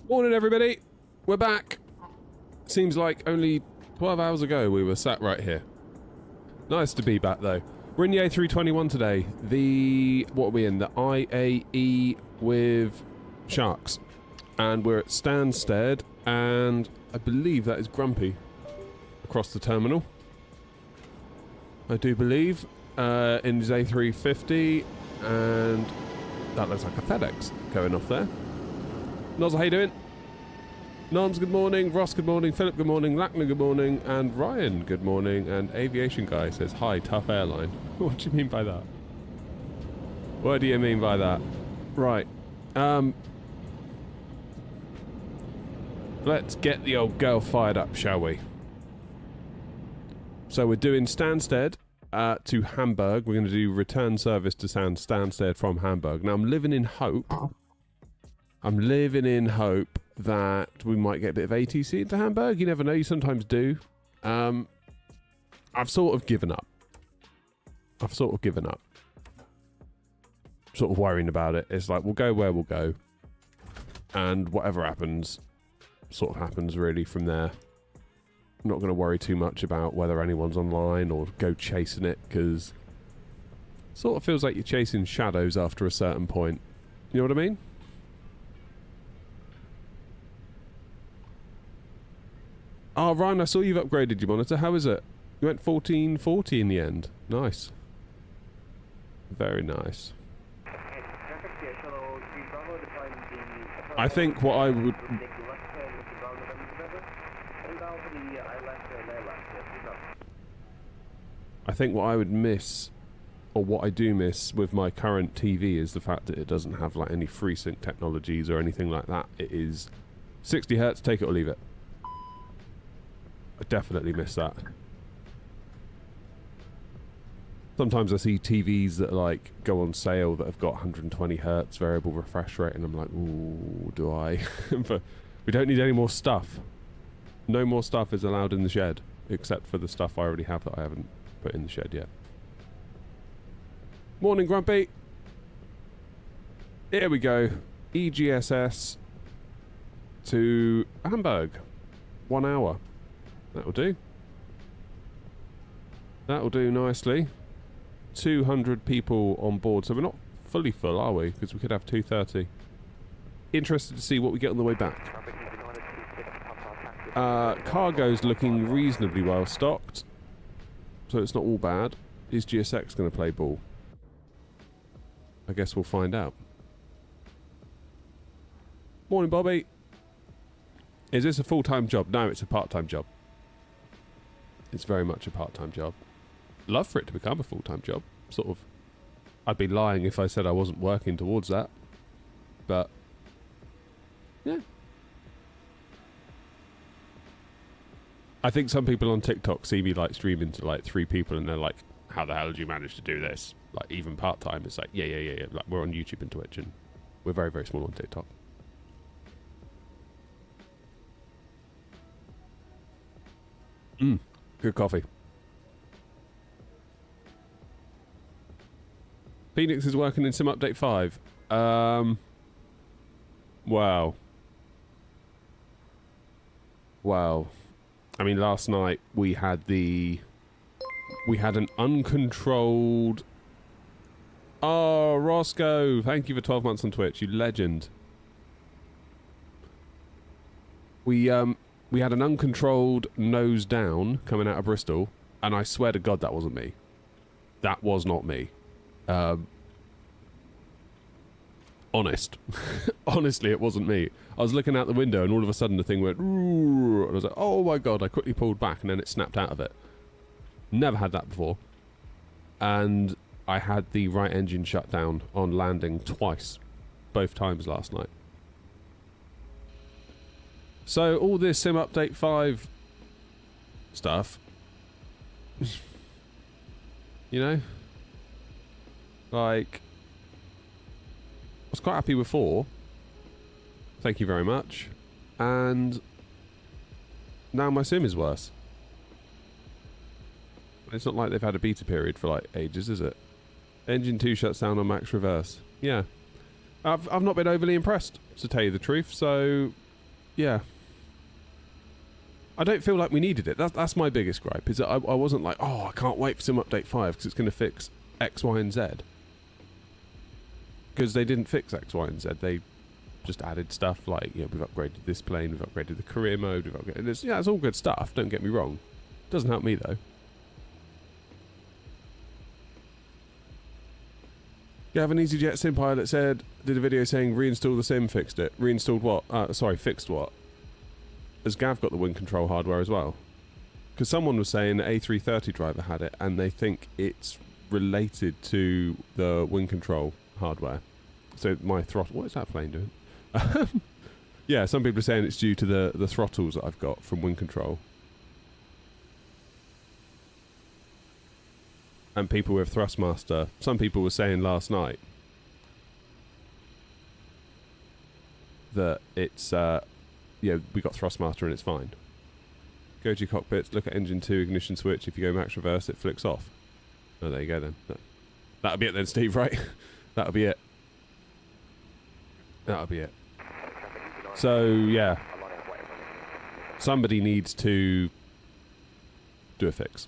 Morning, everybody. We're back. Seems like only 12 hours ago we were sat right here. Nice to be back, though. We're in the A321 today. What are we in? The IAE with sharks. And we're at Stansted, and I believe that is Grumpy across the terminal. I do believe. In his A350, and that looks like a FedEx going off there. Nozzle, how you doing? Nons, good morning. Ross, good morning. Philip, good morning. Lackner, good morning. And Ryan, good morning. And Aviation Guy says, hi, tough airline. What do you mean by that? What do you mean by that? Right. Let's get the old girl fired up, shall we? So we're doing Stansted to Hamburg. We're going to do return service to Stansted from Hamburg. Now, I'm living in hope. That we might get a bit of ATC into Hamburg. You never know. You sometimes do. I've sort of given up. Sort of worrying about it. It's like, we'll go where we'll go. And whatever happens, sort of happens really from there. I'm not going to worry too much about whether anyone's online or go chasing it, because it sort of feels like you're chasing shadows after a certain point. You know what I mean? Oh, Ryan, I saw you've upgraded your monitor. How is it? You went 1440 in the end. Nice. Very nice. I think what I would... I think what I would miss, or what I do miss with my current TV, is the fact that it doesn't have like any FreeSync technologies or anything like that. It is 60 Hz, take it or leave it. I definitely miss that. Sometimes I see TVs that like go on sale that have got 120 Hz variable refresh rate, and I'm like, ooh, do I? But we don't need any more stuff. No more stuff is allowed in the shed, except for the stuff I already have that I haven't put in the shed yet. Morning, Grumpy. Here we go. EGSS to Hamburg. 1 hour. That'll do. That'll do nicely. 200 people on board, so we're not fully full, are we? Because we could have 230. Interested to see what we get on the way back. Cargo's looking reasonably well stocked, so it's not all bad. Is GSX going to play ball? I guess we'll find out. Morning, Bobby. Is this a full-time job? No, it's a part-time job. It's very much a part-time job. Love for it to become a full-time job. Sort of. I'd be lying if I said I wasn't working towards that. But, yeah. I think some people on TikTok see me like streaming to like 3 people, and they're like, how the hell did you manage to do this? Like, even part-time. It's like, yeah. Like, we're on YouTube and Twitch, and we're very, very small on TikTok. Good coffee. Phoenix is working in Sim Update 5. Wow. I mean, last night we had an uncontrolled... Oh, Roscoe! Thank you for 12 months on Twitch, you legend. We had an uncontrolled nose down coming out of Bristol, and I swear to God that wasn't me. That was not me. Honest. Honestly, it wasn't me. I was looking out the window, and all of a sudden the thing went... And I was like, oh my God, I quickly pulled back, and then it snapped out of it. Never had that before. And I had the right engine shut down on landing twice. Both times last night. So, all this Sim Update 5 stuff, you know, like, I was quite happy with 4, thank you very much, and now my sim is worse. It's not like they've had a beta period for like ages, is it? Engine 2 shuts down on max reverse. Yeah. I've not been overly impressed, to tell you the truth, so yeah. I don't feel like we needed it. That's my biggest gripe, is that I wasn't like, oh, I can't wait for Sim Update 5 because it's going to fix X, Y, and Z. Because they didn't fix X, Y, and Z. They just added stuff like, we've upgraded this plane, we've upgraded the career mode, we've upgraded this. Yeah, it's all good stuff, don't get me wrong. Doesn't help me, though. Gavin EasyJet Sim Pilot did a video saying reinstall the sim, fixed it. Reinstalled what? Sorry, fixed what? Has Gav got the wind control hardware as well? Because someone was saying the A330 driver had it, and they think it's related to the wind control hardware. So my throttle... What is that plane doing? Yeah, some people are saying it's due to the throttles that I've got from wind control. And people with Thrustmaster. Some people were saying last night that it's... we got Thrustmaster and it's fine. Go to your cockpits, look at engine 2, ignition switch. If you go max reverse, it flicks off. Oh, there you go then. That'll be it then, Steve, right? That'll be it. That'll be it. So, yeah. Somebody needs to do a fix.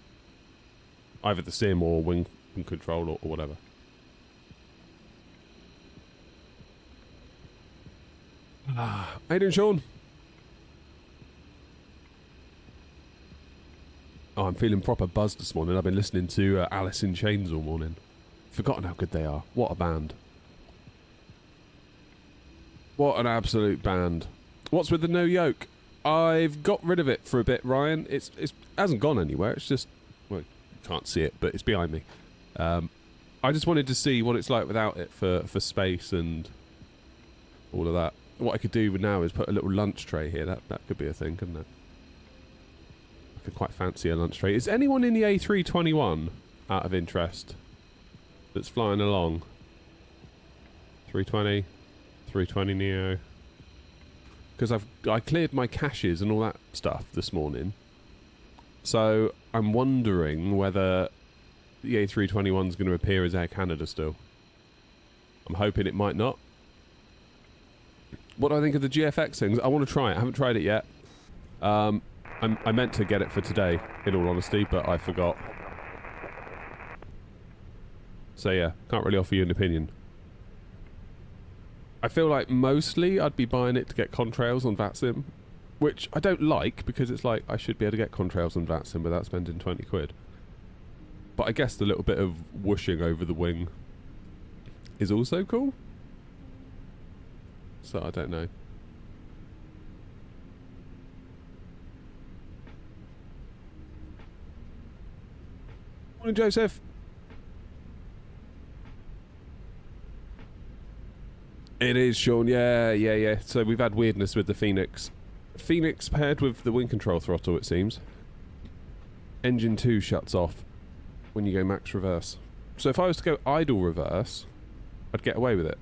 Either the sim or wing control or whatever. How you doing, Sean? Oh, I'm feeling proper buzzed this morning. I've been listening to Alice in Chains all morning. Forgotten how good they are. What a band. What an absolute band. What's with the no yoke? I've got rid of it for a bit, Ryan. It hasn't gone anywhere. It's just... Well, you can't see it, but it's behind me. I just wanted to see what it's like without it for space and all of that. What I could do now is put a little lunch tray here. That could be a thing, couldn't it? I could quite fancy a lunch tray. Is anyone in the A321 out of interest that's flying along? 320, 320 Neo. Because I cleared my caches and all that stuff this morning. So I'm wondering whether the A321 is going to appear as Air Canada still. I'm hoping it might not. What do I think of the GFX things? I want to try it. I haven't tried it yet. I meant to get it for today, in all honesty, but I forgot. So yeah, can't really offer you an opinion. I feel like mostly I'd be buying it to get contrails on VATSIM, which I don't like, because it's like I should be able to get contrails on VATSIM without spending 20 quid. But I guess the little bit of whooshing over the wing is also cool. So I don't know. Morning, Joseph. It is, Sean. Yeah. So we've had weirdness with the Phoenix. Phoenix paired with the wind control throttle, it seems. Engine 2 shuts off when you go max reverse. So if I was to go idle reverse, I'd get away with it.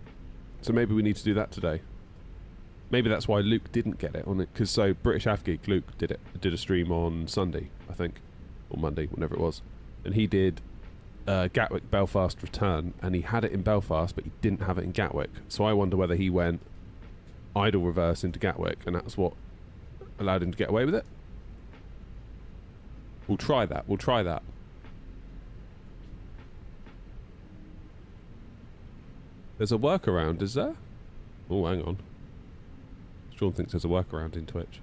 So maybe we need to do that today. Maybe that's why Luke didn't get it on it, because so British Avgeek Luke did a stream on Sunday, I think, or Monday, whenever it was, and he did Gatwick Belfast return, and he had it in Belfast, but he didn't have it in Gatwick. So I wonder whether he went idle reverse into Gatwick, and that's what allowed him to get away with it. We'll try that. We'll try that. There's a workaround, is there? Oh, hang on. Sean thinks there's a workaround in Twitch.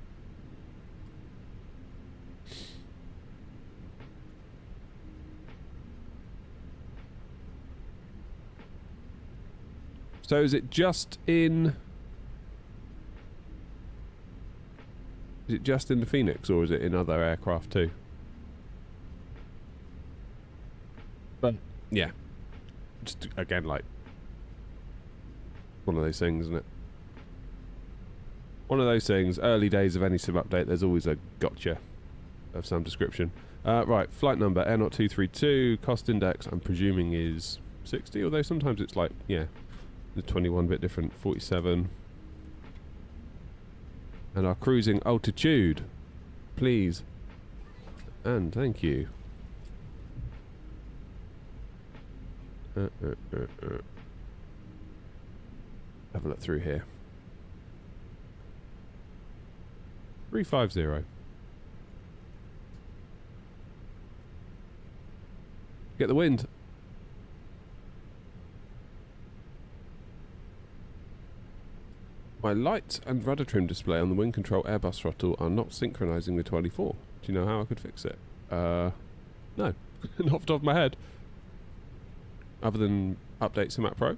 So is it just in... Is it just in the Phoenix, or is it in other aircraft too? But yeah. Just, again, like... one of those things, isn't it? One of those things, early days of any sim update, there's always a gotcha of some description. Right, flight number, Air0232, cost index, I'm presuming is 60, although sometimes it's like, yeah, the 21 bit different, 47. And our cruising altitude, please. And thank you. Have a look through here. 350. Get the wind. My light and rudder trim display on the wind control Airbus throttle are not synchronizing with 24. Do you know how I could fix it? No. Not off the top of my head. Other than update Simat Pro.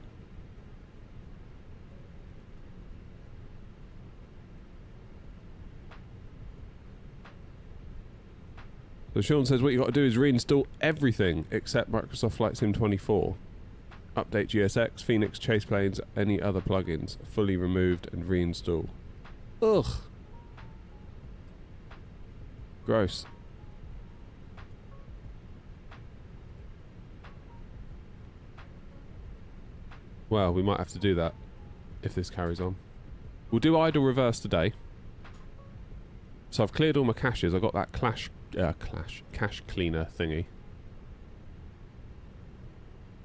So Sean says what you got to do is reinstall everything except Microsoft Flight Sim 24. Update GSX, Phoenix, Chase Planes, any other plugins. Fully removed and reinstall. Ugh. Gross. Well, we might have to do that if this carries on. We'll do idle reverse today. So I've cleared all my caches. I got that cache cleaner thingy.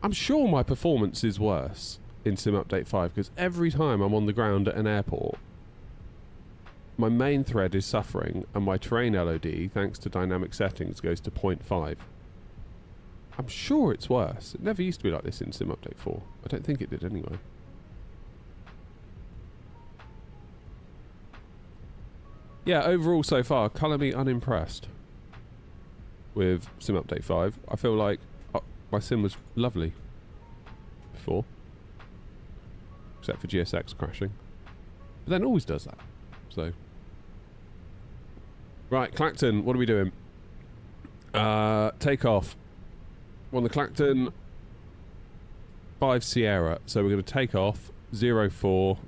I'm sure my performance is worse in Sim Update 5 because every time I'm on the ground at an airport, my main thread is suffering and my terrain LOD, thanks to dynamic settings, goes to 0.5. I'm sure it's worse. It never used to be like this in Sim Update 4. I don't think it did anyway. Yeah, overall so far, colour me unimpressed with Sim Update 5. I feel like my sim was lovely before, except for GSX crashing. But then it always does that. So, right, Clacton, what are we doing? Take off. On the Clacton 5 Sierra, so we're going to take off 04.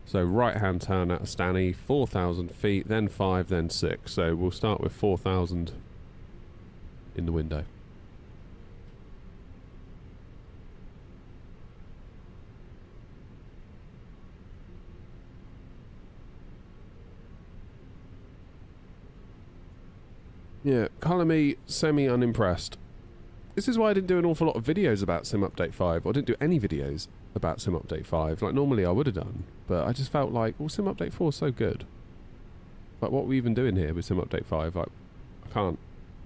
So right hand turn out of Stanny, 4,000 feet, then 5, then 6. So we'll start with 4,000 in the window. Yeah, colour me semi-unimpressed. This is why I didn't do an awful lot of videos about Sim Update 5, or didn't do any videos about Sim Update 5. Like, normally I would have done, but I just felt like, well, Sim Update 4 is so good. Like, what are we even doing here with Sim Update 5? Like, I can't.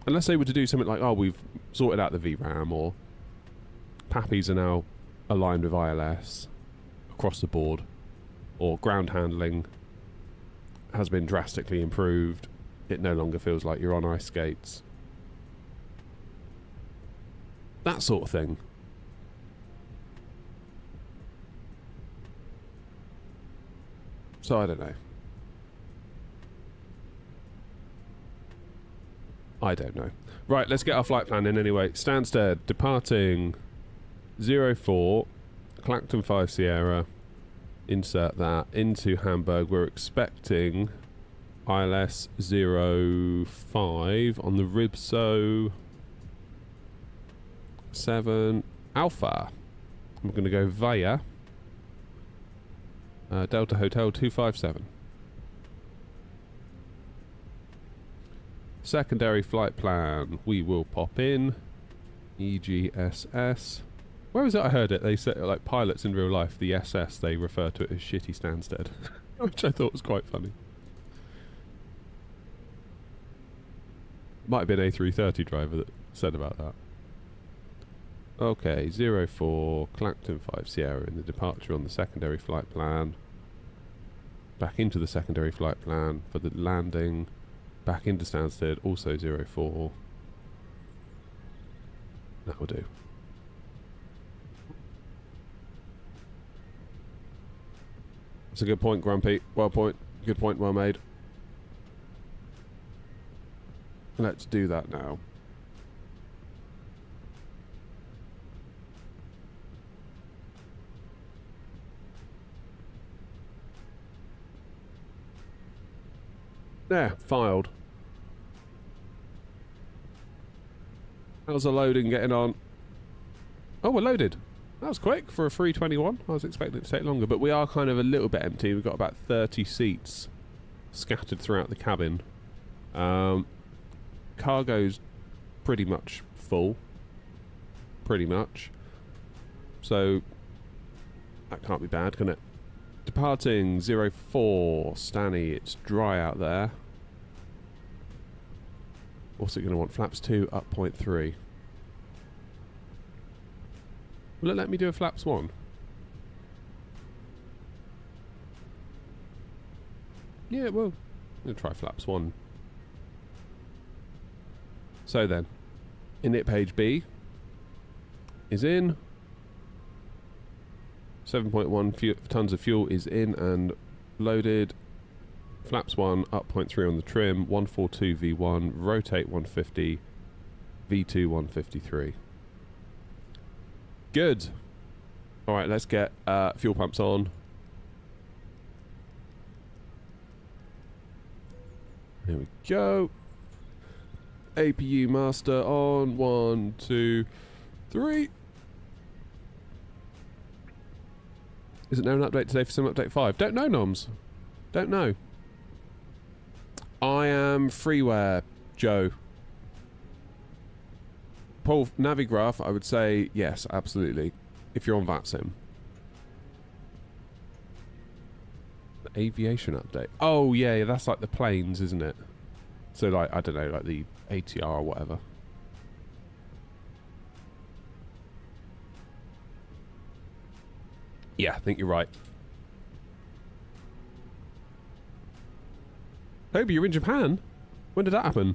Unless they were to do something like, oh, we've sorted out the VRAM, or Pappies are now aligned with ILS across the board, or ground handling has been drastically improved. It no longer feels like you're on ice skates. That sort of thing. So I don't know. I don't know. Right, let's get our flight plan in anyway. Stansted, departing 04, Clacton 5 Sierra. Insert that into Hamburg. We're expecting ILS 05 on the Ribso 7 Alpha. I'm going to go via Delta Hotel 257. Secondary flight plan. We will pop in EGSS. Where was it I heard it? They said, like, pilots in real life, the SS, they refer to it as shitty Stansted. Which I thought was quite funny. Might have been A330 driver that said about that. Okay, 04, Clacton 5 Sierra in the departure on the secondary flight plan. Back into the secondary flight plan for the landing. Back into Stansted, also 04. That will do. That's a good point, Grumpy. Good point, well made. Let's do that now. There, filed. How's the loading getting on? Oh, we're loaded. That was quick for a 321. I was expecting it to take longer, but we are kind of a little bit empty. We've got about 30 seats scattered throughout the cabin. Cargo's pretty much full. Pretty much. So, that can't be bad, can it? Departing 04, Stanny, it's dry out there. What's it going to want? Flaps 2 up 0.3. Will it let me do a flaps 1? Yeah, it will. I'm going to try flaps 1. So then, init page B is in. 7.1 tons of fuel is in and loaded. Flaps 1 up 0.3 on the trim. 142 V1. Rotate 150. V2 153. Good. All right, let's get fuel pumps on. Here we go. APU master on. 1, 2, 3. Is it now an update today for Sim Update 5? Don't know, Noms. Don't know. I am freeware, Joe. Paul, Navigraph, I would say yes, absolutely. If you're on VATSIM. The aviation update. Oh, yeah, that's like the planes, isn't it? So, like, I don't know, like the ATR or whatever. Yeah, I think you're right. Toby, you're in Japan? When did that happen?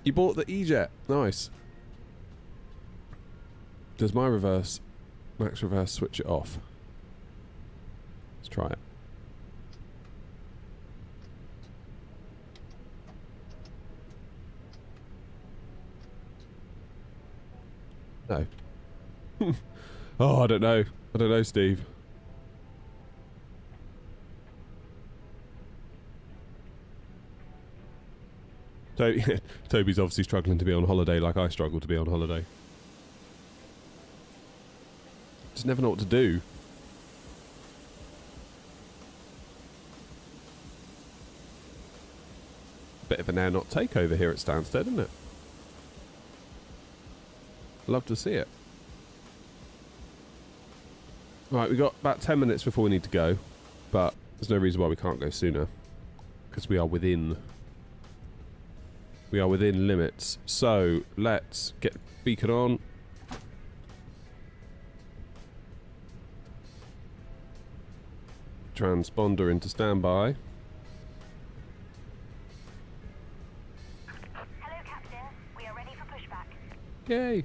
You bought the E-Jet. Nice. Does my reverse, max reverse, switch it off? Let's try it. No. Oh, I don't know. I don't know, Steve. Toby's obviously struggling to be on holiday like I struggle to be on holiday. Just never know what to do. Bit of an air not takeover here at Stansted, isn't it? Love to see it. Right, we've got about 10 minutes before we need to go, but there's no reason why we can't go sooner, because we are within limits. So let's get beacon on. Transponder into standby. Hello, Captain. We are ready for pushback. Yay!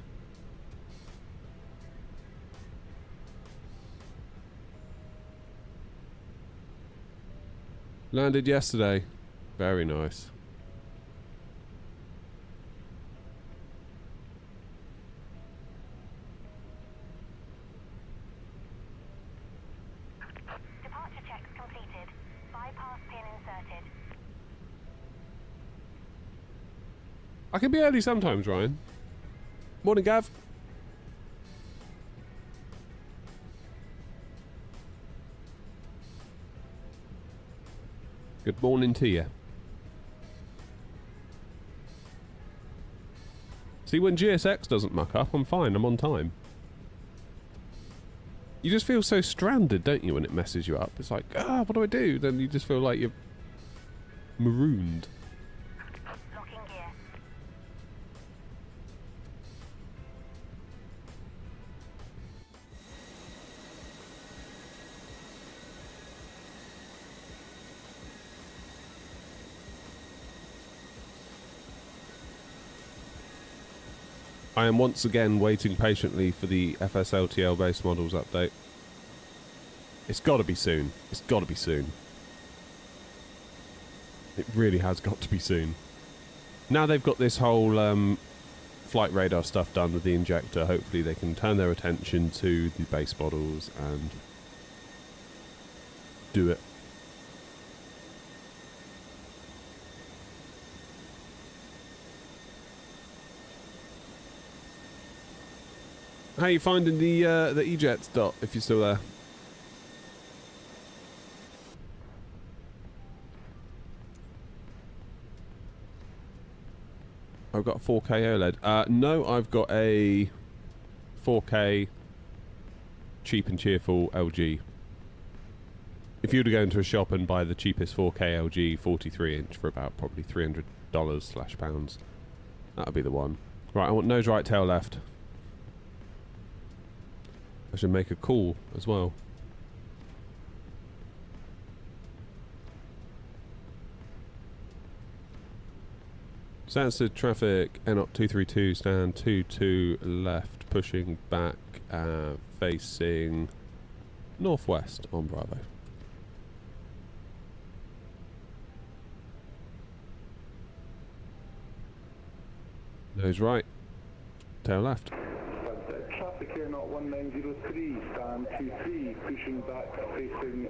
Landed yesterday. Very nice. Departure checks completed. Bypass pin inserted. I can be early sometimes, Ryan. Morning, Gav. Good morning to you. See, when GSX doesn't muck up, I'm fine. I'm on time. You just feel so stranded, don't you, when it messes you up? It's like, what do I do? Then you just feel like you're marooned. Locking gear. I am once again waiting patiently for the FSLTL base models update. It's got to be soon. It's got to be soon. It really has got to be soon. Now they've got this whole flight radar stuff done with the injector, hopefully they can turn their attention to the base models and do it. How are you finding the E-Jets, Dot, if you're still there? I've got a 4K OLED. No, I've got a 4K cheap and cheerful LG. If you were to go into a shop and buy the cheapest 4K LG 43-inch for about probably $300/pounds, that would be the one. Right, I want nose right, tail left. I should make a call as well. Stansted traffic, NOT 232, stand 22 left, pushing back, facing northwest on Bravo. Nose right, tail left. Traffic here, not 1903, stand 23, pushing back, facing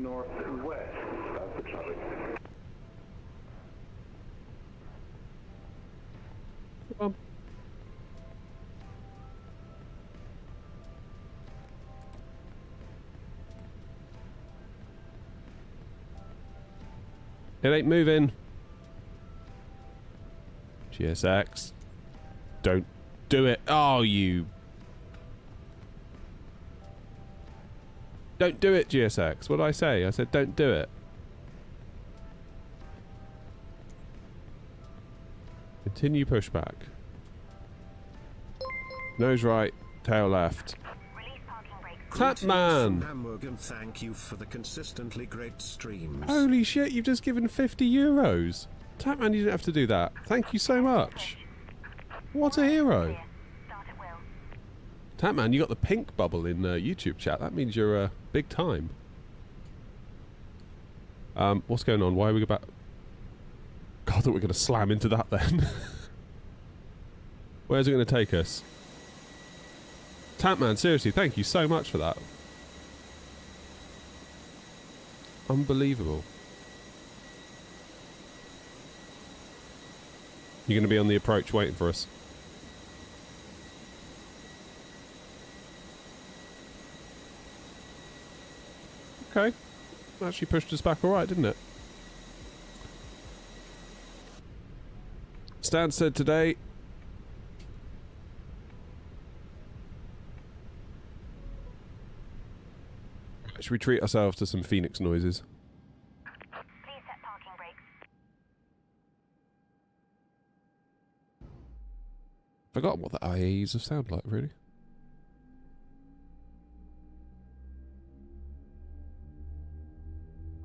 northwest. That's the traffic. It ain't moving. GSX. Don't do it. Oh, you. Don't do it, GSX. What did I say? I said don't do it. Continue pushback. Nose right, tail left. Release parking brakes. Tapman! From Hamburg, and thank you for the consistently great streams. Holy shit, you've just given 50 euros. Tapman, you didn't have to do that. Thank you so much. What a hero. Start at will. Tapman, you got the pink bubble in YouTube chat. That means you're big time. What's going on? Why are we about... God, I thought we were going to slam into that then. Where's it going to take us? Tapman, seriously, thank you so much for that. Unbelievable. You're going to be on the approach waiting for us. Okay. Actually pushed us back alright, didn't it? Stansted today. Should we treat ourselves to some Phoenix noises? Please set parking brakes. Forgotten what the IAEs have sound like, really.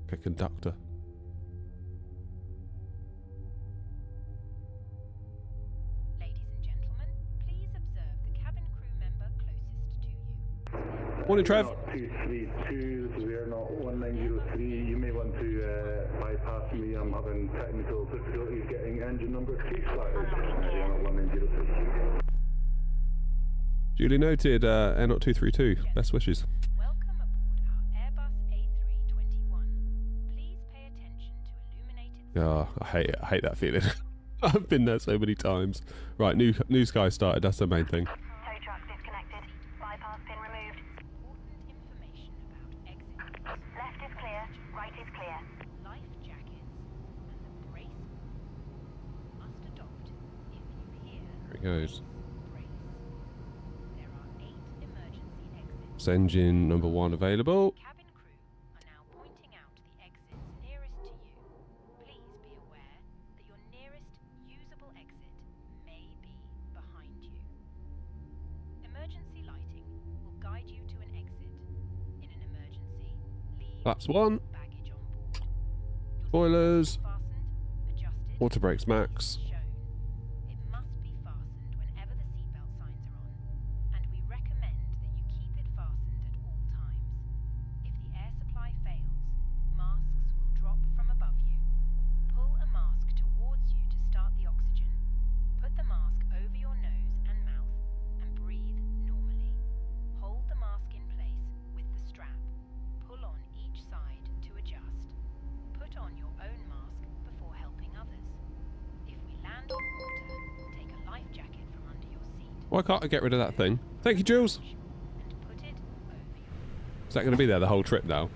Like a conductor. Ladies and gentlemen, please observe the cabin crew member closest to you. Morning, Trev. 232, this is Air Not 1903. You may want to bypass me. I'm having technical difficulties getting engine number 2 started. Air Not 1903. Duly noted, Air Not 232. Best wishes. Welcome aboard our Airbus A321. Please pay attention to illuminated... Oh, I hate it. I hate that feeling. I've been there so many times. Right, new sky started. That's the main thing. Tow truck disconnected. Bypass pin removed. Important information about exit. Left is clear. Right is clear. Life jackets and the brace must adopt if you hear There it goes. brace. There are 8 emergency exits. It's engine number 1 available. Cabin crew are now pointing out the exits nearest to you. Please be aware that your nearest usable exit may be behind you. Emergency lighting will guide you to an exit. In an emergency, leave That's 1. baggage on board. Your Spoilers. seatbelt fastened, adjusted, Auto brakes max. shown. It must be fastened whenever the seatbelt signs are on, and we recommend that you keep it fastened at all times. If the air supply fails, masks will drop from above you. Pull a mask towards you to start the oxygen. Put the mask over your nose and mouth and breathe normally. Hold the mask in place with the strap. Pull on each side to adjust. Put on your own mask before helping others. If we land on water, take a life jacket from under your seat Why can't I get rid of that thing? Thank you, Jules. and put it over your... Is that going to be there the whole trip now?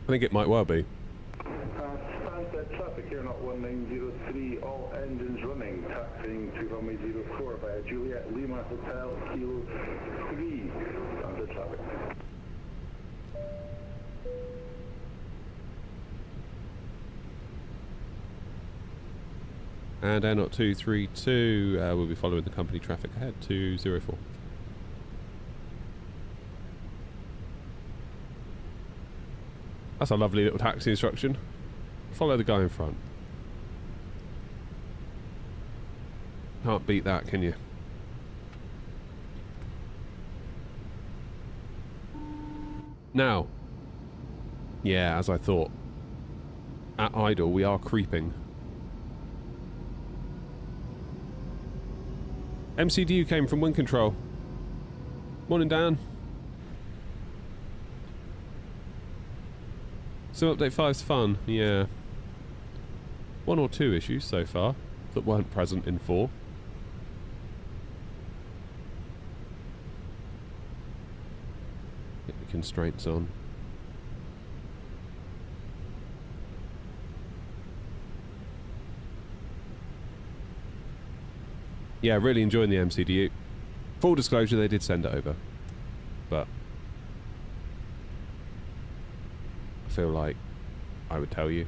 I think it might well be. Stansted traffic here, not 1903. All engines running. Taxiing to runway 04 via Juliet Lima Hotel Kilo 3 under traffic. And Air 232 will be following the company traffic ahead to 04. That's a lovely little taxi instruction. Follow the guy in front. Can't beat that, can you? Now, yeah, as I thought, at idle we are creeping. MCDU came from wind control. Morning, Dan. So update 5's fun, yeah. 1 or 2 issues so far that weren't present in 4. Get the constraints on. Yeah, really enjoying the MCDU. Full disclosure, they did send it over. But I feel like I would tell you.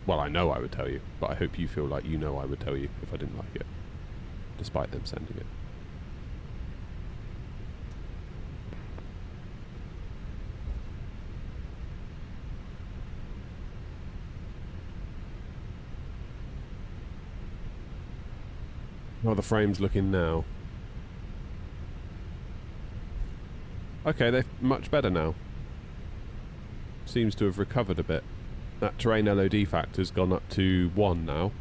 Well, I know I would tell you, but I hope you feel like you know I would tell you if I didn't like it, despite them sending it. How are the frames looking now? Okay, they're much better now. Seems to have recovered a bit. That terrain LOD factor's gone up to 1 now,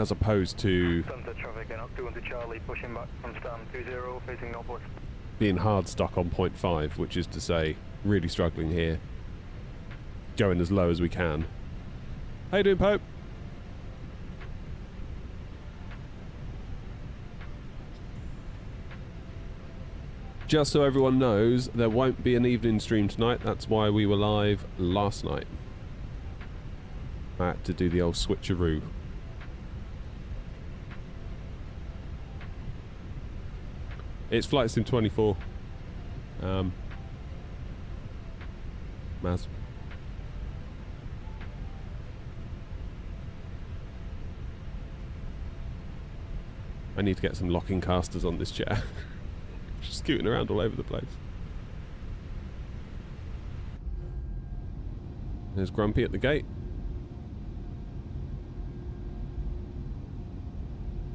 as opposed to Sunset traffic and up 2 into Charlie, pushing back from Stan 20, facing northward. being hard stuck on 0.5, which is to say, really struggling here. Going as low as we can. How you doing, Pope? Just so everyone knows, there won't be an evening stream tonight. That's why we were live last night. I had to do the old switcheroo. It's Flight Sim 24. Maz. I need to get some locking casters on this chair. Just scooting around all over the place. There's Grumpy at the gate.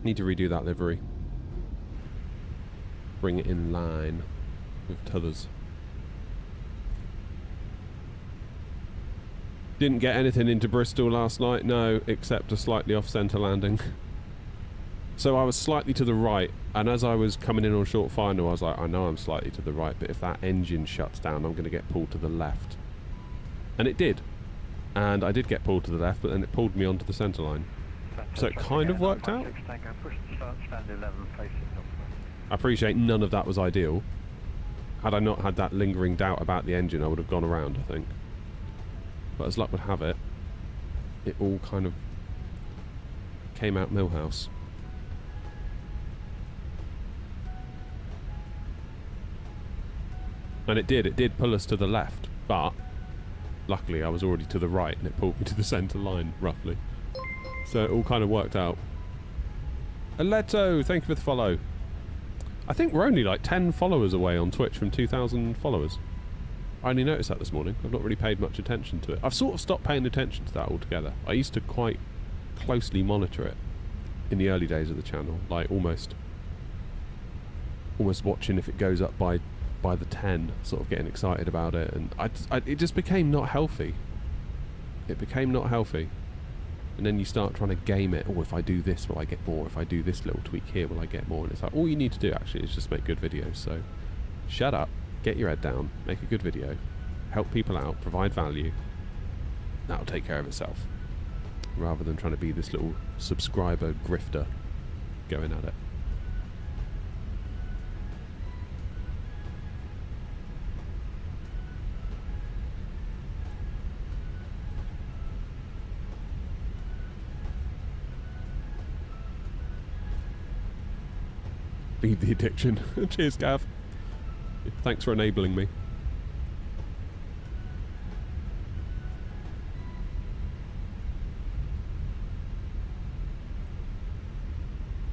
Need to redo that livery. Bring it in line with t'others. Didn't get anything into Bristol last night, no, except a slightly off-centre landing. So I was slightly to the right, and as I was coming in on short final, I was like, I know I'm slightly to the right, but if that engine shuts down, I'm going to get pulled to the left. And it did. And I did get pulled to the left, but then it pulled me onto the centre line. So it kind of worked out. I appreciate none of that was ideal. Had I not had that lingering doubt about the engine, I would have gone around, I think. But as luck would have it, it all kind of came out Millhouse. And it did pull us to the left, but luckily I was already to the right and it pulled me to the centre line, roughly. So it all kind of worked out. Aleto, thank you for the follow. I think we're only like 10 followers away on Twitch from 2,000 followers. I only noticed that this morning. I've not really paid much attention to it. I've sort of stopped paying attention to that altogether. I used to quite closely monitor it in the early days of the channel, like almost watching if it goes up by the 10, sort of getting excited about it, and it just became not healthy. It became not healthy. And then you start trying to game it. Oh, if I do this, will I get more? If I do this little tweak here, will I get more? And it's like, all you need to do actually is just make good videos. So shut up, get your head down, make a good video, help people out, provide value. That'll take care of itself. Rather than trying to be this little subscriber grifter going at it. Feed the addiction. Cheers, Gav. Thanks for enabling me.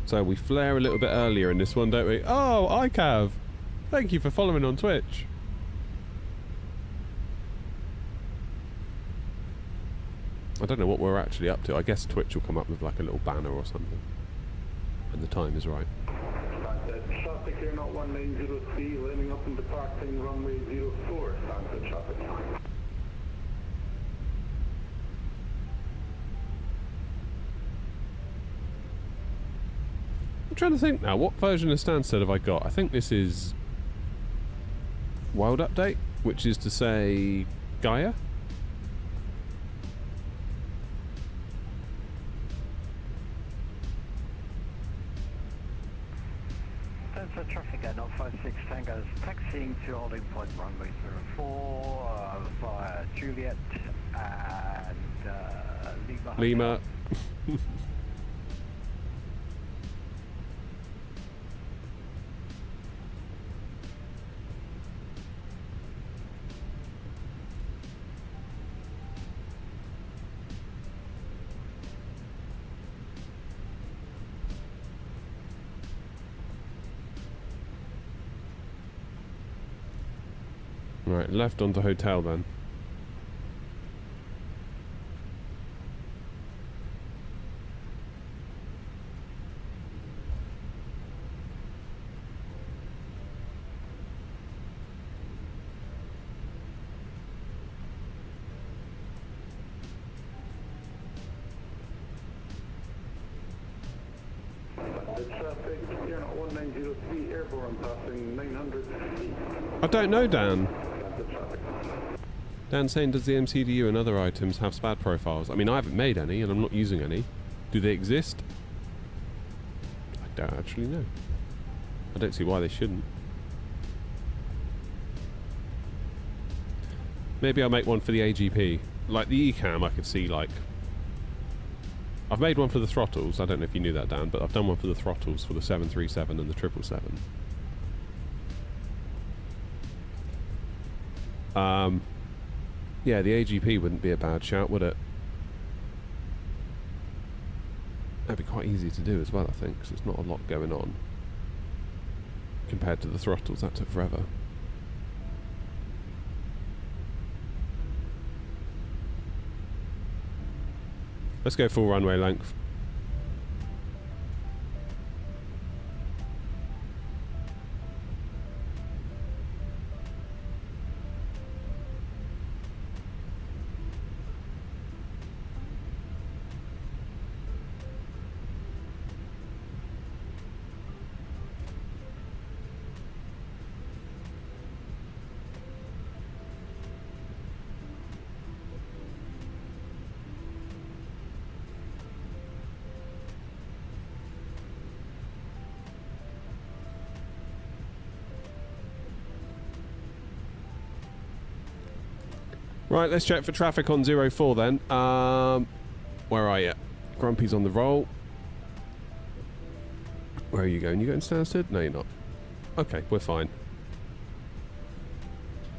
So we flare a little bit earlier in this one, don't we? Oh, iCav! Thank you for following on Twitch. I don't know what we're actually up to. I guess Twitch will come up with like a little banner or something. And the time is right. Traffic here, not 1903, landing up and departing runway 04, Stansted traffic. I'm trying to think now, what version of Stansted have I got? I think this is Wild Update, which is to say Gaia? Stansted traffic at 056 Tango's taxiing to holding point runway 04 via Juliet and Lima. Right, left onto hotel then. The traffic here, not 1903, airborne passing 900 feet. I don't know, Dan. Stansted traffic. Dan's saying, does the MCDU and other items have SPAD profiles? I mean, I haven't made any and I'm not using any. Do they exist? I don't actually know. I don't see why they shouldn't. Maybe I'll make one for the AGP. Like the ECAM, I could see like... I've made one for the throttles. I don't know if you knew that, Dan, but I've done one for the throttles for the 737 and the 777. Yeah, the AGP wouldn't be a bad shout, would it? That'd be quite easy to do as well, I think, because there's not a lot going on. Compared to the throttles, that took forever. Let's go full runway length. Right, let's check for traffic on 04 then. Where are you? Grumpy's on the roll. Where are you going? You going Stansted? No, you're not. Okay, we're fine.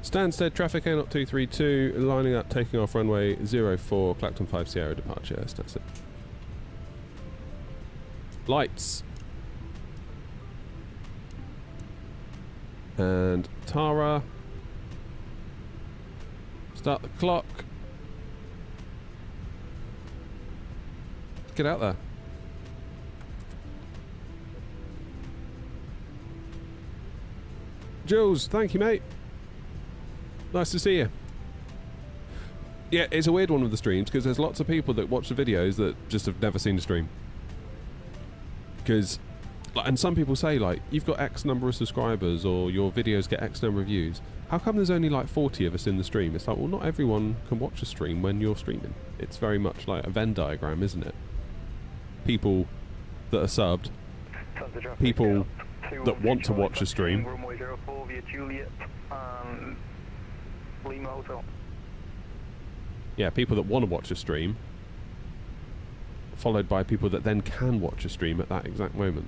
Stansted, traffic A0232, lining up, taking off runway 04, Clacton 5 Sierra departure, Stansted. Lights. And Tara. Start the clock. Get out there. Jules, thank you, mate. Nice to see you. Yeah, it's a weird one with the streams because there's lots of people that watch the videos that just have never seen the stream. Because, and some people say like, you've got X number of subscribers or your videos get X number of views. How come there's only like 40 of us in the stream? It's like, well, not everyone can watch a stream when you're streaming. It's very much like a Venn diagram, isn't it? People that are subbed, people that want to watch a stream. Yeah, people that want to watch a stream, followed by people that then can watch a stream at that exact moment.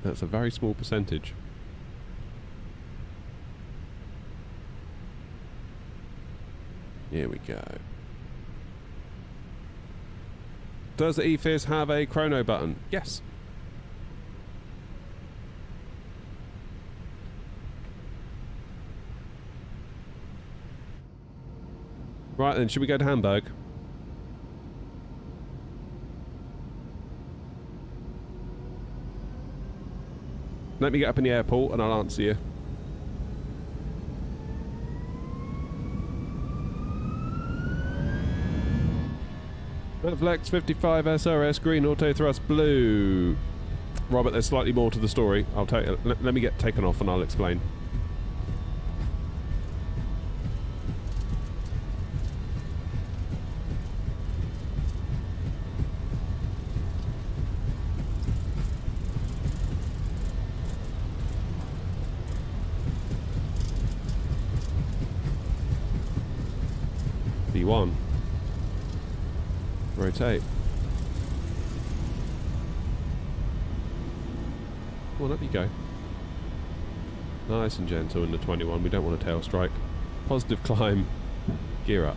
That's a very small percentage. Here we go. Does the EFIS have a chrono button? Yes. Right then, should we go to Hamburg? Let me get up in the airport and I'll answer you. Flex 55 SRS, green auto thrust, blue. Robert, there's slightly more to the story. I'll tell you. Let me get taken off and I'll explain. B1. Rotate. Well, up you go. Nice and gentle in the 21. We don't want a tail strike. Positive climb. Gear up.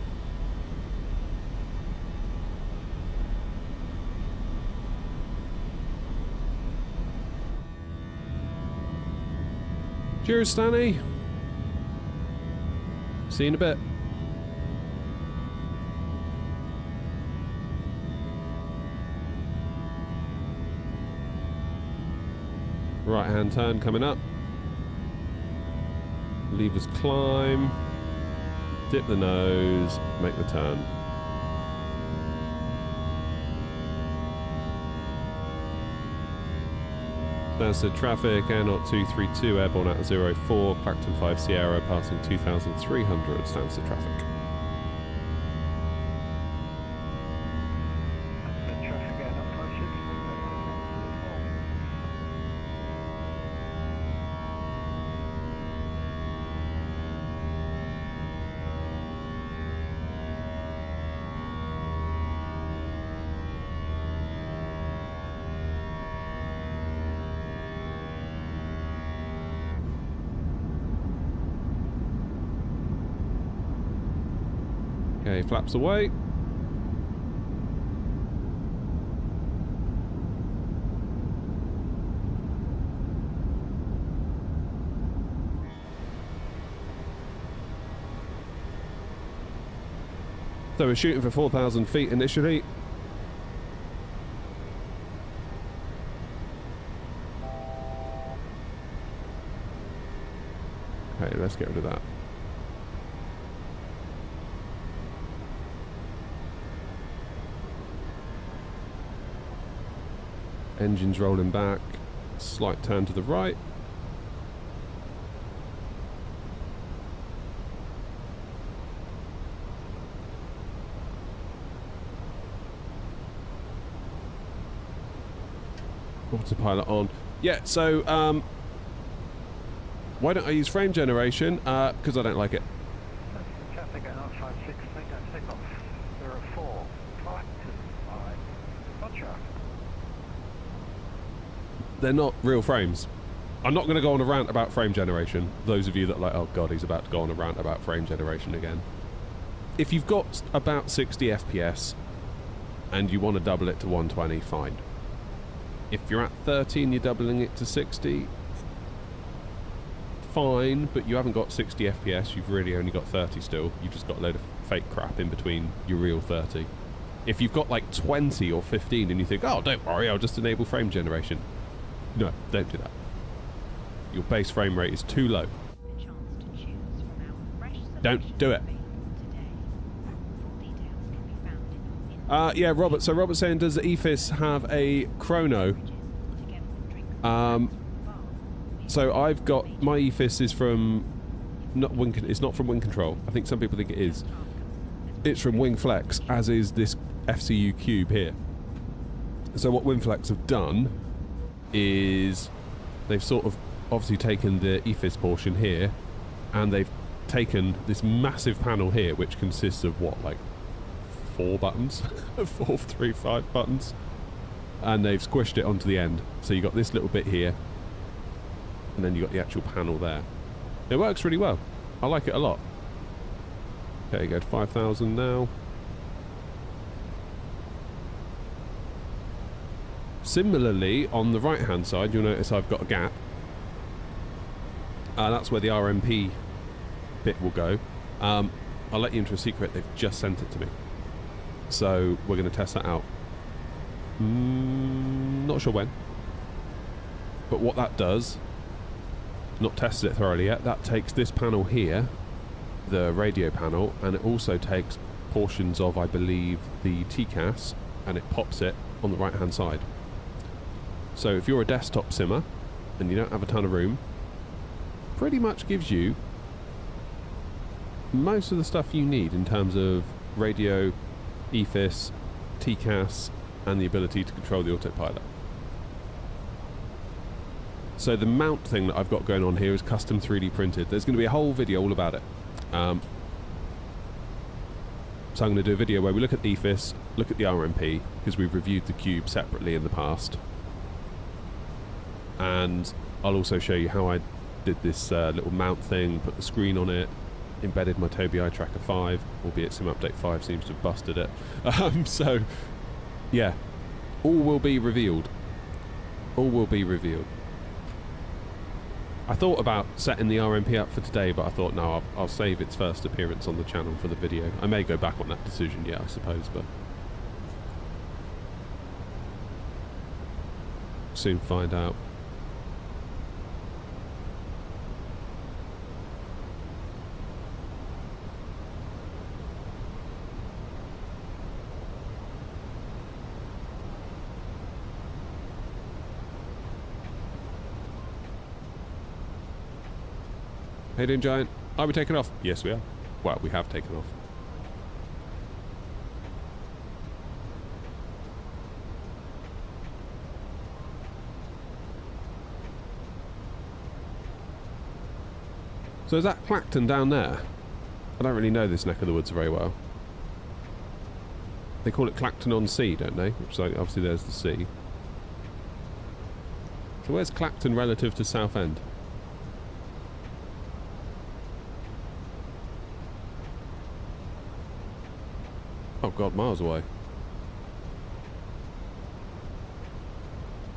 Cheers, Stanny. See you in a bit. Right hand turn coming up. Levers climb. Dip the nose. Make the turn. Stansted traffic, Airnaut 232, airborne at 04, Clacton 5 Sierra, passing 2,300, Stansted traffic. Okay, flaps away. So we're shooting for 4,000 feet initially. Okay, let's get rid of that. Engine's rolling back, slight turn to the right. Autopilot on. Yeah, so why don't I use frame generation? Because I don't like it. Traffic at 956, take off 04, 525, Roger. They're not real frames. I'm not going to go on a rant about frame generation. Those of you that are like, oh god, he's about to go on a rant about frame generation again. If you've got about 60 FPS and you want to double it to 120, fine. If you're at 30 and you're doubling it to 60, fine, but you haven't got 60 FPS, you've really only got 30 still. You've just got a load of fake crap in between your real 30. If you've got like 20 or 15 and you think, oh, don't worry, I'll just enable frame generation. No, don't do that. Your base frame rate is too low. Don't do it. Yeah, Robert. So Robert's saying, does the EFIS have a chrono? So I've got, my EFIS is from, it's not from Wing Control. I think some people think it is. It's from Wing Flex, as is this FCU cube here. So what Wing Flex have done is they've sort of obviously taken the EFIS portion here and they've taken this massive panel here which consists of what, like 4 buttons? 4, 3, 5 buttons, and they've squished it onto the end. So you've got this little bit here and then you've got the actual panel there. It works really well. I like it a lot. Okay, go to 5,000 now. Similarly, on the right hand side, you'll notice I've got a gap. That's where the RMP bit will go. I'll let you into a secret, they've just sent it to me. So we're going to test that out. Not sure when. But what that does, not tested it thoroughly yet, that takes this panel here, the radio panel, and it also takes portions of, I believe, the TCAS, and it pops it on the right hand side. So if you're a desktop simmer and you don't have a ton of room, pretty much gives you most of the stuff you need in terms of radio, EFIS, TCAS, and the ability to control the autopilot. So the mount thing that I've got going on here is custom 3D printed. There's going to be a whole video all about it. So I'm going to do a video where we look at EFIS, look at the RMP, because we've reviewed the cube separately in the past. And I'll also show you how I did this little mount thing, put the screen on it, embedded my Tobii Eye Tracker 5, albeit Sim Update 5 seems to have busted it. So, yeah, all will be revealed. All will be revealed. I thought about setting the RMP up for today, but I thought, no, I'll save its first appearance on the channel for the video. I may go back on that decision, yeah, I suppose, but soon find out. How you doing, Giant? Are we taking off? Yes, we are. Well, we have taken off. So is that Clacton down there? I don't really know this neck of the woods very well. They call it Clacton-on-Sea, don't they? Which is like, obviously there's the sea. So where's Clacton relative to Southend? Oh god, miles away.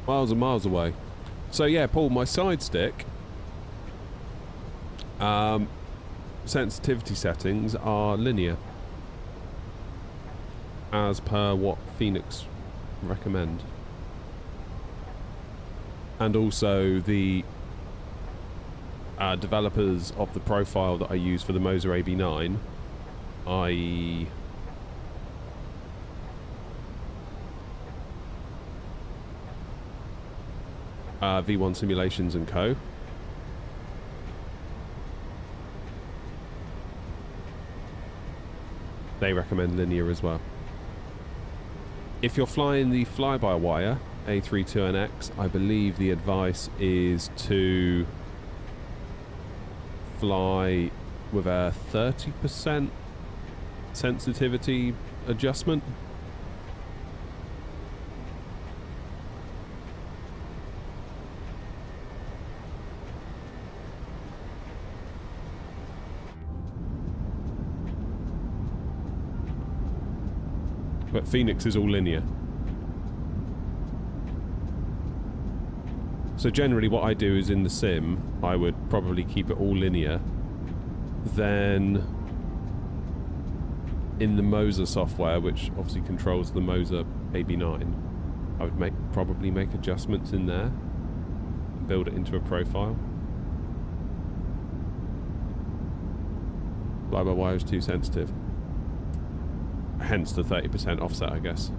Miles and miles away. So yeah, Paul, my side stick sensitivity settings are linear, as per what Phoenix recommend. And also the developers of the profile that I use for the Moser AB9, i.e. V1 Simulations and Co. They recommend linear as well. If you're flying the fly-by-wire A32NX, I believe the advice is to fly with a 30% sensitivity adjustment. But Phoenix is all linear. So generally what I do is in the sim, I would probably keep it all linear. Then in the Moser software, which obviously controls the Moser AB9, I would probably make adjustments in there and build it into a profile. Fly-by-wire is too sensitive. Hence the 30% offset, I guess.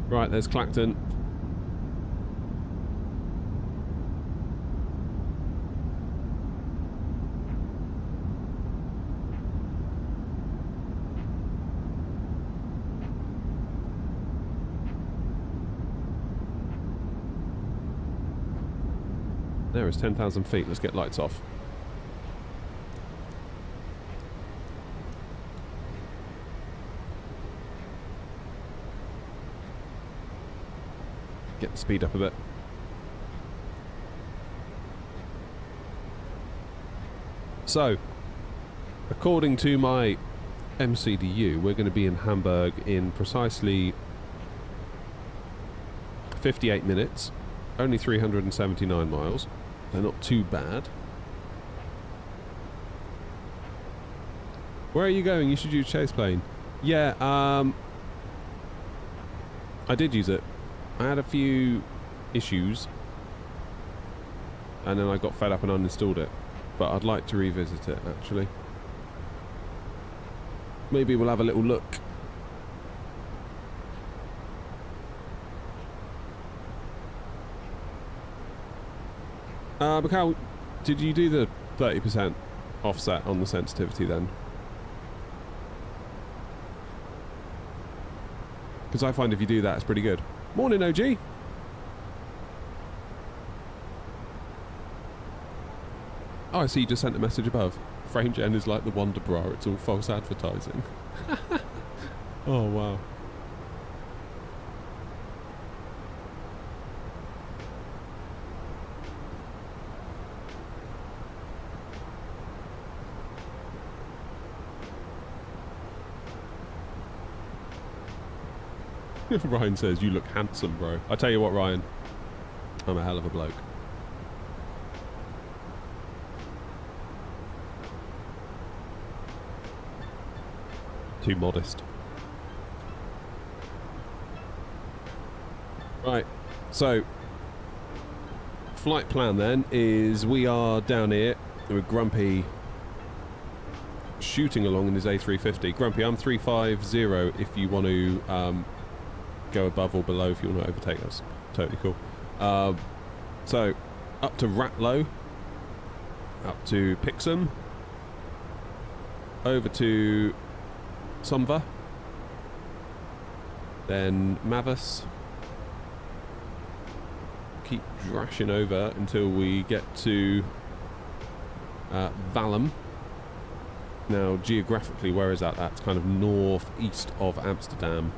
Right, there's Clacton. There is 10,000 feet. Let's get lights off. Get the speed up a bit. So, according to my MCDU, we're going to be in Hamburg in precisely 58 minutes. Only 379 miles. They're not too bad. Where are you going? You should use chase plane. Yeah, I did use it. I had a few issues. And then I got fed up and uninstalled it. But I'd like to revisit it, actually. Maybe we'll have a little look. Mikhail, did you do the 30% offset on the sensitivity then? Because I find if you do that, it's pretty good. Morning, OG. Oh, I see you just sent a message above. FrameGen is like the Wonder Bra, it's all false advertising. Oh, wow. Ryan says, you look handsome, bro. I tell you what, Ryan, I'm a hell of a bloke. Too modest. Right, so flight plan then is we are down here with Grumpy shooting along in his A350. Grumpy, I'm 350 if you want to go above or below if you want to overtake us. Totally cool. So up to Ratlow, up to Pixham, over to Somva, then Mavis. Keep drashing over until we get to Valum. Now, geographically, where is that? That's kind of northeast of Amsterdam.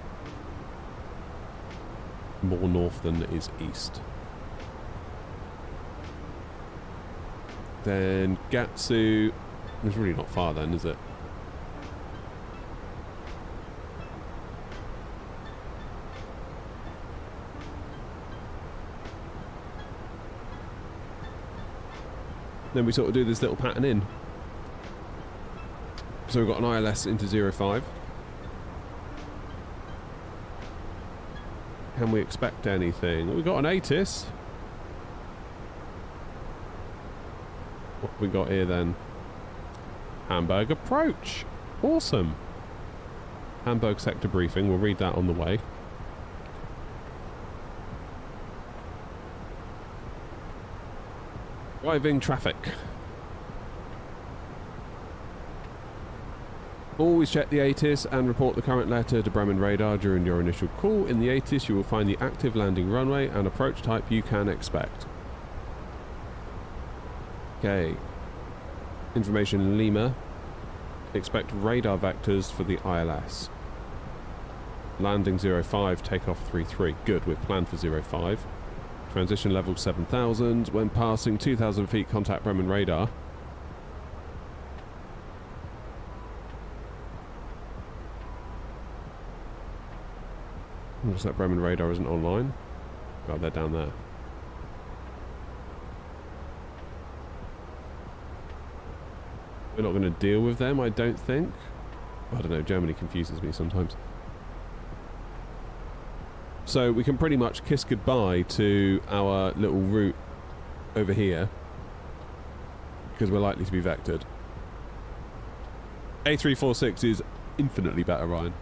More north than it is east. Then Gatsu. It's really not far then, is it? Then we sort of do this little pattern in. So we've got an ILS into 05. Can we expect anything? We've got an ATIS. What have we got here then? Hamburg approach. Awesome. Hamburg sector briefing. We'll read that on the way. Driving traffic. Always check the ATIS and report the current letter to Bremen Radar during your initial call. In the ATIS you will find the active landing runway and approach type you can expect. Okay. Information Lima. Expect radar vectors for the ILS. Landing 05, takeoff 33. Good, we're planned for 05. Transition level 7,000. When passing 2,000 feet, contact Bremen Radar. Looks like Bremen Radar isn't online. Oh, they're down there. We're not going to deal with them, I don't think. I don't know, Germany confuses me sometimes. So we can pretty much kiss goodbye to our little route over here because we're likely to be vectored. A346 is infinitely better, Ryan.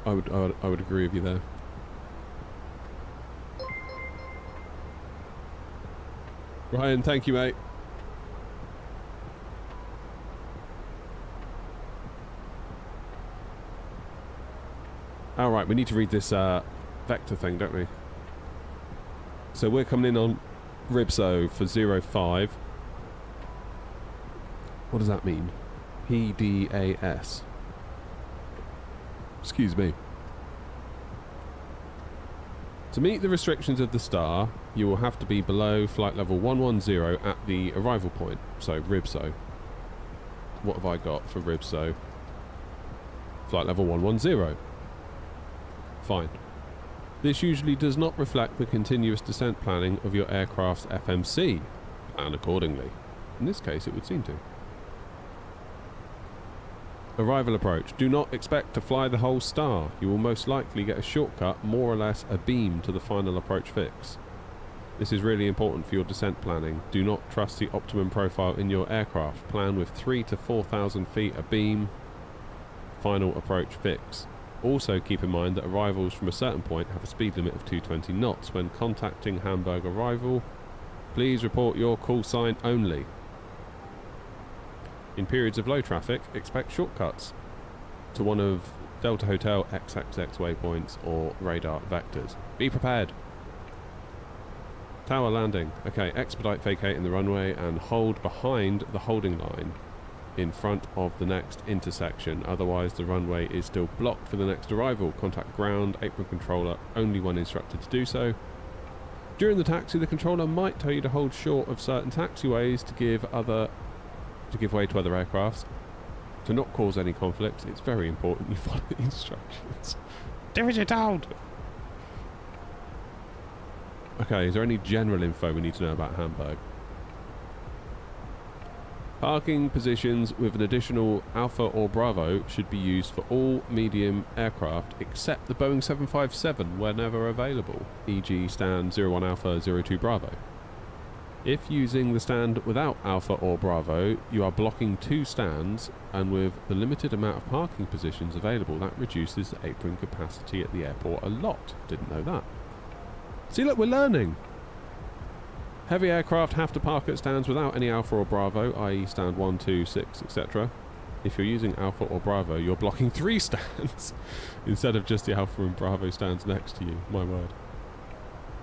I would agree with you there. Ryan, thank you, mate. All right, we need to read this vector thing, don't we? So we're coming in on Ribso for 05. What does that mean? PDAS. Excuse me. To meet the restrictions of the star, you will have to be below flight level 110 at the arrival point, so RIBSO. What have I got for RIBSO? Flight level 110. Fine. This usually does not reflect the continuous descent planning of your aircraft's FMC. Plan accordingly. In this case, it would seem to. Arrival approach. Do not expect to fly the whole star. You will most likely get a shortcut, more or less a beam to the final approach fix. This is really important for your descent planning. Do not trust the optimum profile in your aircraft. Plan with 3,000 to 4,000 feet a beam. Final approach fix. Also keep in mind that arrivals from a certain point have a speed limit of 220 knots. When contacting Hamburg arrival, please report your call sign only. In periods of low traffic, expect shortcuts to one of Delta Hotel XXX waypoints or radar vectors. Be prepared. Tower landing. Okay, expedite vacating the runway and hold behind the holding line in front of the next intersection. Otherwise, the runway is still blocked for the next arrival. Contact ground, apron controller, only when instructed to do so. During the taxi, the controller might tell you to hold short of certain taxiways to give way to other aircrafts. To not cause any conflicts, it's very important you follow the instructions. Do as you're told! Okay, is there any general info we need to know about Hamburg? Parking positions with an additional Alpha or Bravo should be used for all medium aircraft except the Boeing 757 whenever available, e.g. stand 01 Alpha 02 Bravo. If using the stand without Alpha or Bravo, you are blocking 2 stands, and with the limited amount of parking positions available, that reduces the apron capacity at the airport a lot. Didn't know that. See, look, we're learning. Heavy aircraft have to park at stands without any Alpha or Bravo, i.e. stand 1, 2, 6, etc. If you're using Alpha or Bravo, you're blocking 3 stands instead of just the Alpha and Bravo stands next to you. My word.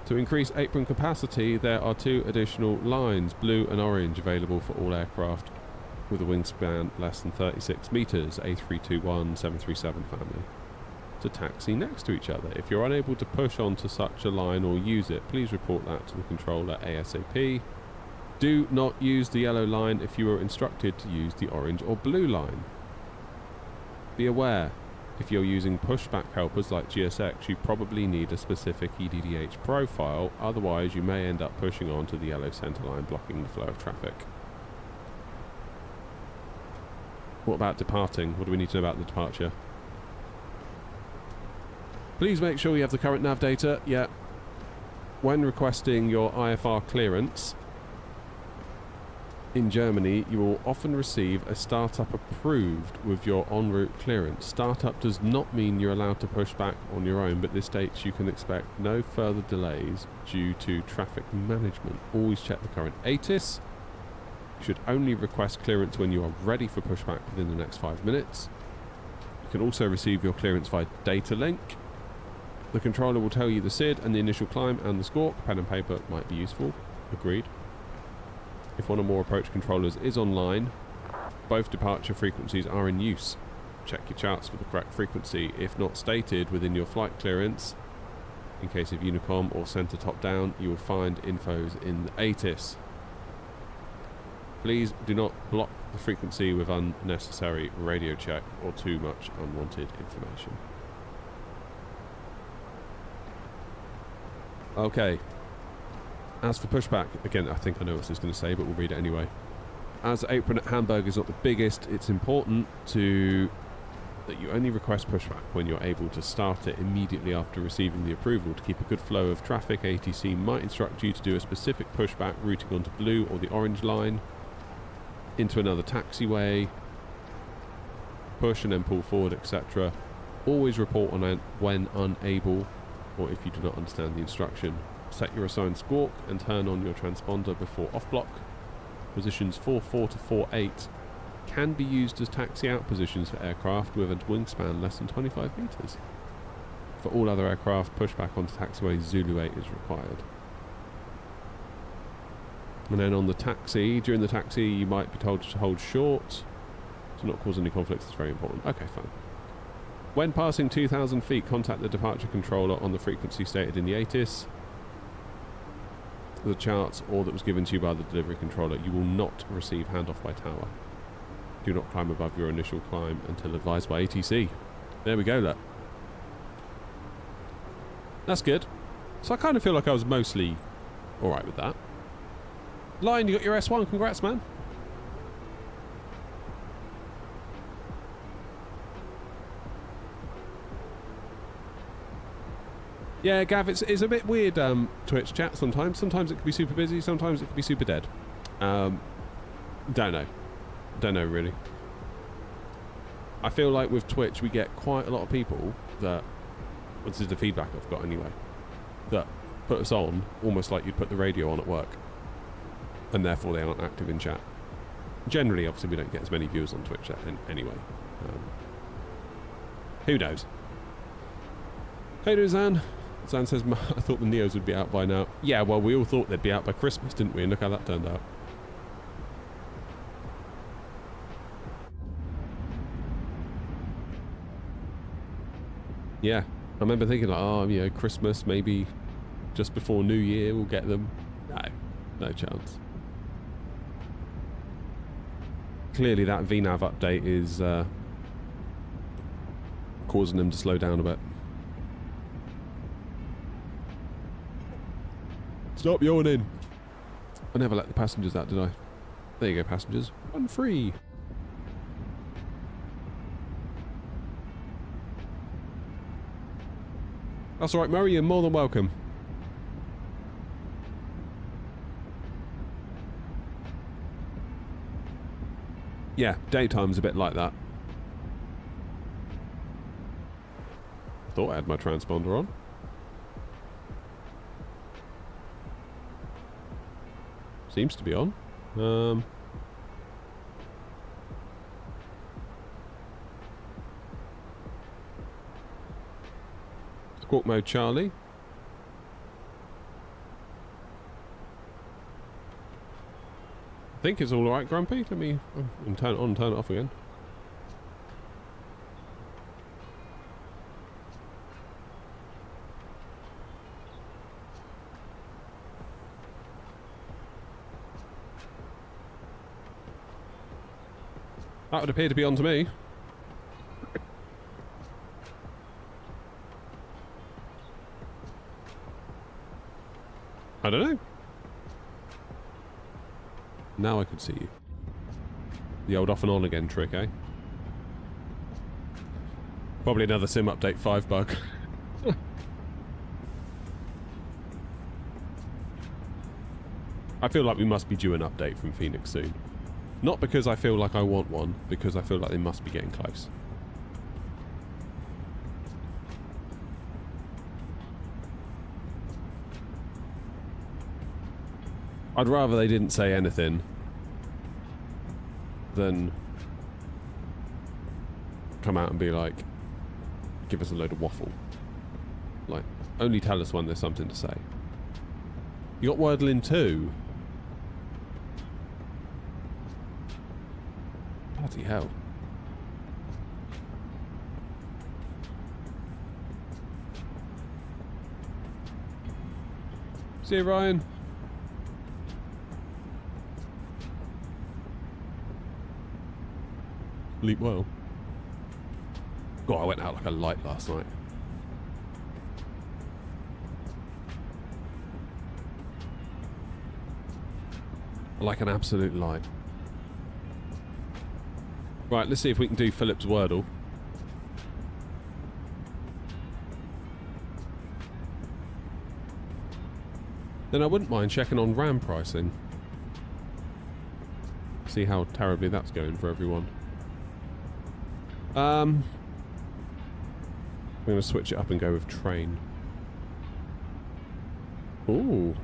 To increase apron capacity, there are 2 additional lines, blue and orange, available for all aircraft with a wingspan less than 36 metres, A321 737 family, to taxi next to each other. If you're unable to push onto such a line or use it, please report that to the controller ASAP. Do not use the yellow line if you are instructed to use the orange or blue line. Be aware, if you're using pushback helpers like GSX, you probably need a specific EDDH profile, otherwise you may end up pushing onto the yellow centre line, blocking the flow of traffic. What about departing? What do we need to know about the departure? Please make sure you have the current nav data. Yeah. When requesting your IFR clearance in Germany, you will often receive a startup approved with your en route clearance. Startup does not mean you're allowed to push back on your own, but this states you can expect no further delays due to traffic management. Always check the current ATIS. You should only request clearance when you are ready for pushback within the next 5 minutes. You can also receive your clearance via data link. The controller will tell you the SID and the initial climb and the squawk. Pen and paper might be useful. Agreed. If one or more approach controllers is online, both departure frequencies are in use. Check your charts for the correct frequency. If not stated within your flight clearance, in case of Unicom or centre top down, you will find infos in the ATIS. Please do not block the frequency with unnecessary radio check or too much unwanted information. Okay. As for pushback, again, I think I know what this is going to say, but we'll read it anyway. As the apron at Hamburg is not the biggest, it's important that you only request pushback when you're able to start it immediately after receiving the approval. To keep a good flow of traffic, ATC might instruct you to do a specific pushback routing onto blue or the orange line, into another taxiway, push and then pull forward, etc. Always report on when unable, or if you do not understand the instruction. Set your assigned squawk and turn on your transponder before off-block. Positions 4-4 to 4-8 can be used as taxi-out positions for aircraft with a wingspan less than 25 metres. For all other aircraft, pushback onto taxiway Zulu 8 is required. And then on the taxi, during the taxi you might be told to hold short to not cause any conflicts. It's very important. Okay, fine. When passing 2,000 feet, contact the departure controller on the frequency stated in the ATIS, the charts, or that was given to you by the delivery controller. You will not receive handoff by tower. Do not climb above your initial climb until advised by ATC. There we go, look. That's good. So I kind of feel like I was mostly alright with that. Lion, you got your S1. Congrats, man. Yeah, Gav, it's a bit weird, Twitch chat sometimes. Sometimes it can be super busy, sometimes it can be super dead. Don't know. Don't know, really. I feel like with Twitch we get quite a lot of people that, well, this is the feedback I've got anyway, that put us on almost like you'd put the radio on at work. And therefore they aren't active in chat. Generally, obviously, we don't get as many viewers on Twitch anyway. Who knows? Hey there, Zan. Zan says, I thought the Neos would be out by now. Yeah, well, we all thought they'd be out by Christmas, didn't we? And look how that turned out. Yeah, I remember thinking like, oh, you know, Christmas, maybe just before New Year we'll get them. No chance. Clearly that VNAV update is causing them to slow down a bit. Stop yawning. I never let the passengers out, did I? There you go, passengers. Run free. That's all right, Murray. You're more than welcome. Yeah, daytime's a bit like that. Thought I had my transponder on. Seems to be on. Squawk mode Charlie. I think it's all right, Grumpy. Let me turn it on, turn it off again. That would appear to be on to me. I don't know. Now I can see you. The old off and on again trick, eh? Probably another Sim Update 5 bug. I feel like we must be due an update from Phoenix soon. Not because I feel like I want one, because I feel like they must be getting close. I'd rather they didn't say anything than come out and be like, give us a load of waffle. Like, only tell us when there's something to say. You got Wordlin too? Bloody hell. See you, Ryan. Sleep well. God, I went out like a light last night. Like an absolute light. Right, let's see if we can do Philip's Wordle. Then I wouldn't mind checking on RAM pricing. See how terribly that's going for everyone. I'm going to switch it up and go with train. Ooh.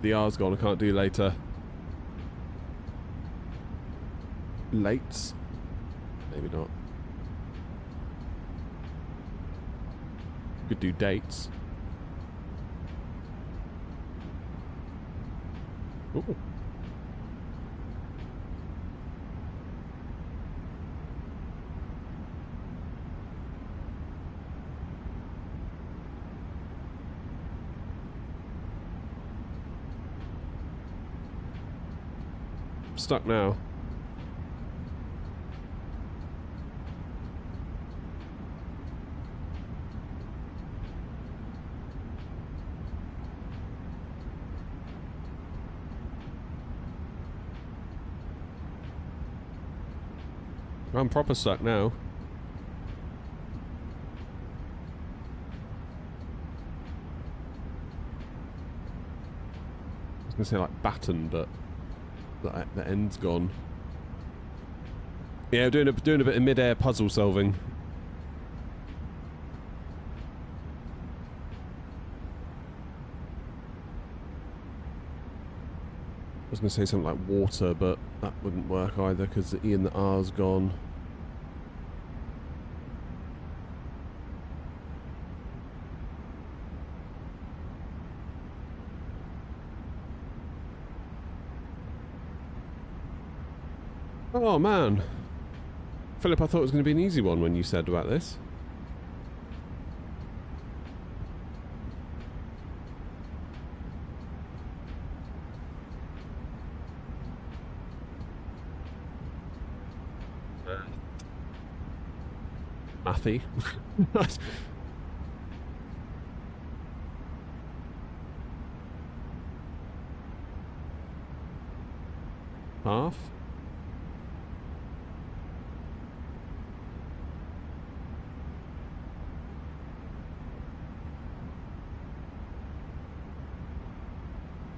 The R's gone, I can't do later. Lates? Maybe not. Could do dates. Ooh. Stuck now. I'm proper stuck now. I was gonna say like baton, but the end's gone. Yeah, doing a bit of mid-air puzzle solving. I was going to say something like water, but that wouldn't work either because the E and the R's gone. Oh man, Philip, I thought it was going to be an easy one when you said about this. Mathy. Half.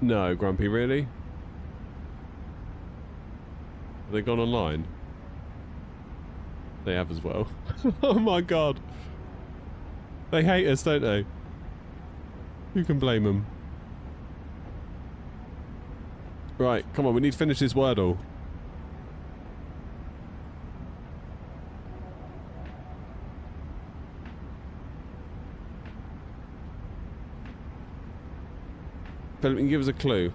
No, Grumpy, really? Have they gone online? They have as well. Oh my god. They hate us, don't they? Who can blame them? Right, come on, we need to finish this Wordle. Philip, can you give us a clue?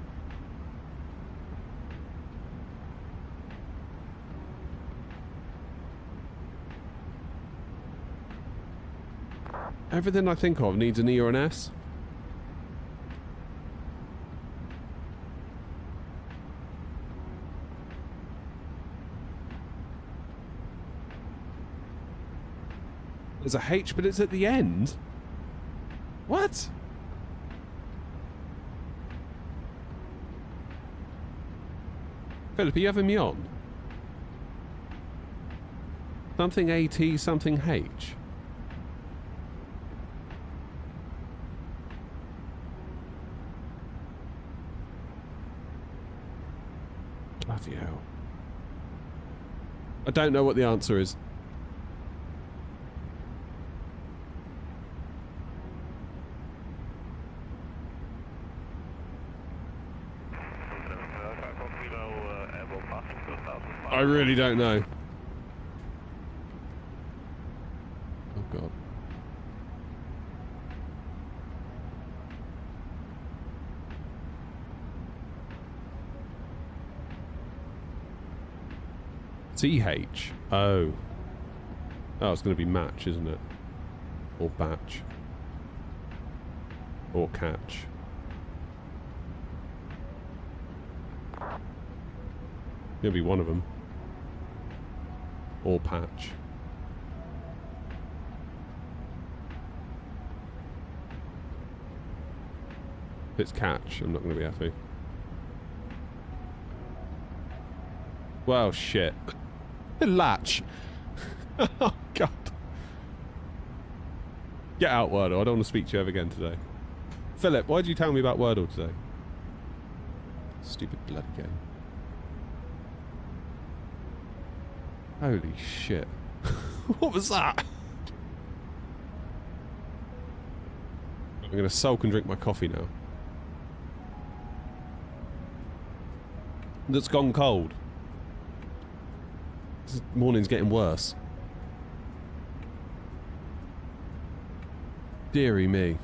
Everything I think of needs an E or an S. There's a H, but it's at the end? What? Philip, are you having me on? Something AT, something H. Bloody hell. I don't know what the answer is. I really don't know. Oh god. TH. Oh. Oh, it's going to be match, isn't it? Or batch. Or catch. Gonna be one of them. Or patch. If it's catch, I'm not going to be happy. Well, shit. Latch. Oh, God. Get out, Wordle. I don't want to speak to you ever again today. Philip, why did you tell me about Wordle today? Stupid bloody game. Holy shit. What was that? I'm going to sulk and drink my coffee now. that's gone cold. This morning's getting worse. Deary me.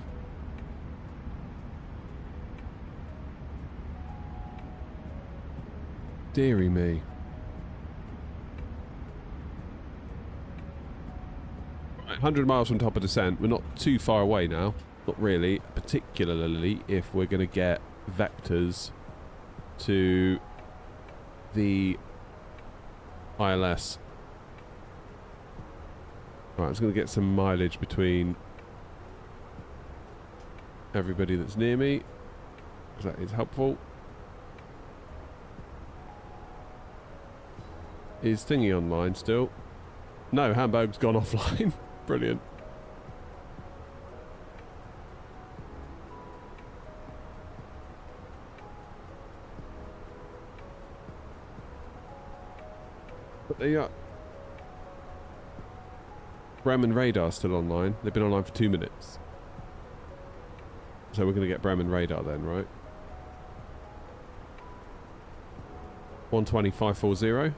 Deary me. Right, 100 miles from top of descent. We're not too far away now. Not really. Particularly if we're going to get vectors to the ILS. Right, I'm just going to get some mileage between everybody that's near me, because that is helpful. Is thingy online still? No, Hamburg's gone offline. Brilliant. But they are. Bremen radar still online. They've been online for 2 minutes. So we're going to get Bremen radar then, right? 120,540.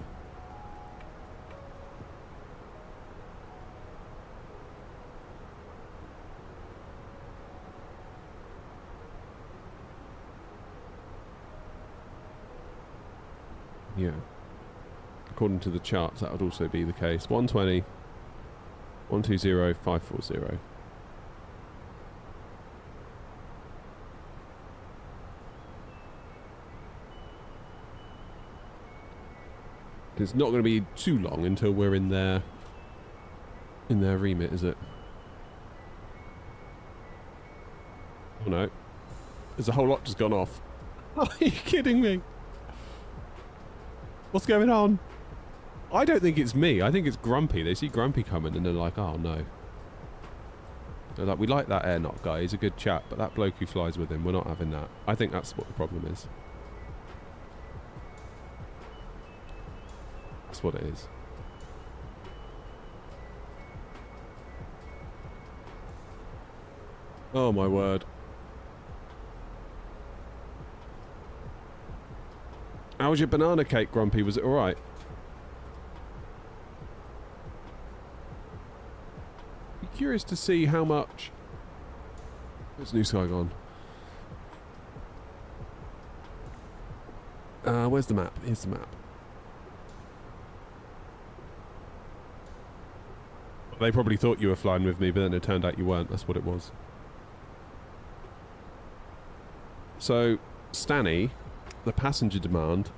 Yeah. According to the charts, that would also be the case. 120, 120, 540. It's not going to be too long until we're in their remit, is it? Oh no. There's a whole lot just gone off. Are you kidding me? What's going on? I don't think it's me. I think it's Grumpy. They see Grumpy coming and they're like, oh no. They're like, we like that air knock guy. He's a good chap, but that bloke who flies with him, we're not having that. I think that's what the problem is. That's what it is. Oh my word. How was your banana cake, Grumpy? Was it alright? Be curious to see how much... Where's New Sky gone? Where's the map? Here's the map. They probably thought you were flying with me, but then it turned out you weren't. That's what it was. So, Stanny, the passenger demand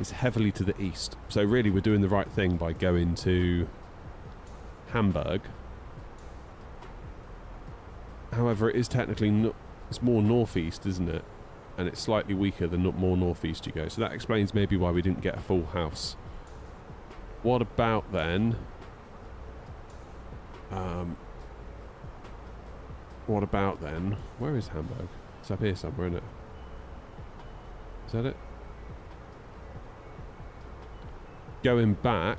is heavily to the east. So really we're doing the right thing by going to Hamburg. However, it is technically not, it's more northeast, isn't it? And it's slightly weaker the more northeast you go. So that explains maybe why we didn't get a full house. What about then... what about then... Where is Hamburg? It's up here somewhere, isn't it? Is that it? Going back,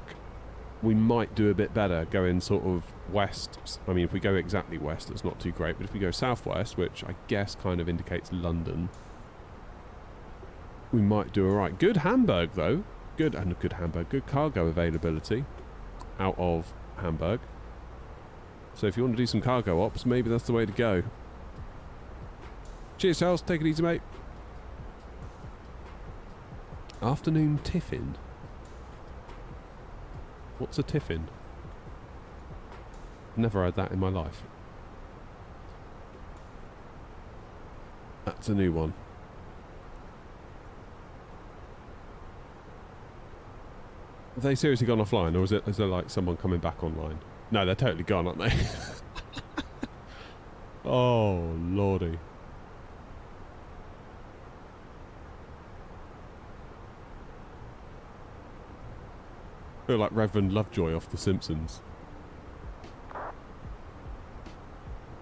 we might do a bit better going sort of west. I mean, if we go exactly west, it's not too great. But if we go southwest, which I guess kind of indicates London, we might do alright. Good Hamburg, though. Good Hamburg. Good cargo availability out of Hamburg. So if you want to do some cargo ops, maybe that's the way to go. Cheers, Charles. Take it easy, mate. Afternoon tiffin. What's a tiffin? Never had that in my life. That's a new one. Have they seriously gone offline, or is there like someone coming back online? No, they're totally gone, aren't they? Oh, lordy. I feel like Reverend Lovejoy off The Simpsons.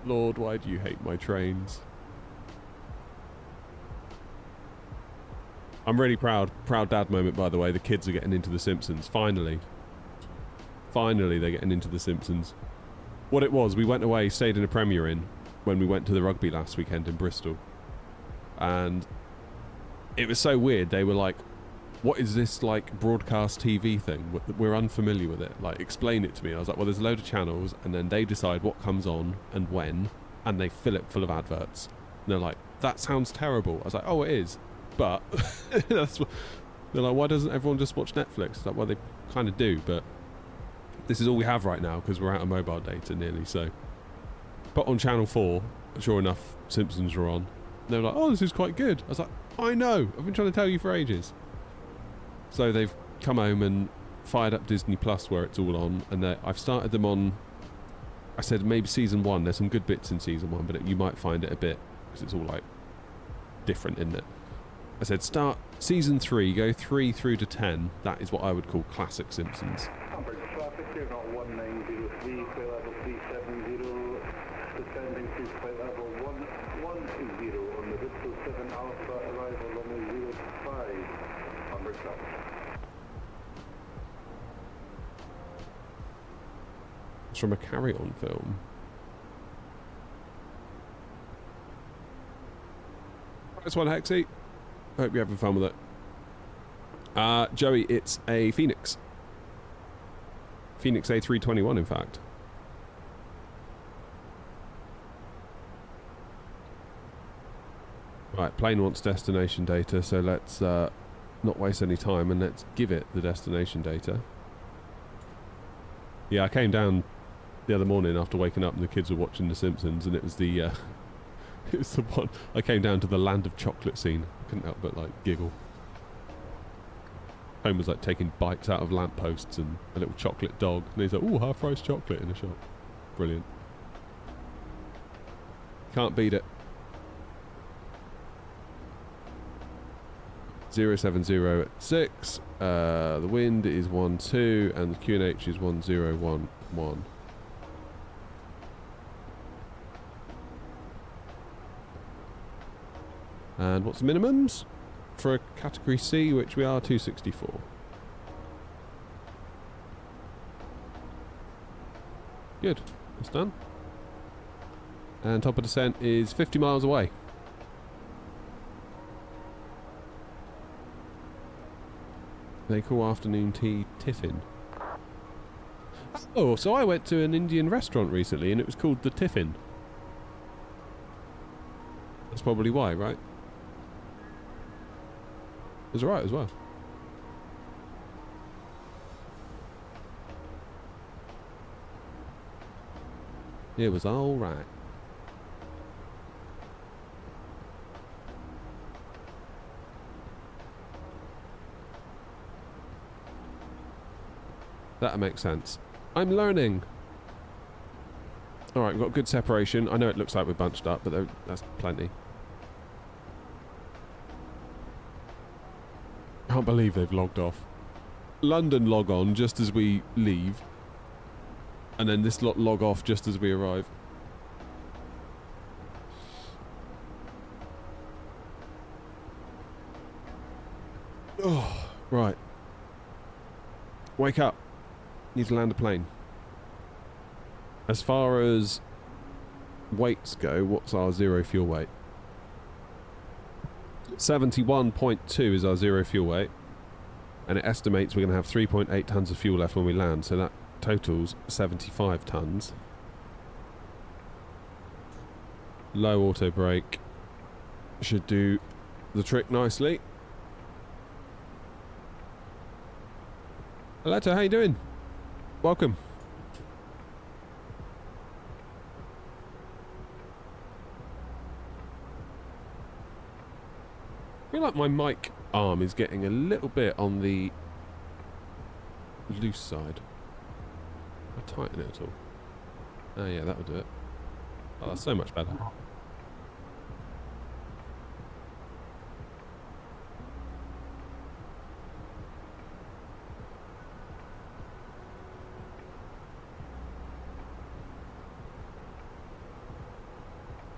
Lord, why do you hate my trains? I'm really proud. Proud dad moment, by the way. The kids are getting into The Simpsons. Finally. Finally, they're getting into The Simpsons. What it was, we went away, stayed in a Premier Inn when we went to the rugby last weekend in Bristol. And it was so weird. They were like, what is this, like, broadcast TV thing? We're unfamiliar with it. Like, explain it to me. I was like, well, there's a load of channels, and then they decide what comes on and when, and they fill it full of adverts. And they're like, that sounds terrible. I was like, oh, it is. But that's what, they're like, why doesn't everyone just watch Netflix? It's like, well, they kind of do, but this is all we have right now because we're out of mobile data nearly. So, put on Channel 4. Sure enough, Simpsons were on. They were like, oh, this is quite good. I was like, I know. I've been trying to tell you for ages. So they've come home and fired up Disney Plus where it's all on, and I've started them on. I said maybe season 1. There's some good bits in season 1, but you might find it a bit because it's all like different, isn't it? I said start season 3, go 3 through to 10. That is what I would call classic Simpsons. Hamburg traffic here, not 1903, flight level 370, descending to flight level 110 on the Bristol 7 Alpha, arrival runway 05, Hamburg traffic. It's from a carry-on film. Nice one, Hexy. Hope you're having fun with it. Joey, it's a Phoenix. Phoenix A321, in fact. Right, plane wants destination data, so let's not waste any time and let's give it the destination data. Yeah, I came down the other morning after waking up and the kids were watching The Simpsons, and it was the it was the one. I came down to the land of chocolate scene. I couldn't help but like giggle. Home was like taking bites out of lampposts and a little chocolate dog, and he's like, "Ooh, half-price chocolate in a shop." Brilliant. Can't beat it. 070 at 6. The wind is 12, and the QNH is 1011. And what's the minimums? For a category C, which we are 264. Good, that's done. And top of descent is 50 miles away. They call afternoon tea tiffin. Oh, so I went to an Indian restaurant recently and it was called the Tiffin. That's probably why, right? It was alright as well. It was alright. That makes sense. I'm learning. Alright, we've got good separation. I know it looks like we're bunched up, but that's plenty. Can't believe they've logged off. London log on just as we leave, and then this lot log off just as we arrive. Oh, right. Wake up. Need to land a plane. As far as weights go, what's our zero fuel weight? 71.2 is our zero fuel weight, and it estimates we're going to have 3.8 tons of fuel left when we land, so that totals 75 tons. Low auto brake should do the trick nicely. Aletta, how you doing? Welcome. I feel like my mic arm is getting a little bit on the loose side. I'll tighten it at all. Oh yeah, that'll do it. Oh, that's so much better.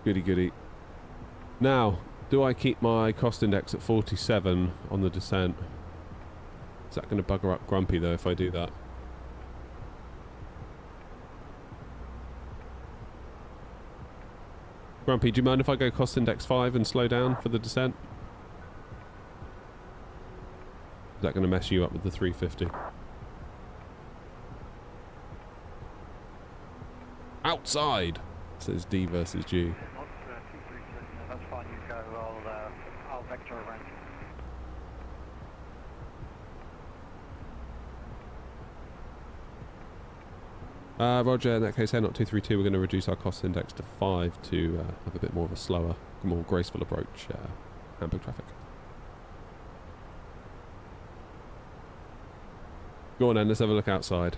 Goody goody. Now, do I keep my cost index at 47 on the descent? Is that going to bugger up Grumpy though if I do that? Grumpy, do you mind if I go cost index 5 and slow down for the descent? that going to mess you up with the 350? Outside, says D versus G. Not 232. That's fine, you go. I'll vector around. Roger, in that case, not 232, we're going to reduce our cost index to 5 to have a bit more of a slower, more graceful approach. Hamburg traffic. Go on then, let's have a look outside.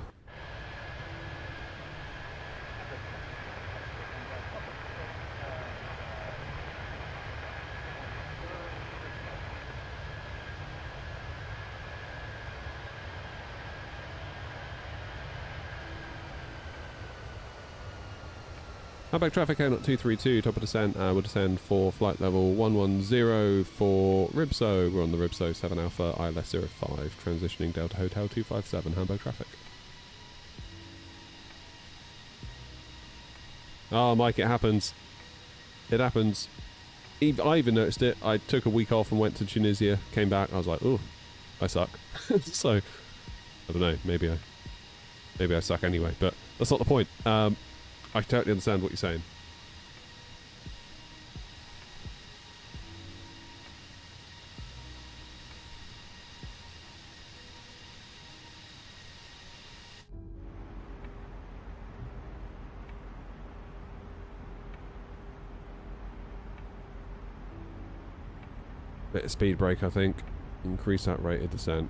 Hamburg traffic, not 232, top of descent. We'll descend for flight level 110 for Ribso. We're on the Ribso 7 Alpha, ILS 05, transitioning Delta Hotel 257, Hamburg traffic. Oh, Mike, it happens. It happens. I even noticed it. I took a week off and went to Tunisia, came back, I was like, oh, I suck. So, I don't know, maybe I suck anyway, but that's not the point. I totally understand what you're saying. Bit of speed brake, I think. Increase that rate of descent.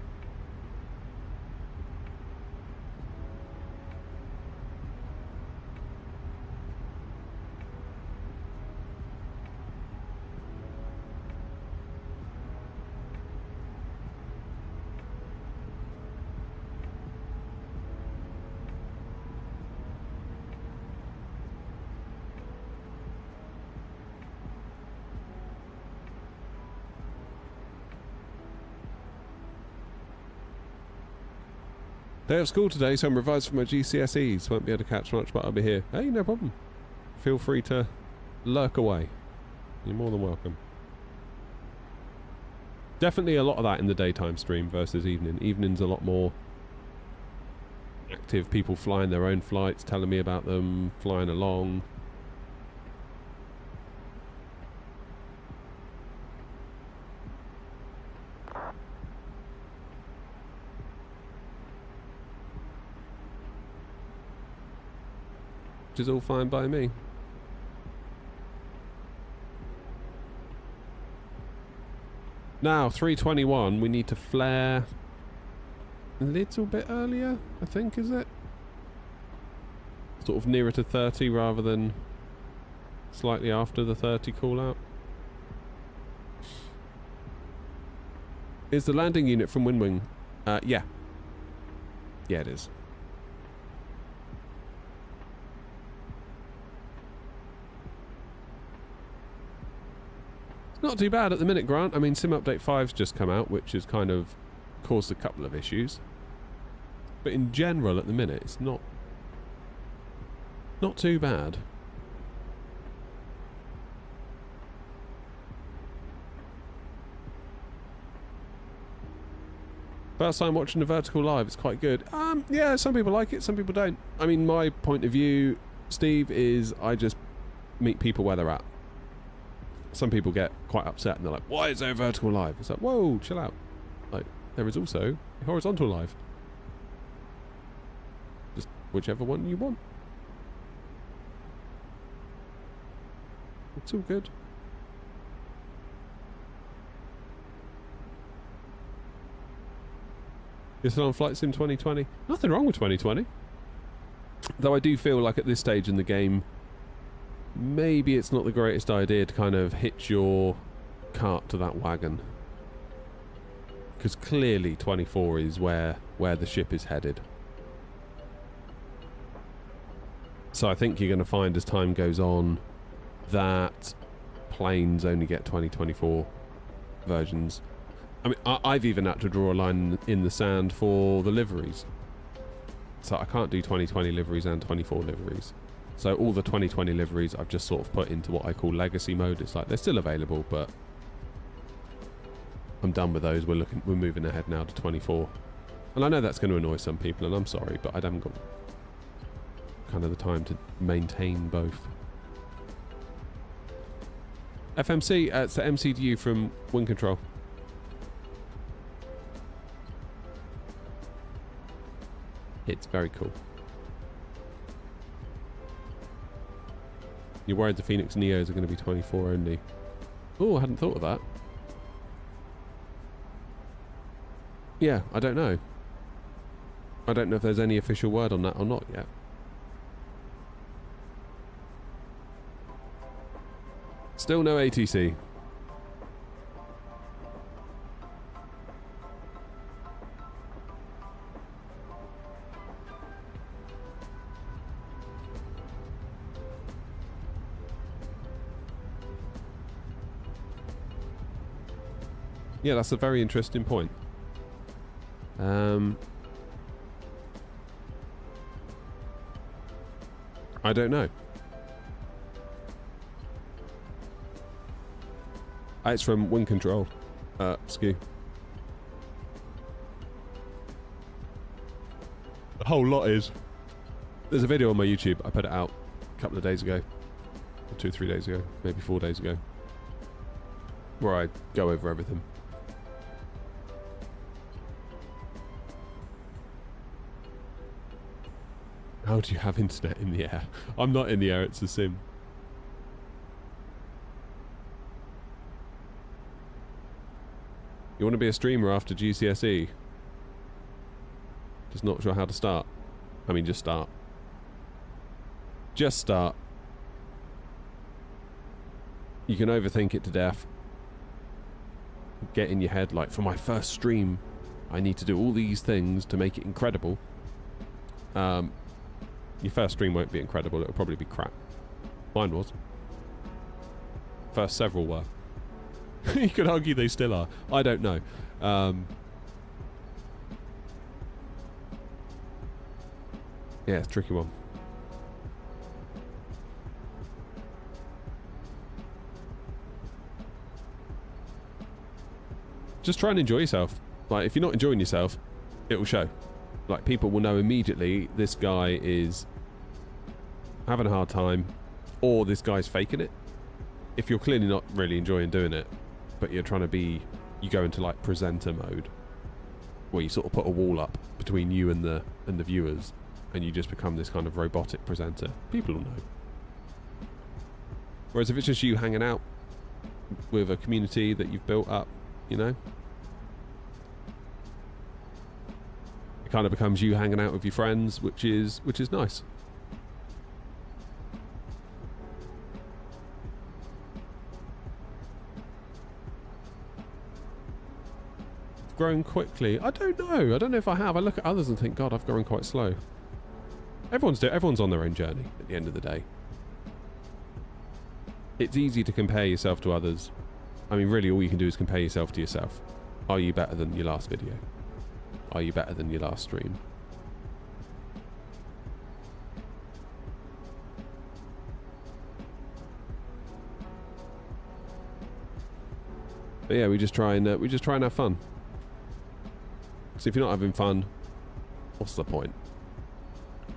Day of school today, so I'm revised for my GCSEs. Won't be able to catch much, but I'll be here. Hey, no problem. Feel free to lurk away. You're more than welcome. Definitely a lot of that in the daytime stream versus evening. Evening's a lot more active. People flying their own flights, telling me about them, flying along. Which is all fine by me. Now, 321, we need to flare a little bit earlier, I think, is it? Sort of nearer to 30 rather than slightly after the 30 call out. Is the landing unit from Windwing? Yeah. Yeah, it is. Not too bad at the minute, Grant. I mean, Sim Update 5's just come out, which has kind of caused a couple of issues. But in general, at the minute, it's not too bad. First time watching a vertical live, it's quite good. Yeah, some people like it, some people don't. I mean, my point of view, Steve, is I just meet people where they're at. Some people get quite upset and they're like, why is there a vertical live? It's like, whoa, chill out. Like, there is also a horizontal live. Just whichever one you want. It's all good. You're still on Flight Sim 2020? Nothing wrong with 2020. Though I do feel like at this stage in the game, maybe it's not the greatest idea to kind of hitch your cart to that wagon. Because clearly 24 is where the ship is headed. So I think you're going to find as time goes on that planes only get 2024 versions. I mean, I've even had to draw a line in the sand for the liveries. So I can't do 2020 liveries and 24 liveries. So all the 2020 liveries I've just sort of put into what I call legacy mode. It's like they're still available, but I'm done with those. We're moving ahead now to 24. And I know that's going to annoy some people, and I'm sorry, but I haven't got kind of the time to maintain both. FMC, it's the MCDU from Wind Control. It's very cool. You're worried the Phoenix Neos are going to be 24 only. Oh, I hadn't thought of that. Yeah, I don't know. I don't know if there's any official word on that or not yet. Still no ATC. Yeah, that's a very interesting point. I don't know. It's from Wind Control. Skew. The whole lot is. There's a video on my YouTube. I put it out a couple of days ago. 2 or 3 days ago. Maybe 4 days ago. Where I go over everything. How do you have internet in the air? I'm not in the air, it's a sim. You want to be a streamer after GCSE? Just not sure how to start. I mean, just start. Just start. You can overthink it to death. Get in your head, like, for my first stream, I need to do all these things to make it incredible. Your first stream won't be incredible, it'll probably be crap. Mine was. First several were. You could argue they still are. I don't know. Yeah, it's a tricky one. Just try and enjoy yourself. Like, if you're not enjoying yourself, it will show. Like, people will know immediately this guy is having a hard time, or this guy's faking it. If you're clearly not really enjoying doing it, but you're trying to be, you go into like presenter mode, where you sort of put a wall up between you and the viewers, and you just become this kind of robotic presenter. People will know. Whereas if it's just you hanging out with a community that you've built up, you know, it kind of becomes you hanging out with your friends, which is nice. Grown quickly. I don't know. I don't know if I have. I look at others and think, God, I've grown quite slow. Everyone's on their own journey at the end of the day. It's easy to compare yourself to others. I mean, really, all you can do is compare yourself to yourself. Are you better than your last video? Are you better than your last stream? But yeah, we just try and have fun. So if you're not having fun, what's the point?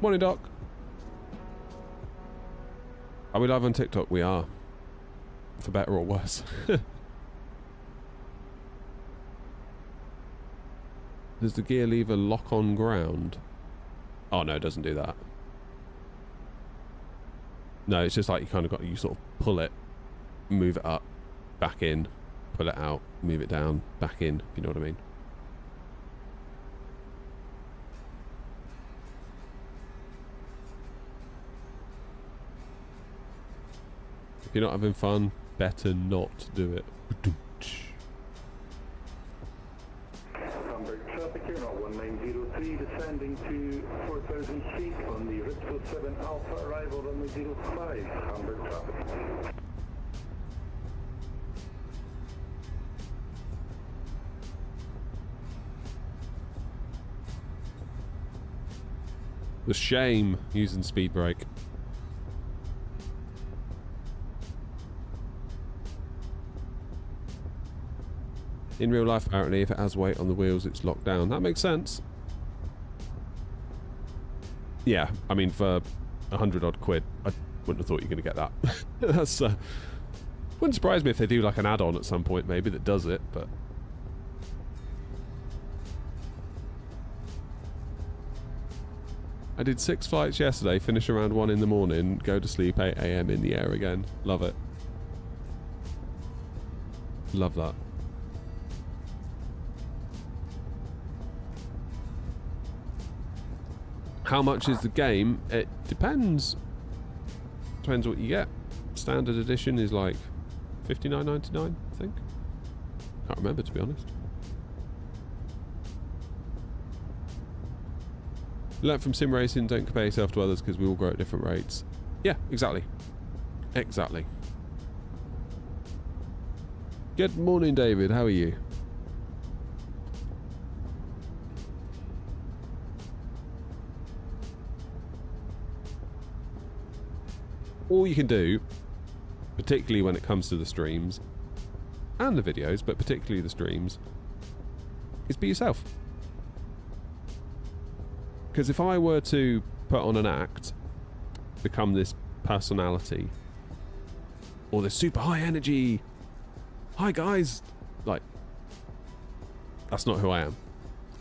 Morning, Doc. Are we live on TikTok? We are. For better or worse. Does the gear lever lock on ground? Oh no, it doesn't do that. No, it's just like you sort of pull it, move it up, back in, pull it out, move it down, back in, if you know what I mean. If you're not having fun, better not do it. Hamburg traffic here, not 1903, descending to 4,000 feet on the Ripso 7 Alpha, arrival runway 05, Hamburg traffic. The shame using speed brake. In real life, apparently, if it has weight on the wheels, it's locked down. That makes sense. Yeah, I mean, for 100 odd quid, I wouldn't have thought you were going to get that. That's wouldn't surprise me if they do like an add-on at some point, maybe, that does it, but... I did 6 flights yesterday, finish around 1 in the morning, go to sleep 8 AM in the air again. Love it. Love that. How much is the game? It depends. Depends what you get. Standard edition is like $59.99, I think. Can't remember, to be honest. Learn from sim racing, don't compare yourself to others because we all grow at different rates. Yeah, exactly. Exactly. Good morning, David. How are you? All you can do, particularly when it comes to the streams and the videos, but particularly the streams, is be yourself. Because if I were to put on an act, become this personality, or this super high energy, hi guys, like, that's not who I am.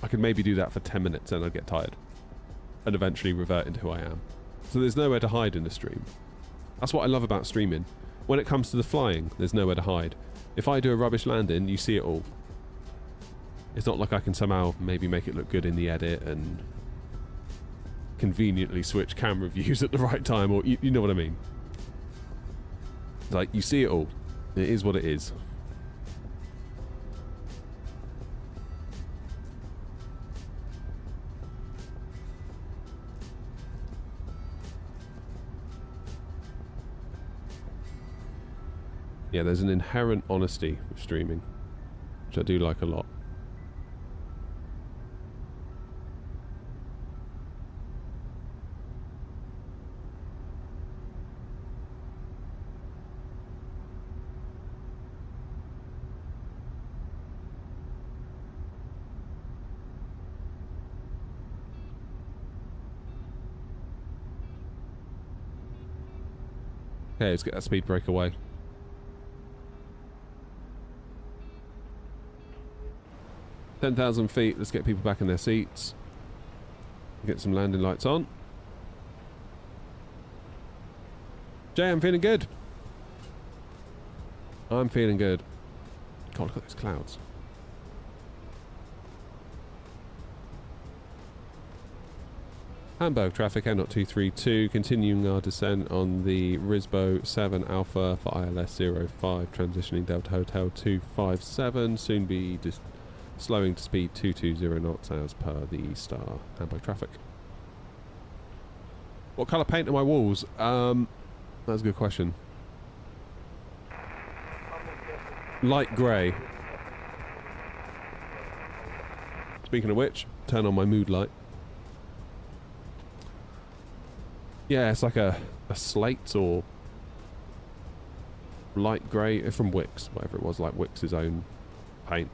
I could maybe do that for 10 minutes and I'd get tired and eventually revert into who I am. So there's nowhere to hide in the stream. That's what I love about streaming. When it comes to the flying, there's nowhere to hide. If I do a rubbish landing, you see it all. It's not like I can somehow maybe make it look good in the edit and conveniently switch camera views at the right time, or you know what I mean. Like, you see it all. It is what it is. Yeah, there's an inherent honesty with streaming, which I do like a lot. Okay, let's get that speed break away. $10,000 feet, let's get people back in their seats. Get some landing lights on. Jay, I'm feeling good. I'm feeling good. God, look at those clouds. Hamburg traffic, M0232, continuing our descent on the Risbo 7 Alpha for ILS 05, transitioning Delta Hotel 257, soon be slowing to speed 220 knots as per the Star Hamburg traffic. What colour paint are my walls? That's a good question. Light grey. Speaking of which, turn on my mood light. Yeah, it's like a slate or light grey from Wix, whatever it was, like Wix's own paint.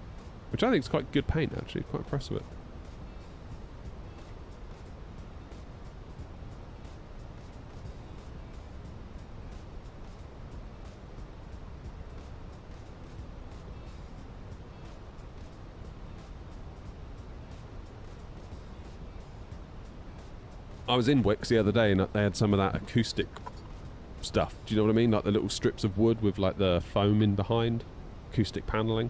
Which I think is quite good paint, actually. Quite impressed with it. I was in Wix the other day and they had some of that acoustic stuff. Do you know what I mean? Like the little strips of wood with like the foam in behind. Acoustic paneling.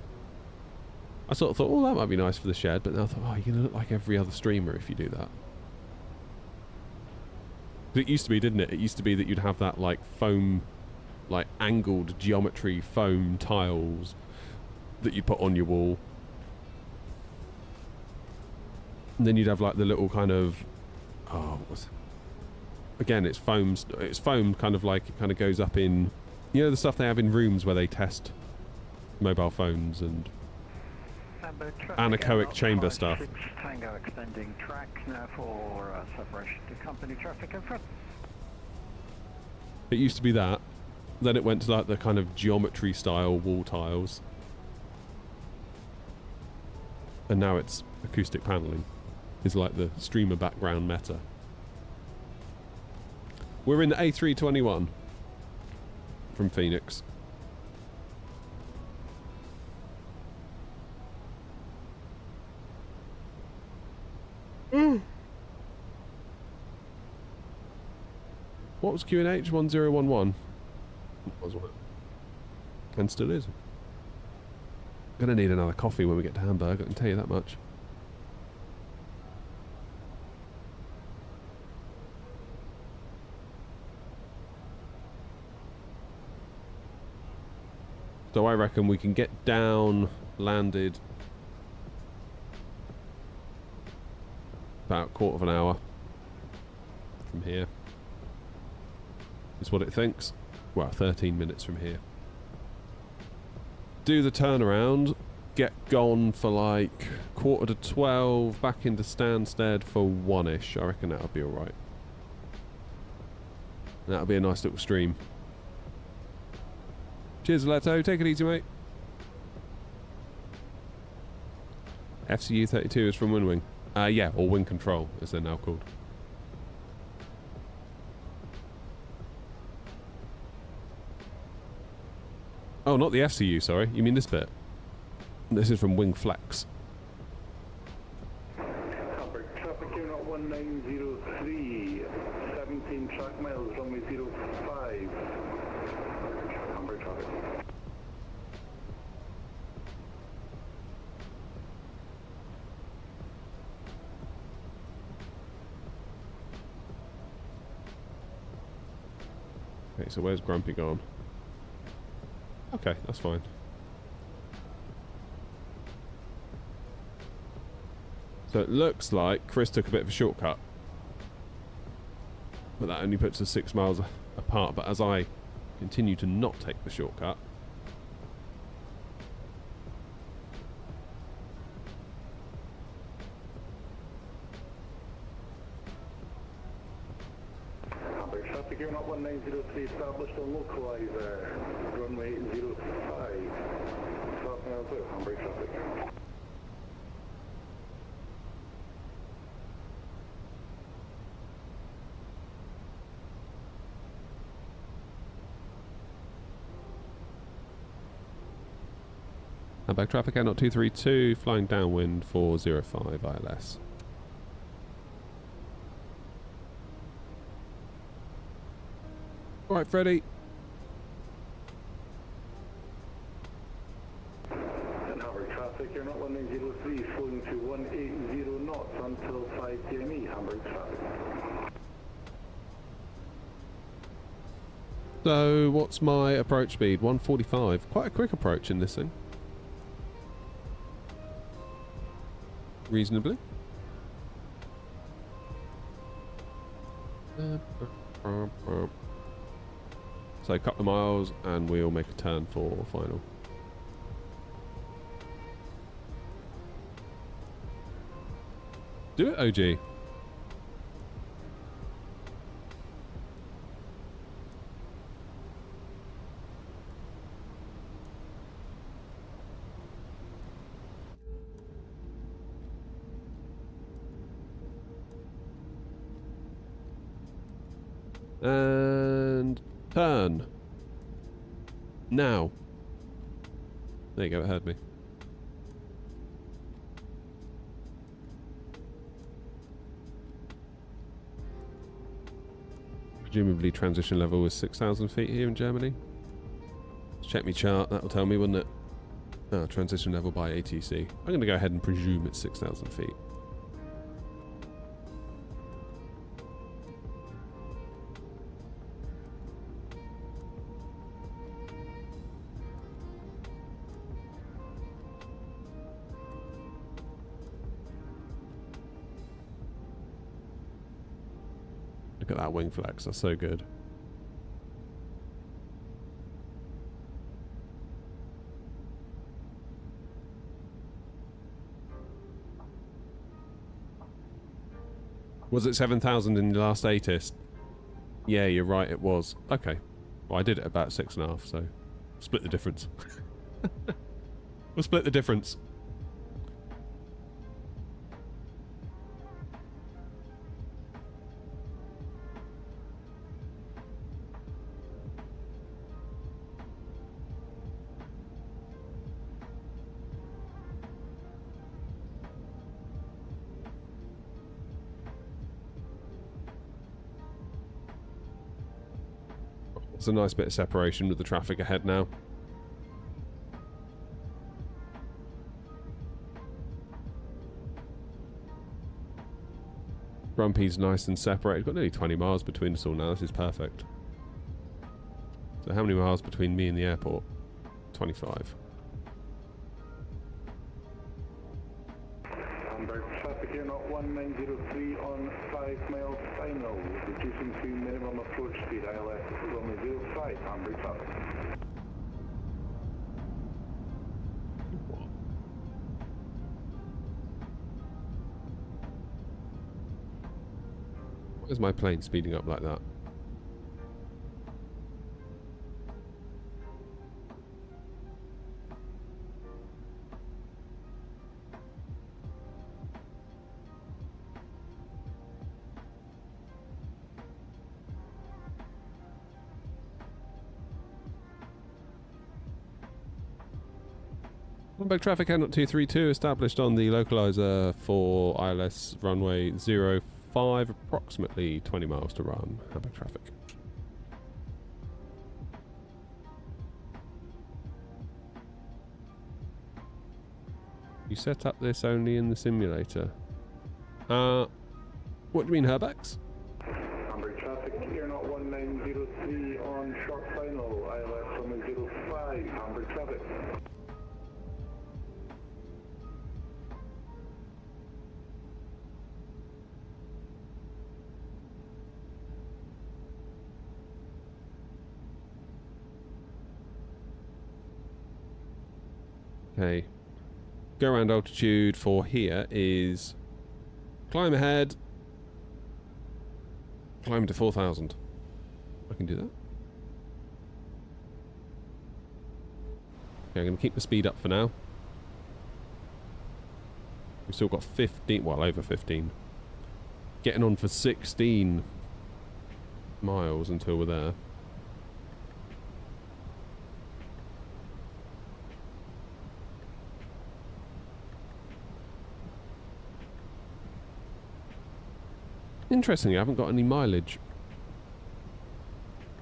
I sort of thought, oh, that might be nice for the shed, but then I thought, oh, you're going to look like every other streamer if you do that. It used to be, didn't it? It used to be that you'd have that, like, foam, like, angled geometry foam tiles that you put on your wall. And then you'd have, like, the little kind of, oh, what's it? Again, it's foam kind of like, it kind of goes up in, you know the stuff they have in rooms where they test mobile phones and anechoic chamber stuff. Tango extending track now for separation to company traffic in front. It used to be that. Then it went to like the kind of geometry style wall tiles. And now it's acoustic paneling. Is like the streamer background meta. We're in the A321 from Phoenix. What was QNH 1011? Was one. And still is. Gonna need another coffee when we get to Hamburg, I can tell you that much. So I reckon we can get down, landed about a quarter of an hour from here. Is what it thinks. Well, 13 minutes from here. Do the turnaround, get gone for like 11:45, back into Stansted for 1ish. I reckon that'll be alright. That'll be a nice little stream. Cheers, Leto. Take it easy, mate. FCU 32 is from Windwing. Yeah, or Wing Control, as they're now called. Oh, not the FCU, sorry. You mean this bit? This is from Wing Flex. Hamburg traffic unit 1903, 17 track miles, runway 05. Hamburg traffic. Okay, so where's Grumpy gone? Okay, that's fine. So it looks like Chris took a bit of a shortcut. But that only puts us 6 miles apart. But as I continue to not take the shortcut... Hamburg traffic unit 1903 established on localizer, runway 05. 12 miles out, Hamburg traffic. Hamburg traffic out 232, flying downwind 405 ILS. Alright, Freddie. And Hamburg traffic, you're not 1903, flowing to 180 knots until 5 PME, Hamburg traffic. So, what's my approach speed? 145. Quite a quick approach in this thing. Reasonably. So a couple of miles and we'll make a turn for final. Do it, OG. And turn. Now. There you go, it heard me. Presumably transition level is 6,000 feet here in Germany. Let's check my chart, that'll tell me, wouldn't it? Oh, transition level by ATC. I'm going to go ahead and presume it's 6,000 feet. Look at that wing flex, that's so good. Was it 7,000 in the last ATIS? Yeah, you're right, it was. Okay. Well, I did it about 6.5, so split the difference. We'll split the difference. It's a nice bit of separation with the traffic ahead now. Grumpy's nice and separated. Got nearly 20 miles between us all now. This is perfect. So how many miles between me and the airport? 25. Hamburg traffic here, not 1903 on 5 miles final. Reducing to minimum approach speed, ILS runway 05, Hamburg traffic. Why is my plane speeding up like that? Hamburg traffic N232 established on the localizer for ILS runway 05, approximately 20 miles to run. Hamburg traffic. You set up this only in the simulator. What do you mean, Herbex? Hamburg traffic here, not 1903 on short final, ILS runway 05, Hamburg traffic. Okay. Go around altitude for here is climb ahead. Climb to 4,000. I can do that. Okay, I'm going to keep the speed up for now. We've still got 15, well, over 15. Getting on for 16 miles until we're there. Interestingly, I haven't got any mileage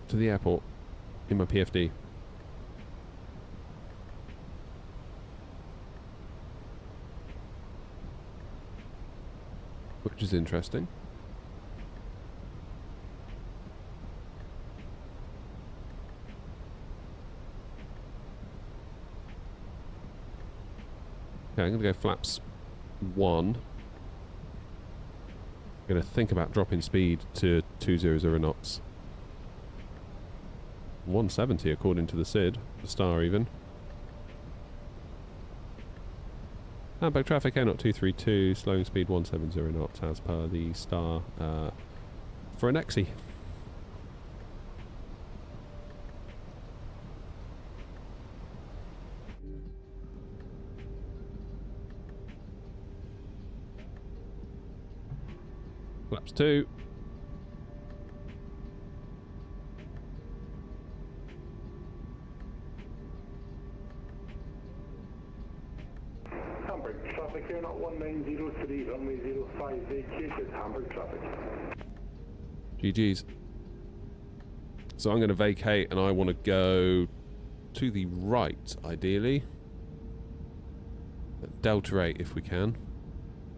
to the airport in my PFD. Which is interesting. Okay, I'm going to go flaps 1. I'm going to think about dropping speed to 200 knots. 170 according to the SID, the star even. Hamburg traffic A0232, slowing speed 170 knots as per the star for an exi. Flaps 2. Hamburg traffic here, not 1903, runway 05 vacated, Hamburg traffic. GG's. So I'm going to vacate and I want to go to the right, ideally. At Delta 8 if we can,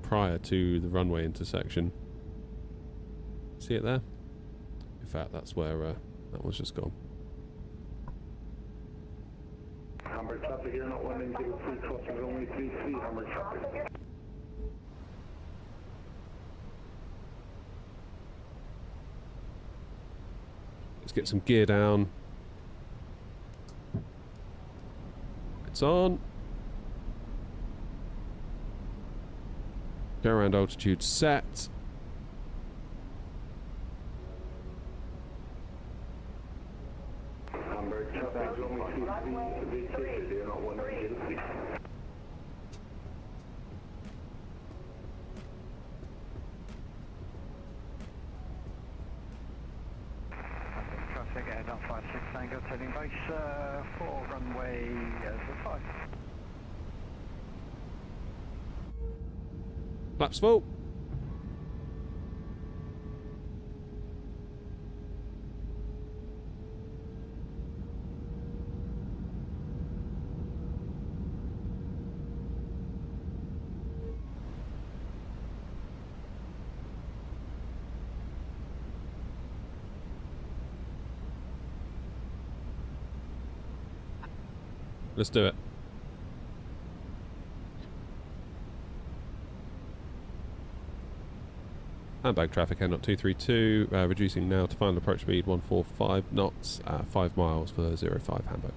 prior to the runway intersection. See it there? In fact, that's where that one's just gone. Hamburg traffic here, not 1903, crossing runway 33, Hamburg traffic. Let's get some gear down. It's on. Go around altitude set. Hamburg traffic, runway 33, vacated here, not 1903. Traffic at 56 Tango, turning base for runway 05. Flaps full. Let's do it. Hamburg traffic, N 232, reducing now to final approach speed 145 knots, 5 miles for 05 Hamburg.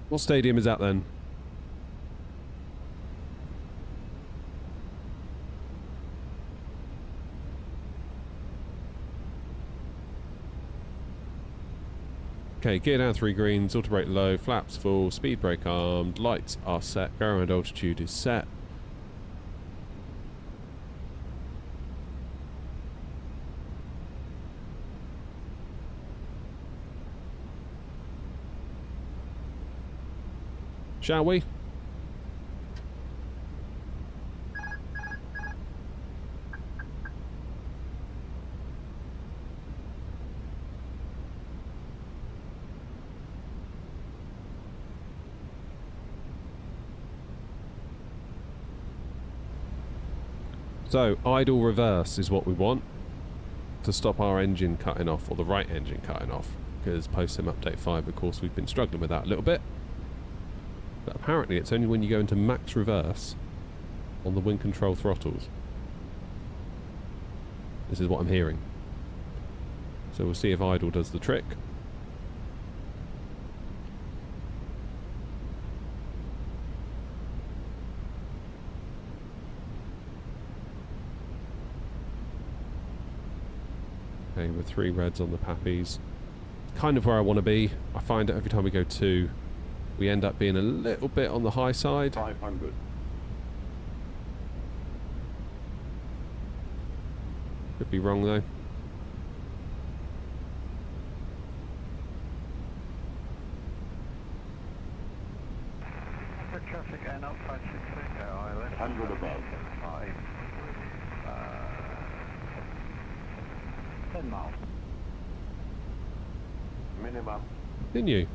What stadium is that then? Okay, gear down 3 greens, auto brake low, flaps full, speed brake armed, lights are set, go around altitude is set. Shall we? So, idle reverse is what we want to stop our engine cutting off, or the right engine cutting off, because post-sim update 5, of course, we've been struggling with that a little bit. But apparently it's only when you go into max reverse on the wind control throttles. This is what I'm hearing. So we'll see if idle does the trick. Okay, with 3 reds on the pappies. Kind of where I want to be. I find that every time we go 2, we end up being a little bit on the high side. 500. Could be wrong though. For traffic and up 563, ILS. 100 above. 10 miles. Minimum. Didn't you?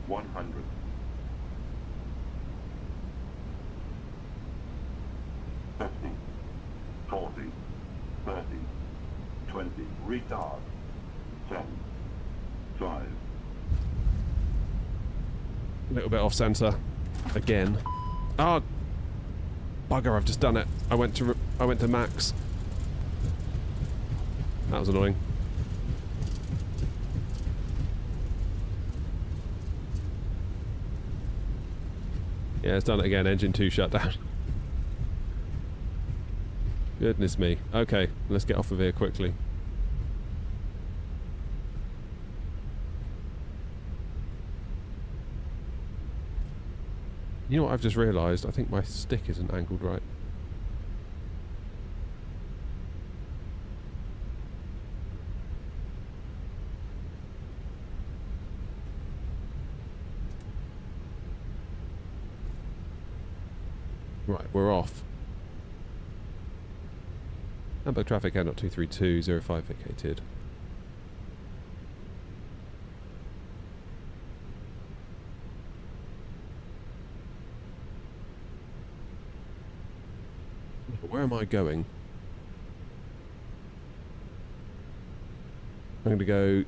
$100. 50, 40, 30, 20, retard, 10, 5. A little bit off centre again. Ah, bugger! I've just done it. I went to max. That was annoying. Yeah, it's done it again. Engine 2 shut down. Goodness me. Okay, let's get off of here quickly. You know what I've just realised? I think my stick isn't angled right. Right, we're off. Hamburg traffic, N 232, 05 vacated. Where am I going? I'm going to go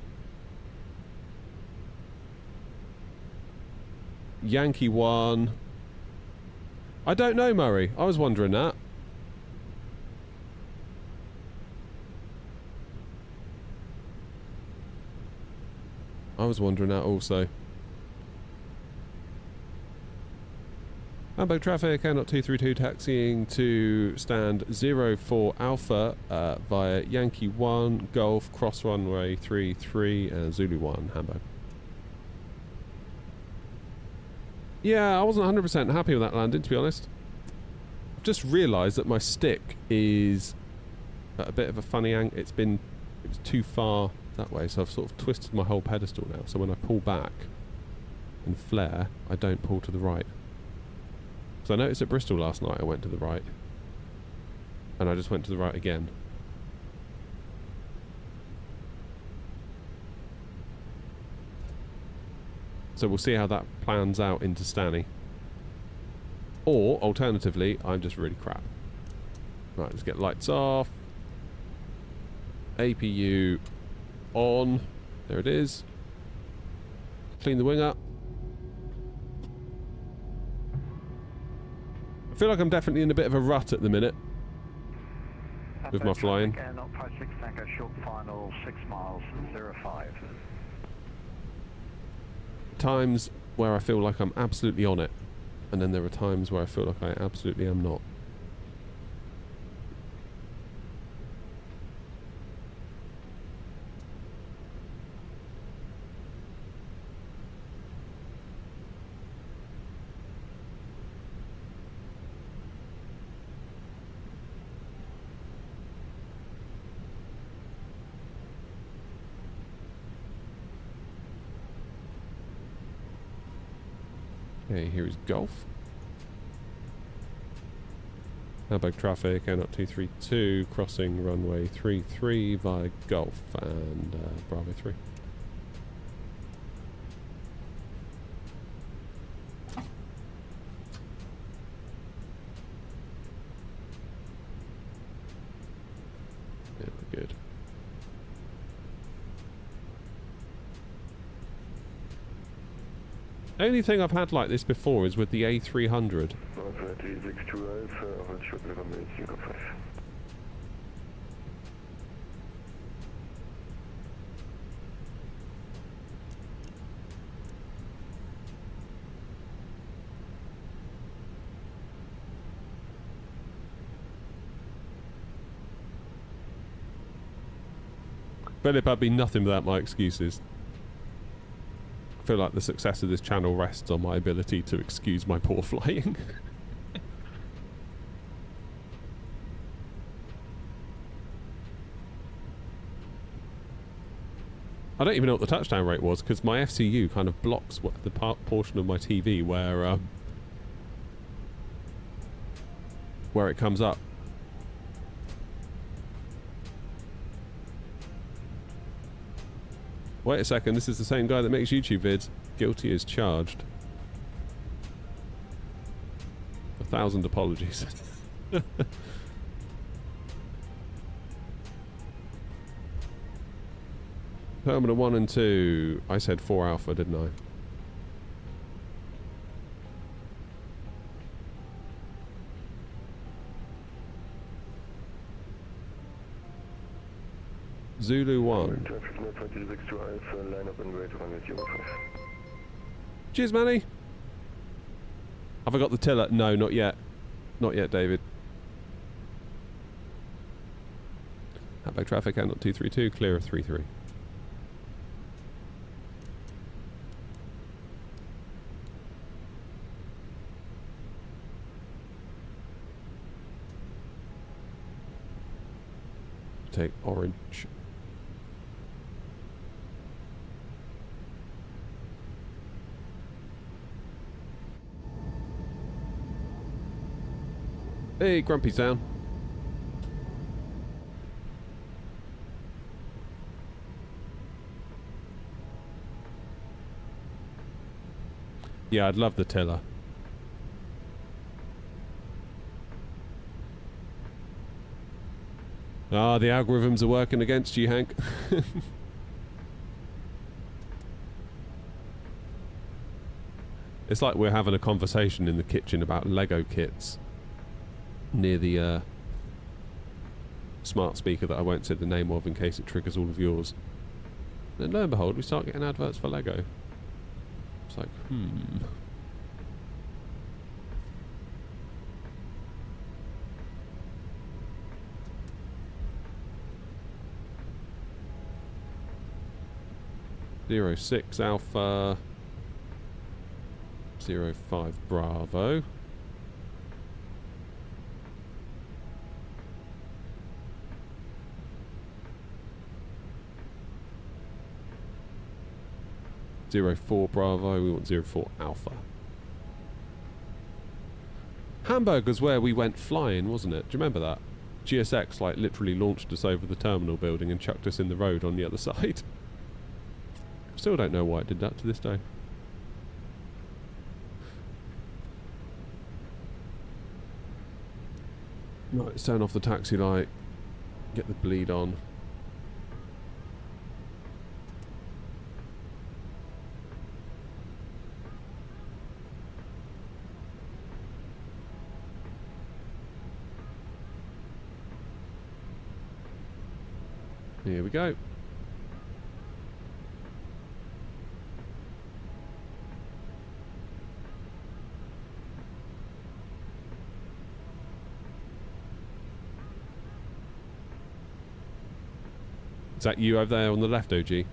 Yankee 1. I don't know, Murray. I was wondering that. I was wondering that also. Hamburg traffic, N 232 taxiing to stand 04 Alpha via Yankee 1, Golf, cross runway 33 and Zulu 1, Hamburg. Yeah, I wasn't 100% happy with that landing, to be honest. I've just realised that my stick is at a bit of a funny angle. It was too far that way, so I've sort of twisted my whole pedestal now. So when I pull back and flare, I don't pull to the right. So I noticed at Bristol last night I went to the right. And I just went to the right again. So we'll see how that plans out into Stanny. Or, alternatively, I'm just really crap. Right, let's get lights off. APU on. There it is. Clean the wing up. I feel like I'm definitely in a bit of a rut at the minute with my flying. Air 056 Tango, short final 6 miles, 05. Times where I feel like I'm absolutely on it, and then there are times where I feel like I absolutely am not. Okay, here is Golf. Hamburg traffic, Air 232, crossing runway 33 via Golf and Bravo 3. Yeah, we're good. The only thing I've had like this before is with the A300. Philip, I'd be nothing without my excuses. I feel like the success of this channel rests on my ability to excuse my poor flying. I don't even know what the touchdown rate was because my FCU kind of blocks the portion of my TV where it comes up. Wait a second, this is the same guy that makes YouTube vids. Guilty as charged. 1,000 apologies. Terminal 1 and 2. I said 4 Alpha, didn't I? Zulu 1. Cheers, Manny. Have I got the tiller? No, not yet. Not yet, David. Outback traffic, out 232, clear of 33. Take orange. Hey, Grumpy's down. Yeah, I'd love the tiller. Ah, the algorithms are working against you, Hank. It's like we're having a conversation in the kitchen about Lego kits near the smart speaker that I won't say the name of in case it triggers all of yours. Then lo and behold, we start getting adverts for Lego. It's like, 06 Alpha, 05 Bravo. .04 Bravo, we want 04 Alpha. Hamburg was where we went flying, wasn't it? Do you remember that? GSX like literally launched us over the terminal building and chucked us in the road on the other side. Still don't know why it did that to this day. Right, let's turn off the taxi light. Get the bleed on. Here we go. Is that you over there on the left, OG?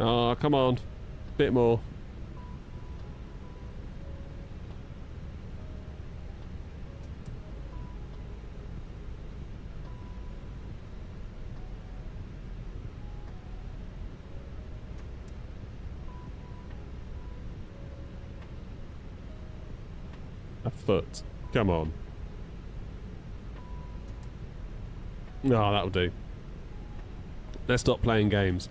Oh, come on. Bit more. A foot. Come on. No, that'll do. Let's stop playing games.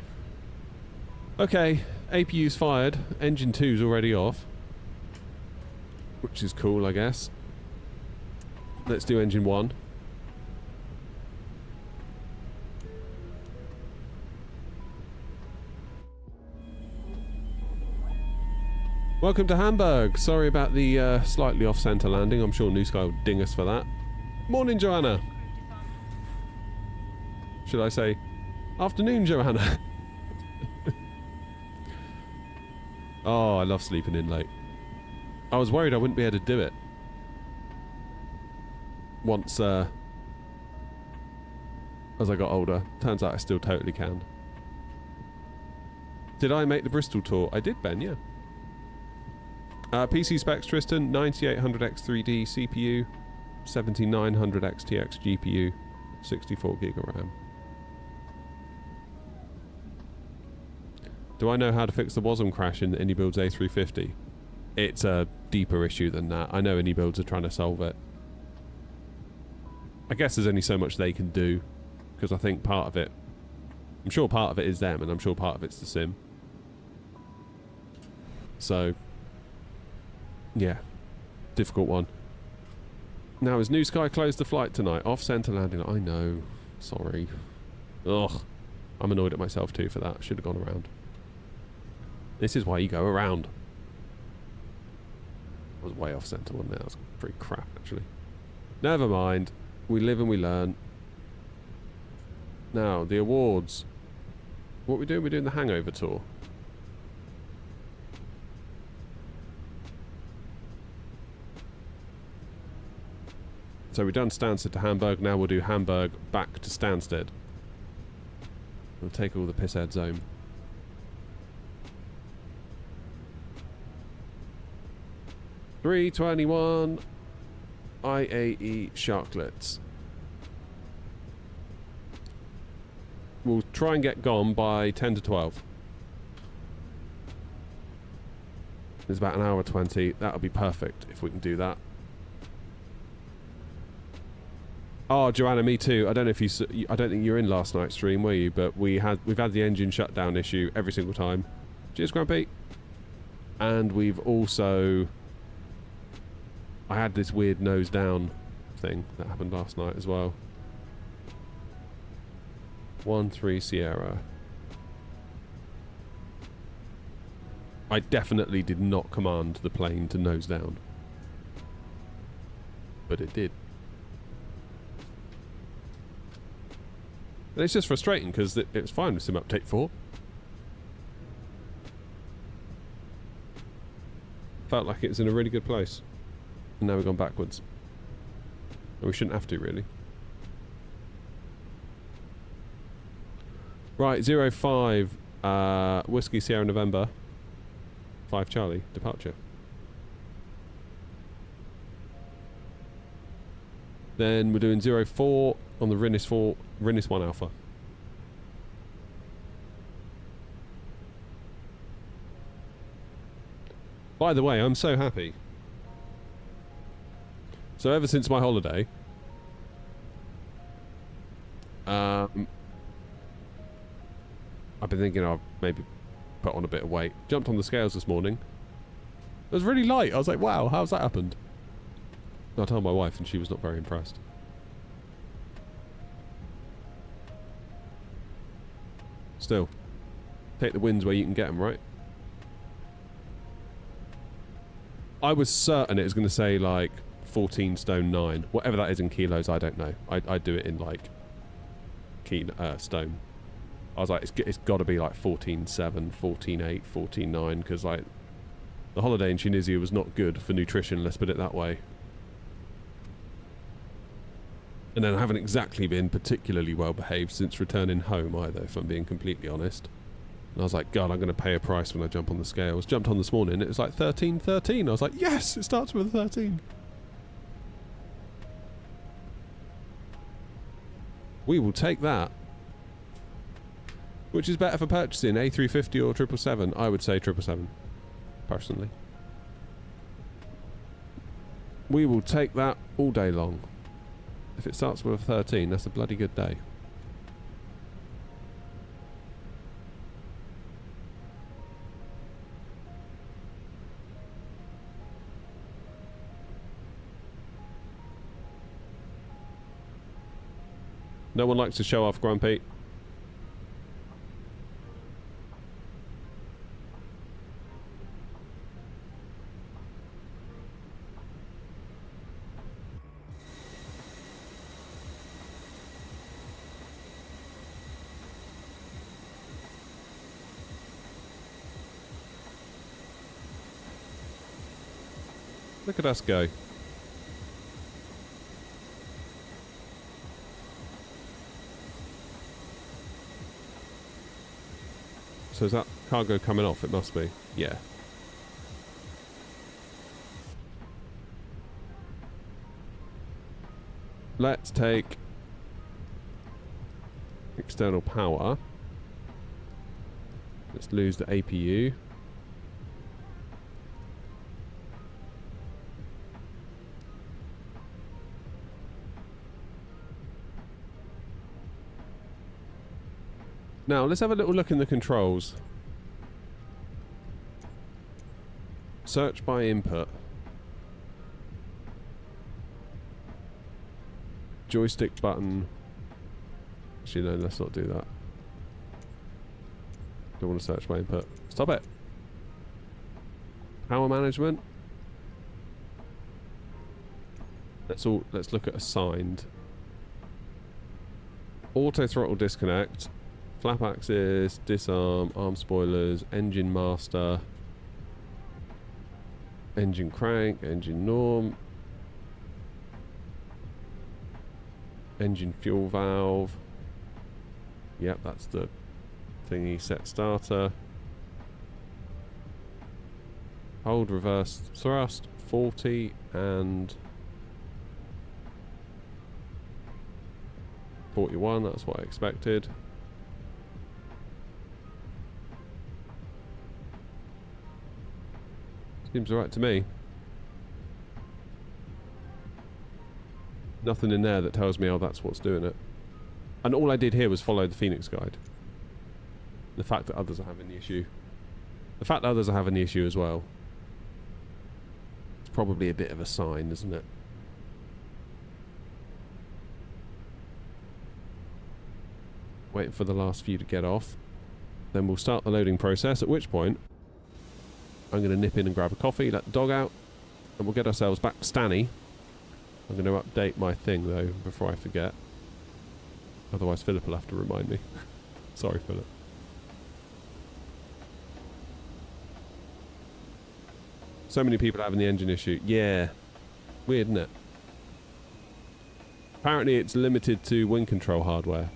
Okay, APU's fired. Engine 2's already off. Which is cool, I guess. Let's do engine 1. Welcome to Hamburg. Sorry about the slightly off-centre landing. I'm sure New Sky will ding us for that. Morning, Joanna. Should I say, afternoon, Joanna? Oh, I love sleeping in late. I was worried I wouldn't be able to do it. Once, as I got older. Turns out I still totally can. Did I make the Bristol tour? I did, Ben, yeah. PC specs, Tristan, 9800X3D CPU, 7900X TX GPU, 64GB of RAM. Do I know how to fix the WASM crash in AnyBuild's A350? It's a deeper issue than that. I know AnyBuilds are trying to solve it. I guess there's only so much they can do, because I think part of it... I'm sure part of it is them, and I'm sure part of it's the sim. So... yeah. Difficult one. Now, has New Sky closed the flight tonight? Off-centre landing. I know. Sorry. Ugh. I'm annoyed at myself too for that. Should have gone around. This is why you go around. I was way off centre one there. That was pretty crap, actually. Never mind. We live and we learn. Now, the awards. What are we doing? We're doing the Hangover tour. So we've done Stansted to Hamburg. Now we'll do Hamburg back to Stansted. We'll take all the pissheads home. $321 IAE Sharklets. We'll try and get gone by 10 to 12. It's about an hour 20. That'll be perfect if we can do that. Oh, Joanna, me too. I don't know if you. I don't think you were in last night's stream, were you? But we've had the engine shutdown issue every single time. Cheers, Grumpy. And we've also. I had this weird nose down thing that happened last night as well. 13 Sierra. I definitely did not command the plane to nose down, but it did. And it's just frustrating because it was fine with Sim Update 4. Felt like it was in a really good place. And now we've gone backwards. And we shouldn't have to, really. Right, 05, Whiskey Sierra November, 5 Charlie, departure. Then we're doing 04 on the Rinnis 1 Alpha. By the way, I'm so happy. So ever since my holiday, I've been thinking I'll maybe put on a bit of weight. Jumped on the scales this morning. It was really light. I was like, wow, how's that happened? I told my wife and she was not very impressed. Still, take the wins where you can get them, right? I was certain it was going to say like 14 stone 9. Whatever that is in kilos, I don't know. I do it in like stone. I was like, it's got to be like 14.7, 14.8, 14.9, because like the holiday in Tunisia was not good for nutrition, let's put it that way. And then I haven't exactly been particularly well behaved since returning home either, if I'm being completely honest. And I was like, God, I'm going to pay a price when I jump on the scales. Jumped on this morning, it was like 13.13. I was like, yes, it starts with a 13. We will take that. Which is better for purchasing, A350 or 777? I would say 777, personally. We will take that all day long. If it starts with a 13, that's a bloody good day. No one likes to show off, Grumpy. Look at us go. So is that cargo coming off? It must be. Yeah. Let's take external power. Let's lose the APU. Now, let's have a little look in the controls. Search by input. Joystick button. Actually, no, let's not do that. Don't want to search by input. Stop it. Power management. Let's look at assigned. Auto throttle disconnect. Flap axis, disarm, arm spoilers, engine master, engine crank, engine norm, engine fuel valve. Yep, that's the thingy. Set starter. Hold reverse thrust, 40 and 41, that's what I expected. Seems alright to me. Nothing in there that tells me, oh, that's what's doing it. And all I did here was follow the Phoenix guide. The fact that others are having the issue. The fact that others are having the issue as well. It's probably a bit of a sign, isn't it? Waiting for the last few to get off. Then we'll start the loading process, at which point I'm going to nip in and grab a coffee, let the dog out, and we'll get ourselves back to Stanny. I'm going to update my thing, though, before I forget. Otherwise, Philip will have to remind me. Sorry, Philip. So many people having the engine issue. Yeah. Weird, isn't it? Apparently it's limited to wind control hardware.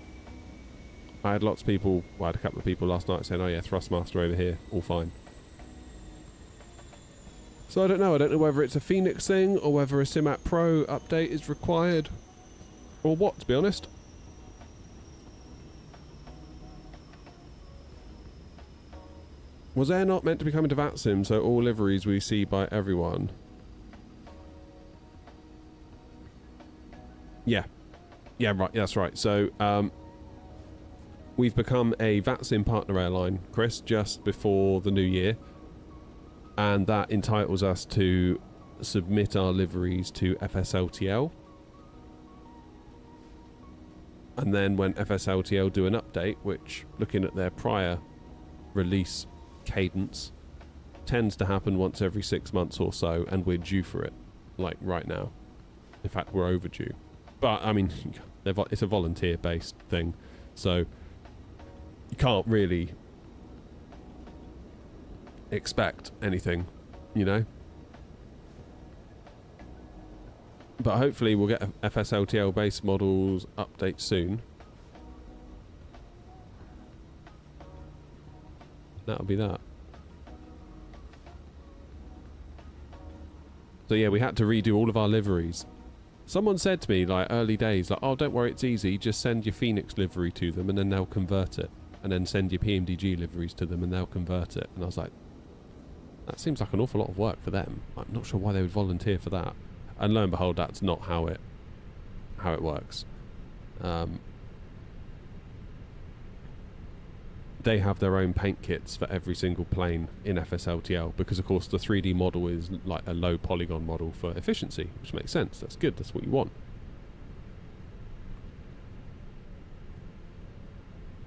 I had lots of people, well, I had a couple of people last night saying, oh yeah, Thrustmaster over here, all fine. So I don't know whether it's a Phoenix thing or whether a Simat Pro update is required. Or what, to be honest. Was Air not meant to be coming to VATSIM, so all liveries we see by everyone? Yeah. Yeah, right, that's right. So, we've become a VATSIM partner airline, Chris, just before the new year. And that entitles us to submit our liveries to FSLTL. And then when FSLTL do an update, which, looking at their prior release cadence, tends to happen once every 6 months or so, and we're due for it, like right now. In fact, we're overdue. But, I mean, it's a volunteer-based thing, so you can't really expect anything, you know? But hopefully we'll get FSLTL base models update soon. That'll be that. So yeah, we had to redo all of our liveries. Someone said to me, like, early days, like, oh, don't worry, it's easy, just send your Phoenix livery to them and then they'll convert it. And then send your PMDG liveries to them and they'll convert it. And I was like, that seems like an awful lot of work for them. I'm not sure why they would volunteer for that. And lo and behold, that's not how it works. They have their own paint kits for every single plane in FSLTL because, of course, the 3D model is like a low polygon model for efficiency, which makes sense. That's good. That's what you want.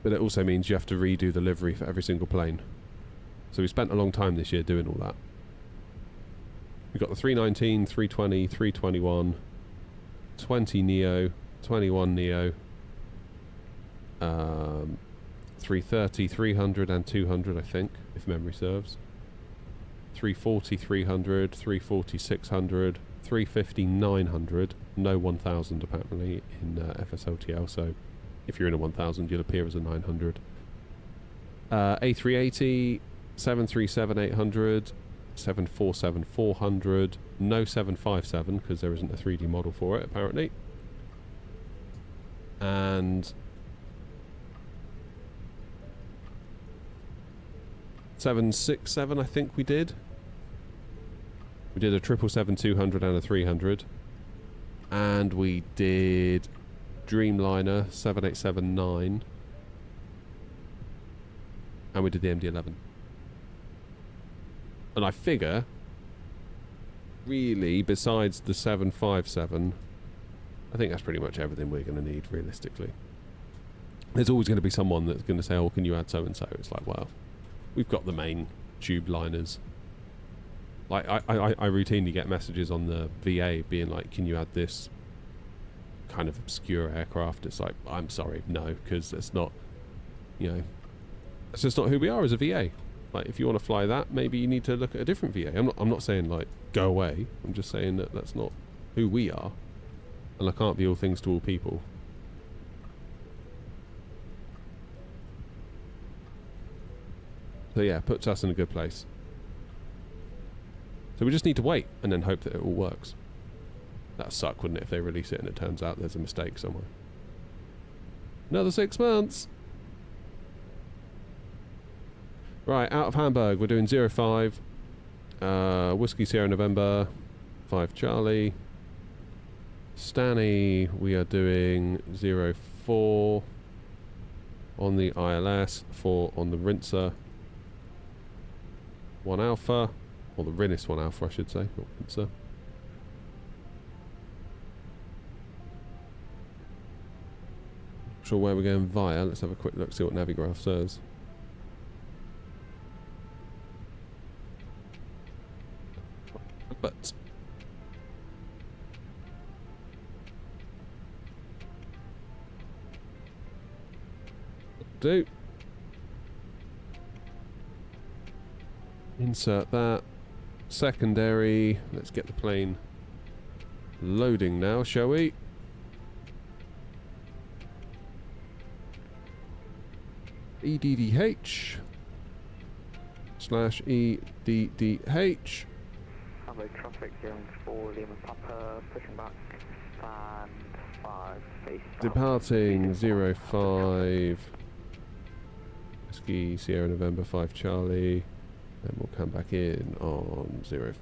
But it also means you have to redo the livery for every single plane. So we spent a long time this year doing all that. We've got the 319, 320, 321, 20 Neo, 21 Neo, 330, 300 and 200, I think, if memory serves. 340, 300, 340, 600, 350, 900. No 1000 apparently in FSLTL, so if you're in a 1000 you'll appear as a 900. A380, 737, 800, 747, 400. No 757 because there isn't a 3D model for it apparently. And 767, I think we did. We did a 777-200 and a 300. And we did Dreamliner 787-9. And we did the MD-11. And I figure, really, besides the 757, I think that's pretty much everything we're going to need, realistically. There's always going to be someone that's going to say, oh, can you add so-and-so? It's like, well, we've got the main tube liners. Like, I routinely get messages on the VA being like, can you add this kind of obscure aircraft? It's like, I'm sorry, no, because it's not, you know, it's just not who we are as a VA. Like, if you want to fly that, maybe you need to look at a different VA. I'm not saying, like, go away. I'm just saying that that's not who we are. And I can't be all things to all people. So yeah, puts us in a good place. So we just need to wait and then hope that it all works. That'd suck, wouldn't it, if they release it and it turns out there's a mistake somewhere. Another 6 months! Right, out of Hamburg, we're doing 05. Whiskey Sierra November, 5 Charlie. Stanny, we are doing 04 on the ILS, 4 on the Rinser. 1 Alpha, or the Rinnis 1 Alpha, I should say, not Rinser. Not sure where we're going via. Let's have a quick look, see what Navigraph says. But do insert that. secondary. Let's get the plane loading now, shall we? EDDH / EDDH. Hamburg traffic 04 Lima Papa, pushing back, stand 5, face south. Departing 05 Whiskey Sierra November 5 Charlie. Then we'll come back in on 05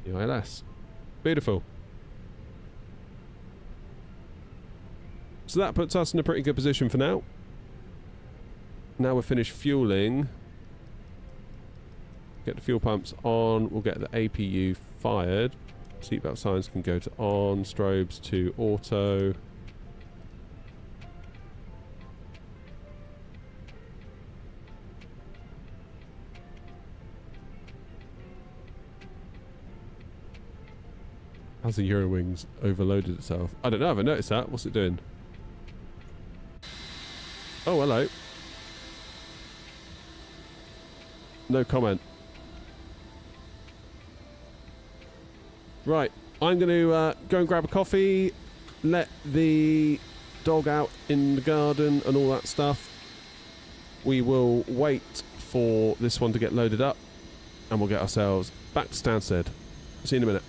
UILS. Beautiful. So that puts us in a pretty good position for now. Now we're finished fueling. Get the fuel pumps on. We'll get the APU fired. Seatbelt signs can go to on. Strobes to auto. Has the Eurowings overloaded itself? I don't know. I haven't noticed that. What's it doing? Oh, hello. No comment. Right. I'm going to go and grab a coffee, let the dog out in the garden and all that stuff. We will wait for this one to get loaded up and we'll get ourselves back to Stansted. See you in a minute.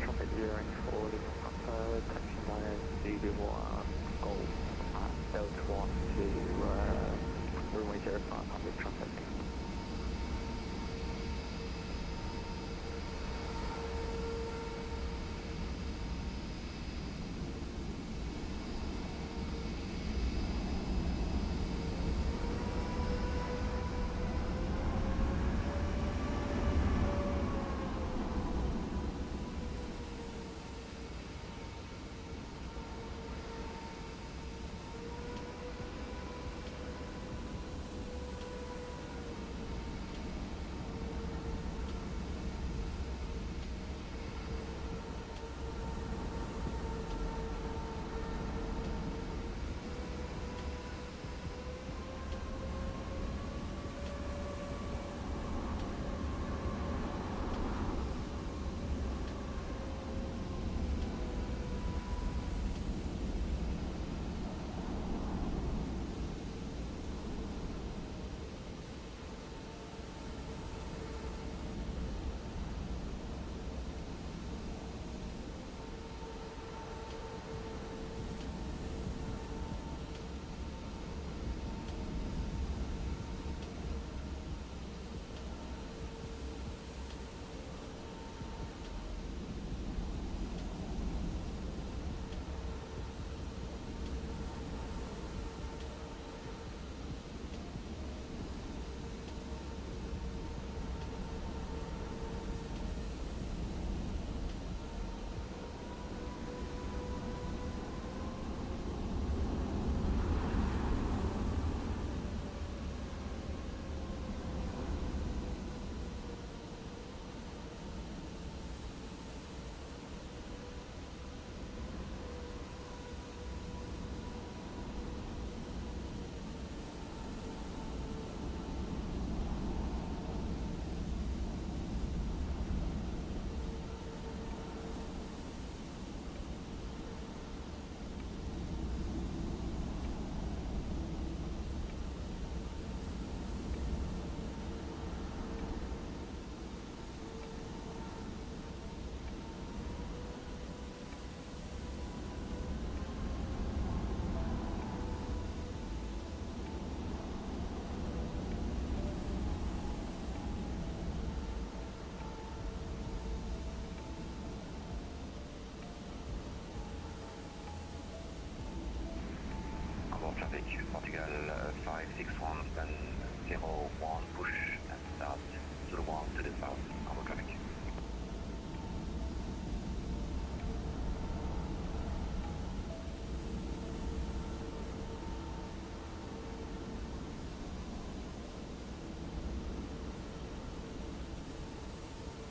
Traffic 04 Lima Papa, taxi line DB1 Golf at Delta 1 to runway 05 Hamburg traffic.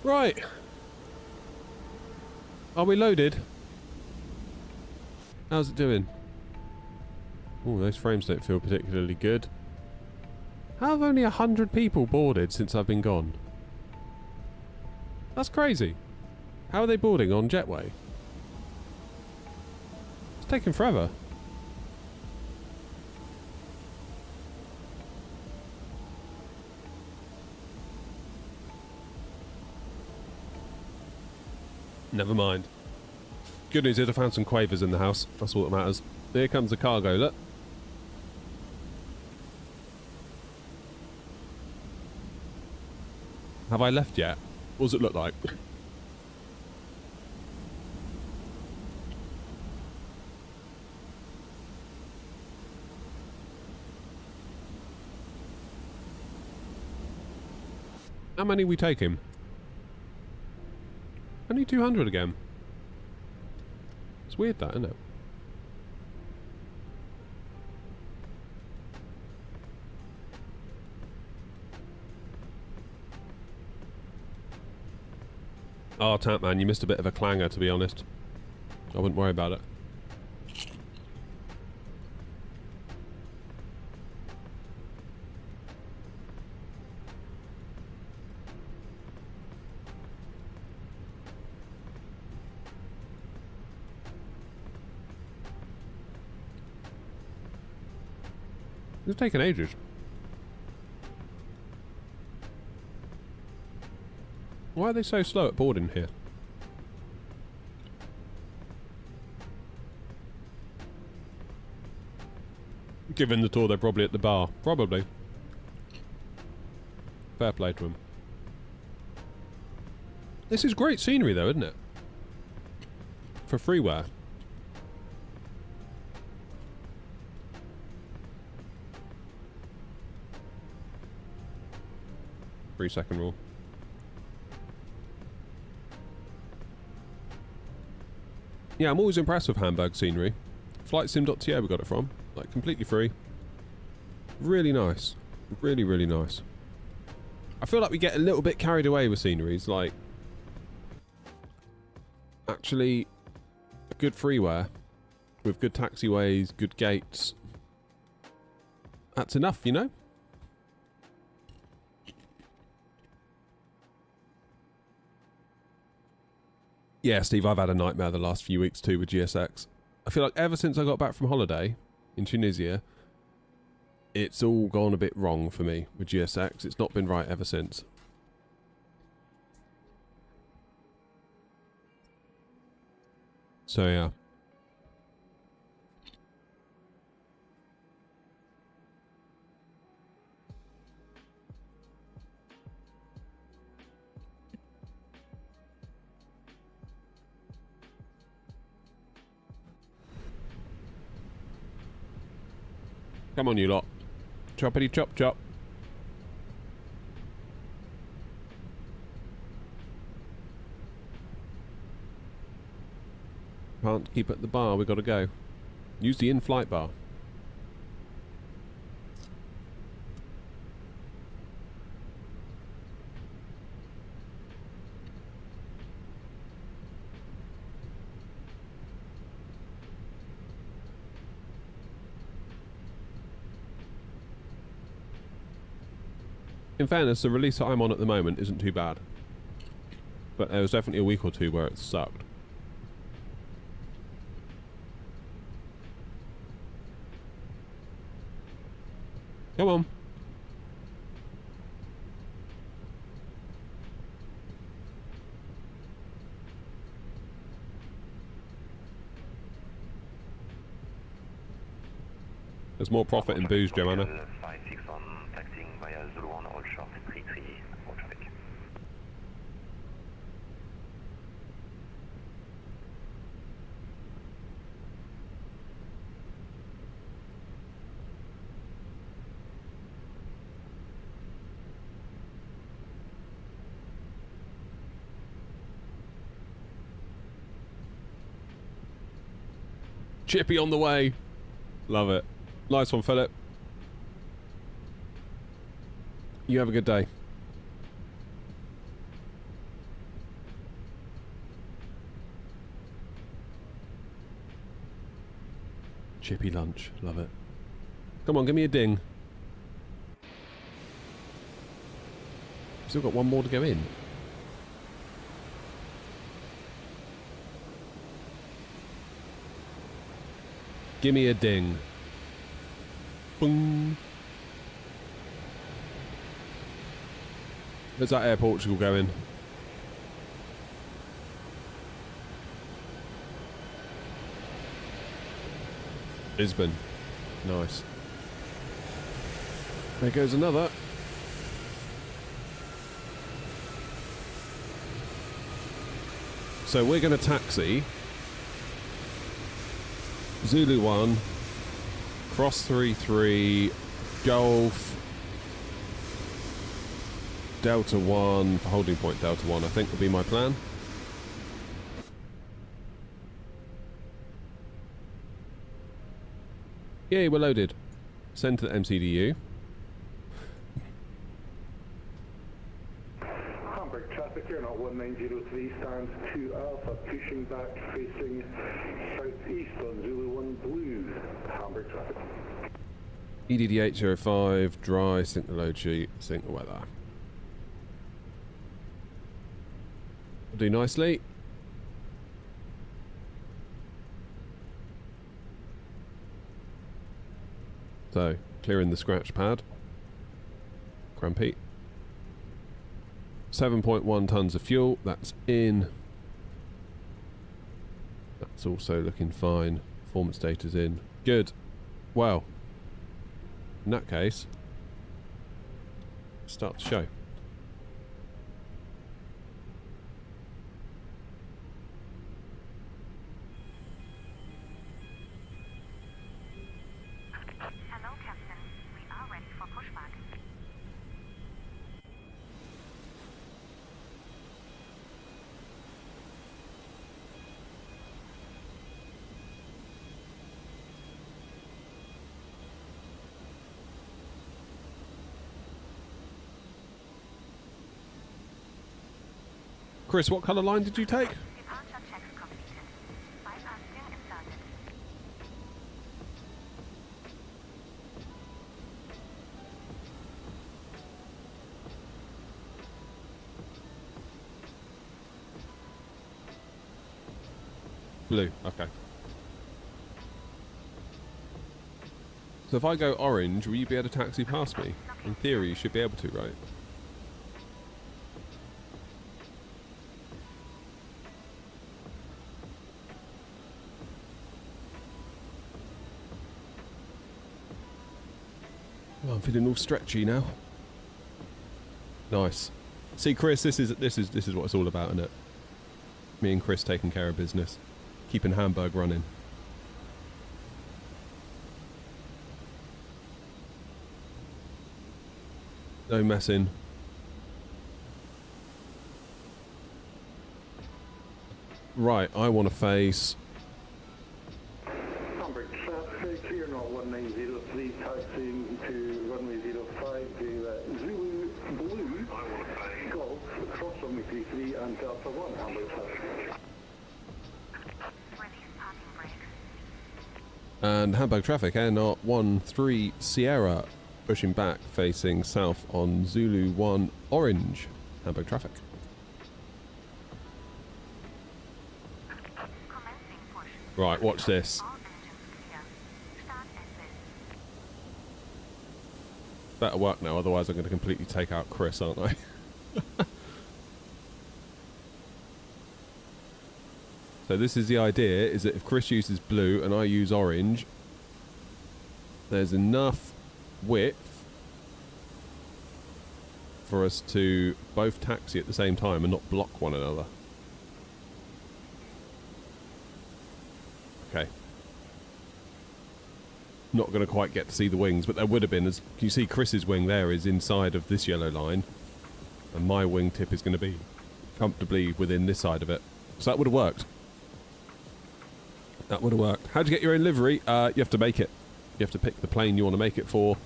Right. Are we loaded? How's it doing? Oh, those frames don't feel particularly good. How have only 100 people boarded since I've been gone? That's crazy. How are they boarding on Jetway? It's taking forever. Never mind. Good news is I found some quavers in the house. That's all that matters. Here comes the cargo, look. Have I left yet? What does it look like? How many are we taking? Only 200 again. It's weird that, isn't it? Oh, Tap Man, you missed a bit of a clanger, to be honest. I wouldn't worry about it. It's taken ages. Why are they so slow at boarding here? Given the tour, they're probably at the bar. Probably. Fair play to them. This is great scenery though, isn't it? For freeware. Three-second rule. Yeah, I'm always impressed with Hamburg scenery. Flightsim.to we got it from. Like, completely free. Really nice. Really, really nice. I feel like we get a little bit carried away with sceneries. Like, actually, good freeware with good taxiways, good gates. That's enough, you know? Yeah, Steve, I've had a nightmare the last few weeks too with GSX. I feel like ever since I got back from holiday in Tunisia, it's all gone a bit wrong for me with GSX. It's not been right ever since. So yeah. Come on, you lot. Choppity chop chop. Can't keep at the bar, we gotta go. Use the in-flight bar. In fairness, the release that I'm on at the moment isn't too bad. But there was definitely a week or two where it sucked. Come on. There's more profit in booze, Joanna. Chippy on the way. Love it. Nice one, Philip. You have a good day. Chippy lunch. Love it. Come on, give me a ding. Still got one more to go in. Give me a ding. Boom. Where's that Air Portugal going? Lisbon. Nice. There goes another. So we're going to taxi Zulu 1, cross 33, Golf, Delta 1, for holding point Delta 1, I think will be my plan. Yay, we're loaded. Send to the MCDU. Hamburg traffic here, not 1903, stands 2 Alpha, pushing back, facing southeast on Zulu 1 Blue. Hamburg traffic. EDD805, dry, sync the load sheet, sync the weather. Do nicely. So, clearing the scratch pad. Crampy. 7.1 tonnes of fuel, that's in. That's also looking fine. Performance data's in. Good. Well, in that case, start the show. Hello, Captain. We are ready for pushback. Chris, what colour line did you take? Departure checks completed. Bypass pin inserted. Blue, okay. So if I go orange, will you be able to taxi past me? In theory, you should be able to, right? Oh, I'm feeling all stretchy now. Nice. See, Chris, this is what it's all about, isn't it? Me and Chris taking care of business, keeping Hamburg running. No messing. Right, I want to face. Hamburg traffic here, not 1903, taxiing to runway 05 to Zulu Blue, Golf, cross runway 33 and Delta 1, Hamburg traffic. Release parking brakes. And Hamburg traffic, Air Not 13 Sierra, pushing back, facing south on Zulu 1 Orange. Hamburg traffic. Commencing push. Right, watch this. All engines clear. Start exit. Better work now, otherwise I'm going to completely take out Chris, aren't I? So this is the idea, is that if Chris uses blue and I use orange, there's enough width for us to both taxi at the same time and not block one another. Okay. Not going to quite get to see the wings, but there would have been. As you see, Chris's wing there is inside of this yellow line, and my wingtip is going to be comfortably within this side of it. So that would have worked. That would have worked. How'd you get your own livery? You have to make it. You have to pick the plane you want to make it for,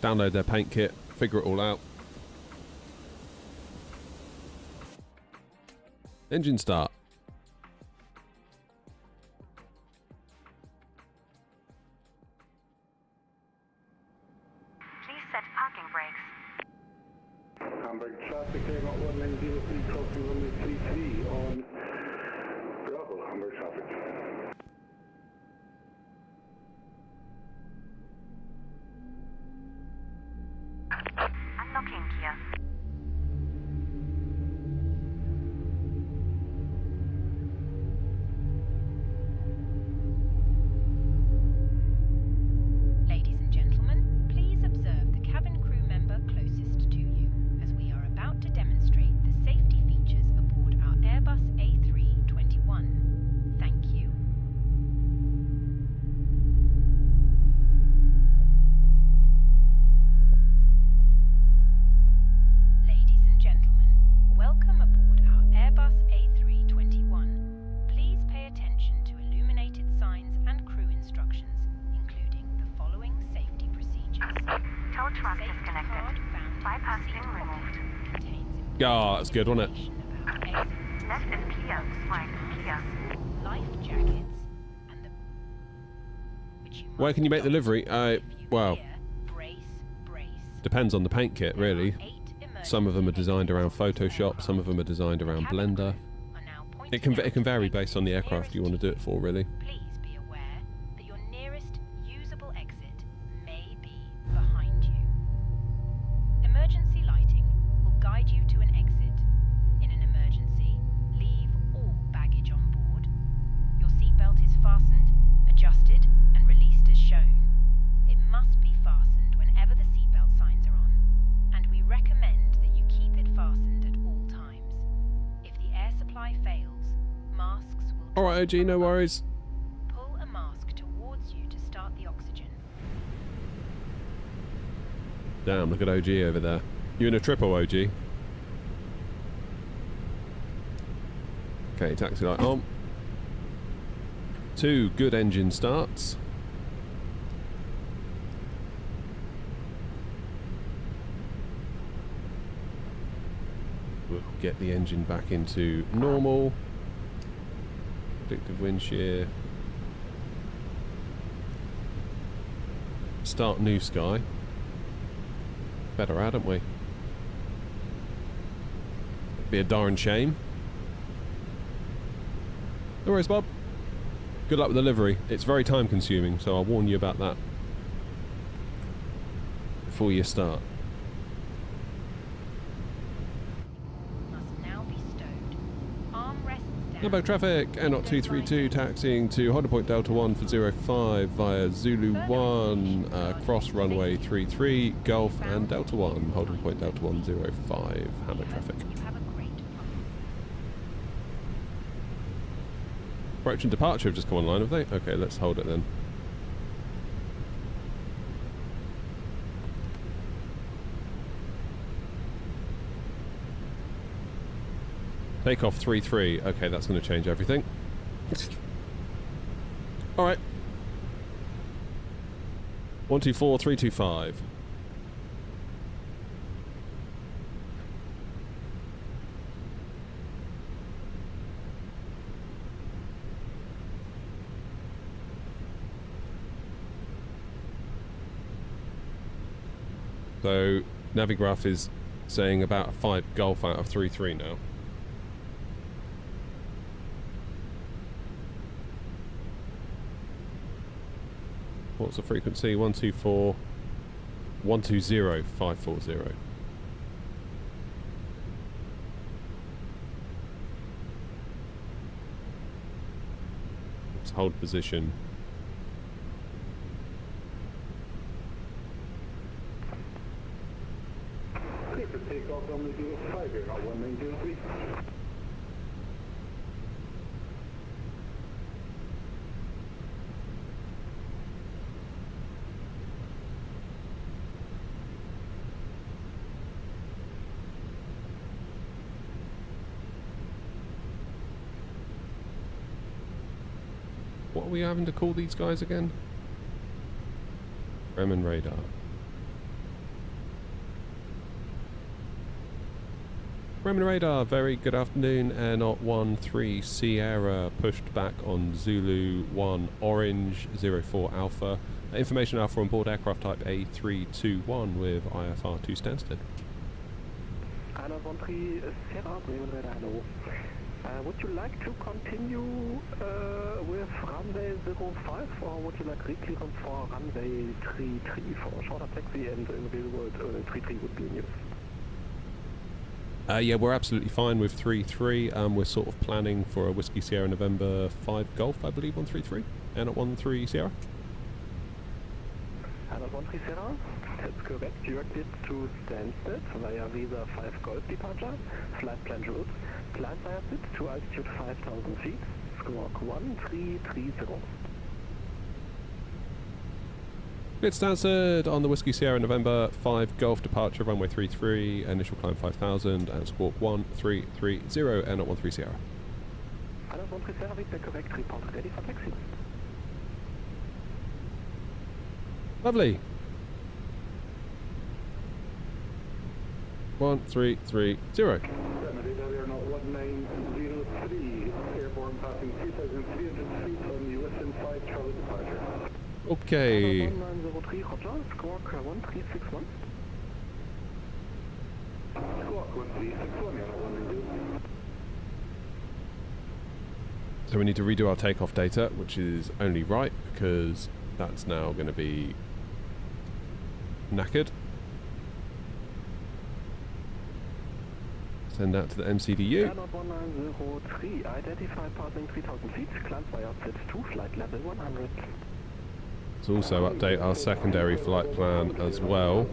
download their paint kit, figure it all out. Engine start. traffic Airmark 1903 crossing runway 33 on Bravo, Hamburg traffic. Unlocking gear. Ladies and gentlemen, please observe the cabin crew member closest to you, as we are about to demonstrate the safety features aboard our Airbus A321. Thank you. Ladies and gentlemen, welcome aboard our Airbus A321. Please pay attention to illuminated signs and crew instructions, including the following safety procedures. Tow truck Safety disconnected. card found in Bypass the seat pin removed. pocket contains Yeah, that's good, wasn't it? information about exit, Left is clear. Right, clear. life jackets, and the which you Where must can you make the adopt livery? if you Well, hear brace. depends on the paint kit, There are really. 8 Some of them are emergency designed around exits on Photoshop, board. some of them are designed around Cabin Blender. crew are now pointing It can out vary exits based on the aircraft you want to do it nearest for, really. Please be aware that your nearest usable exit may be behind you. Emergency lighting will guide you to an exit. In an emergency, leave all baggage on board. Your seatbelt is fastened, adjusted, and released as shown. It must be fastened whenever the seatbelt signs are on, and we recommend that you keep it fastened at all times. If the air supply fails, masks will Alright, OG, no drop. worries. Pull a mask towards you to start the oxygen. Damn, look at OG over there. You in a triple, OG? Okay, taxi light on. 2 good engine starts. We'll get the engine back into normal. Predictive wind shear. Start new sky. Better, hadn't we? Be a darn shame. No worries, Bob. Good luck with the livery. It's very time consuming, so I'll warn you about that before you start. Must now be stowed. Armrests down. Hamburg traffic, Airnot 232 taxiing to holding point Delta 1 for 05 via Zulu 1, cross runway 33, Gulf and Delta 1, holding point Delta 105, Hamburg traffic. You have a great flight. Approach and departure have just come online, have they? Okay, let's hold it then. Takeoff 3-3. Okay, that's going to change everything. Alright. 124, 325. So, Navigraph is saying about a 5 Golf out of 3-3 now. What's the frequency? 124 120 540. Let's hold position. Clear for takeoff runway 05, Airmark 1903. What are we having to call these guys again? Bremen radar. Bremen radar, very good afternoon. Airnot 13 Sierra, pushed back on Zulu 1 Orange 04 Alpha. Information Alpha on board aircraft type A321 with IFR 2 Stansted. 113 Sierra, Bremen Radar, hello. Would you like to continue with runway 05 or would you like reclearance for runway 33 for a shorter taxi and in the real world 33 would be in use? Yeah, we're absolutely fine with 3-3. We're sort of planning for a Whiskey Sierra November 5 Golf, I believe, on 3-3. And at 1-3 Sierra. And at 1-3 Sierra, that's correct. You are cleared to Stansted via Visa 5 Golf departure, flight plan route, climb via sit to altitude 5,000 feet, squawk 1330. It's Stansted on the Whiskey Sierra November 5 Golf departure, runway 33, initial climb 5,000 and squawk 1330 and at 13 Sierra. And at 13 Sierra, the correct report ready for taxi. Lovely. 1330. Radar not 1903, airborne passing 3,300 feet on the Western 5 Charlie departure. Okay. 1903, Roger, squawk 1361. Squawk 1361, yeah, 190. So we need to redo our takeoff data, which is only right because that's now going to be knackered. Send that to the MCDU. Airport 1903, identify passing 3,000 feet, climb via Z2, flight level 100. Let's also update our secondary flight plan as well.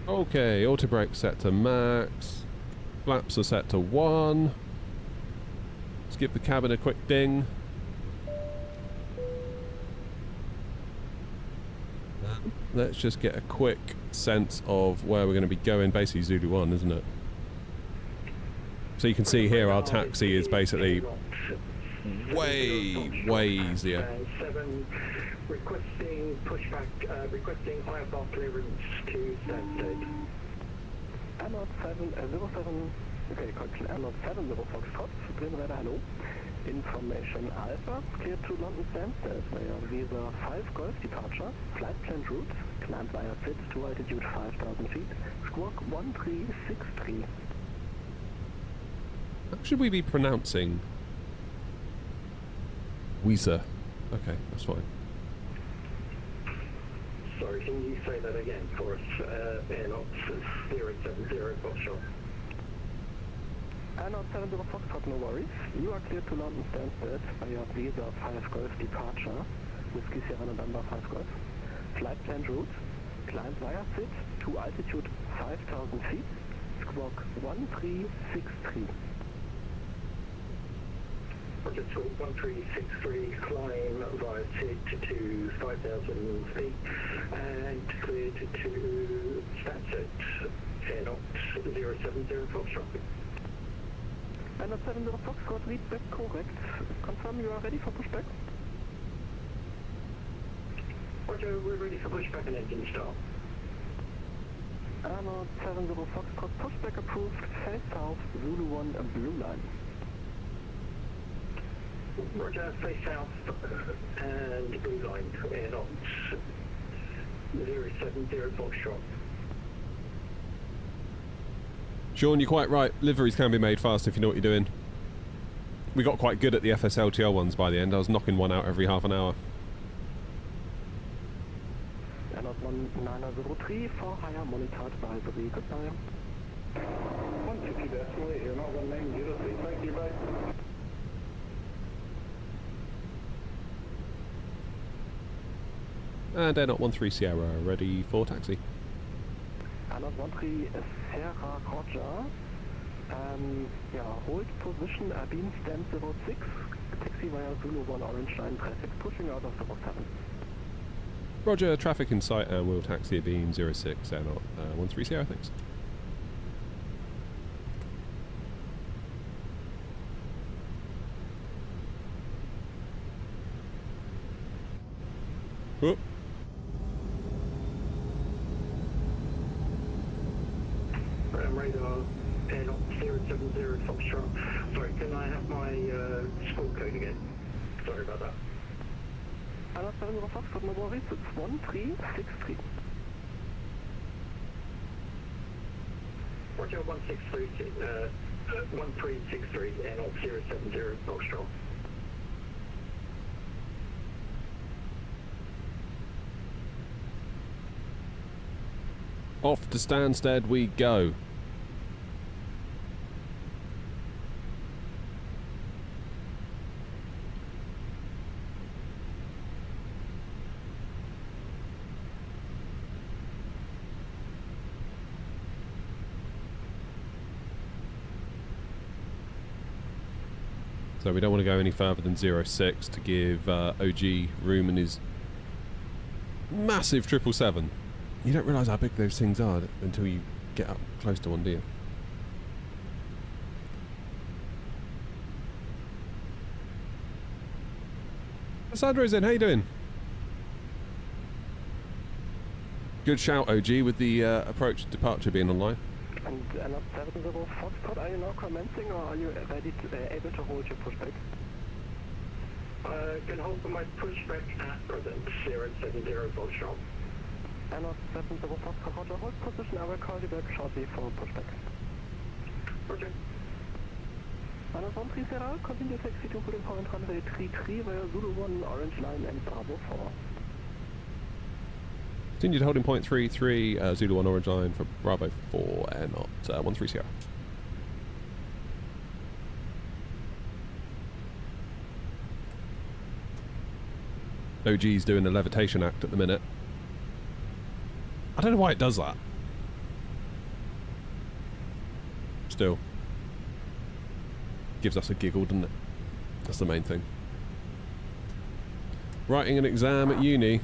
Okay, auto brake set to max. Flaps are set to 1. Let's give the cabin a quick ding. Let's just get a quick sense of where we're going to be going. Basically Zulu 1, isn't it? So you can see here our taxi is basically way easier. 7, requesting pushback, requesting IFR clearance to Stansted. Airport 707, okay, correction, Airport 70 Foxtrot, Bremen Radar, hello. Information Alpha, cleared to London Stansted via Visa 5 Golf departure, flight plan route, climb via sit to altitude 5,000 feet, squawk 1363. How should we be pronouncing Weezer? Okay, that's fine. Sorry, can you say that again for us? Airlock 070 Foxtrot. Airport 70 Foxtrot, no worries. You are cleared to London Stansted via Visa 5 Golf departure, Whiskey Sierra November 5 Golf, flight plan route, climb via sit to altitude 5,000 feet, squawk 1363. Roger, talk 1363, climb via sit to 5,000 feet and cleared to Stansted, Airlock 070 Foxtrot. Airport 70 Foxtrot, read back correct. Confirm you are ready for pushback? Roger, we're ready for pushback and engine start. Airport 70 Foxtrot, pushback approved, face south, Zulu 1, blue line. Roger, face south and blue line, Airlock 070 Foxtrot. Sean, you're quite right. Liveries can be made fast if you know what you're doing. We got quite good at the FSLTL ones by the end. I was knocking one out every half an hour. Airport 1903 for higher monitor advisory. Goodbye. 150 decimal 8, you're not 1903, thank you, bye. And Air 13 Sierra, ready for taxi. Airport 13 Sierra, Roger. Yeah, hold position, beam stand 06, taxi via Zulu 1 Orange Line traffic, pushing out of 07. Roger, traffic in sight and we'll taxi at beam 06, Air 13 Sierra, thanks. Whoop. Radar, Airlock 070 Foxtrot. Sorry, can I have my score code again? Sorry about that. Anna 7 Zero Foxtrot, no worries, it's 1363. Roger, 1363 and on 070 Foxtrot. Off to Stansted we go. So we don't want to go any further than 06 to give OG room in his massive 777. You don't realise how big those things are until you get up close to one, do you? Sandro's in, how you doing? Good shout, OG, with the approach departure being online. And Anna 7 Zero Foxtrot, are you now commencing or are you ready to, able to hold your pushback? Can hold my pushback at present, 070 Foxtrot. Anna 7 Zero Foxtrot, hold your hold position, I will call you back shortly for pushback. Roger. Anna 13 continue taxi to holding point runway 33 via Zulu 1 Orange Line and Bravo 4. Continued holding point 33, Zulu 1 Orange Line for Bravo 4 and not 130. OG's doing the levitation act at the minute. I don't know why it does that. Still. Gives us a giggle, doesn't it? That's the main thing. Writing an exam at uni.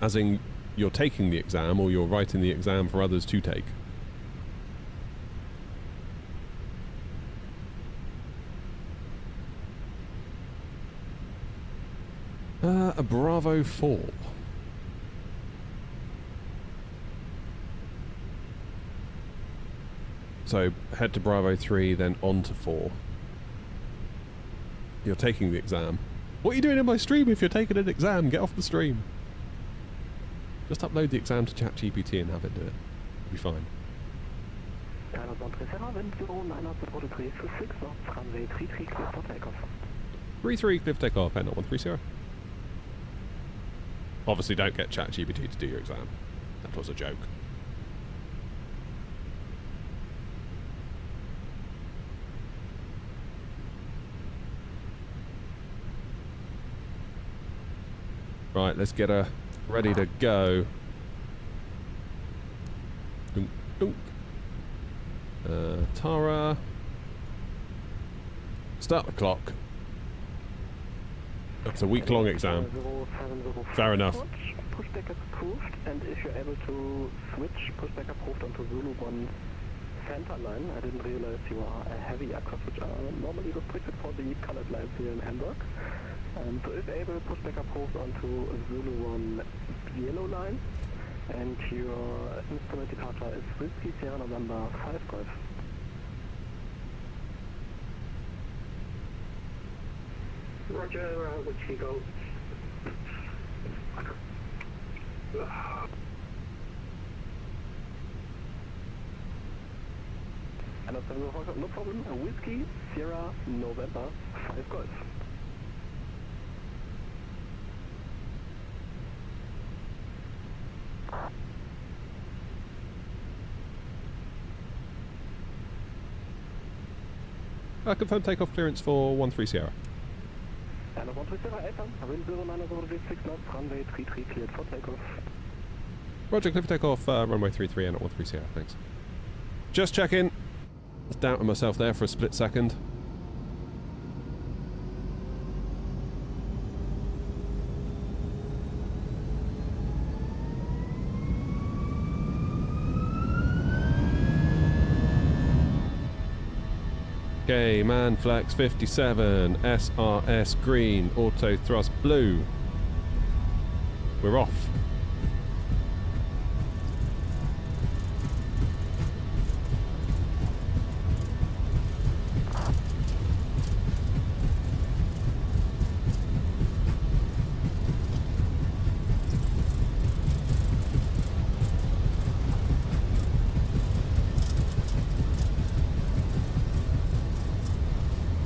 As in, you're taking the exam or you're writing the exam for others to take. A Bravo 4. So head to Bravo 3, then on to 4. You're taking the exam. What are you doing in my stream if you're taking an exam? Get off the stream. Just upload the exam to ChatGPT and have it do it. It'll be fine. 3-3 clear for takeoff, and not 130. Obviously don't get ChatGPT to do your exam. That was a joke. Right, let's get her ready to go. Dunk, dunk. Tara. Start the clock. It's a week-long exam. Fair enough. Pushback approved, and if you're able to switch, pushback approved onto Zulu 1 center line. I didn't realize you are a heavy aircraft, which are normally restricted for the colored lines here in Hamburg. So if able, pushback approved onto Zulu 1 yellow line, and your instrument departure is Whiskey Sierra November 5 Golf. Roger, Whiskey Golf. And no problem, Whiskey Sierra November 5 Golf. Confirm takeoff clearance for 13 Sierra. And 13 Sierra Alpha, wind 0906 knots, runway 33 cleared for takeoff. Roger, clear for takeoff, runway 33 and not 13 Sierra, thanks. Just checking. I was doubting myself there for a split second. Okay, Manflex 57, SRS green, auto thrust blue. We're off.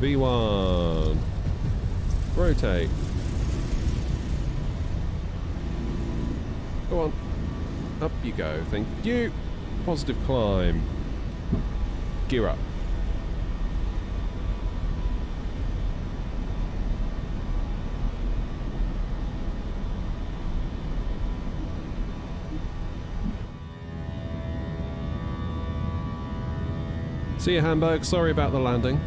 V1. Rotate. Go on. Up you go. Thank you. Positive climb. Gear up. See you, Hamburg. Sorry about the landing.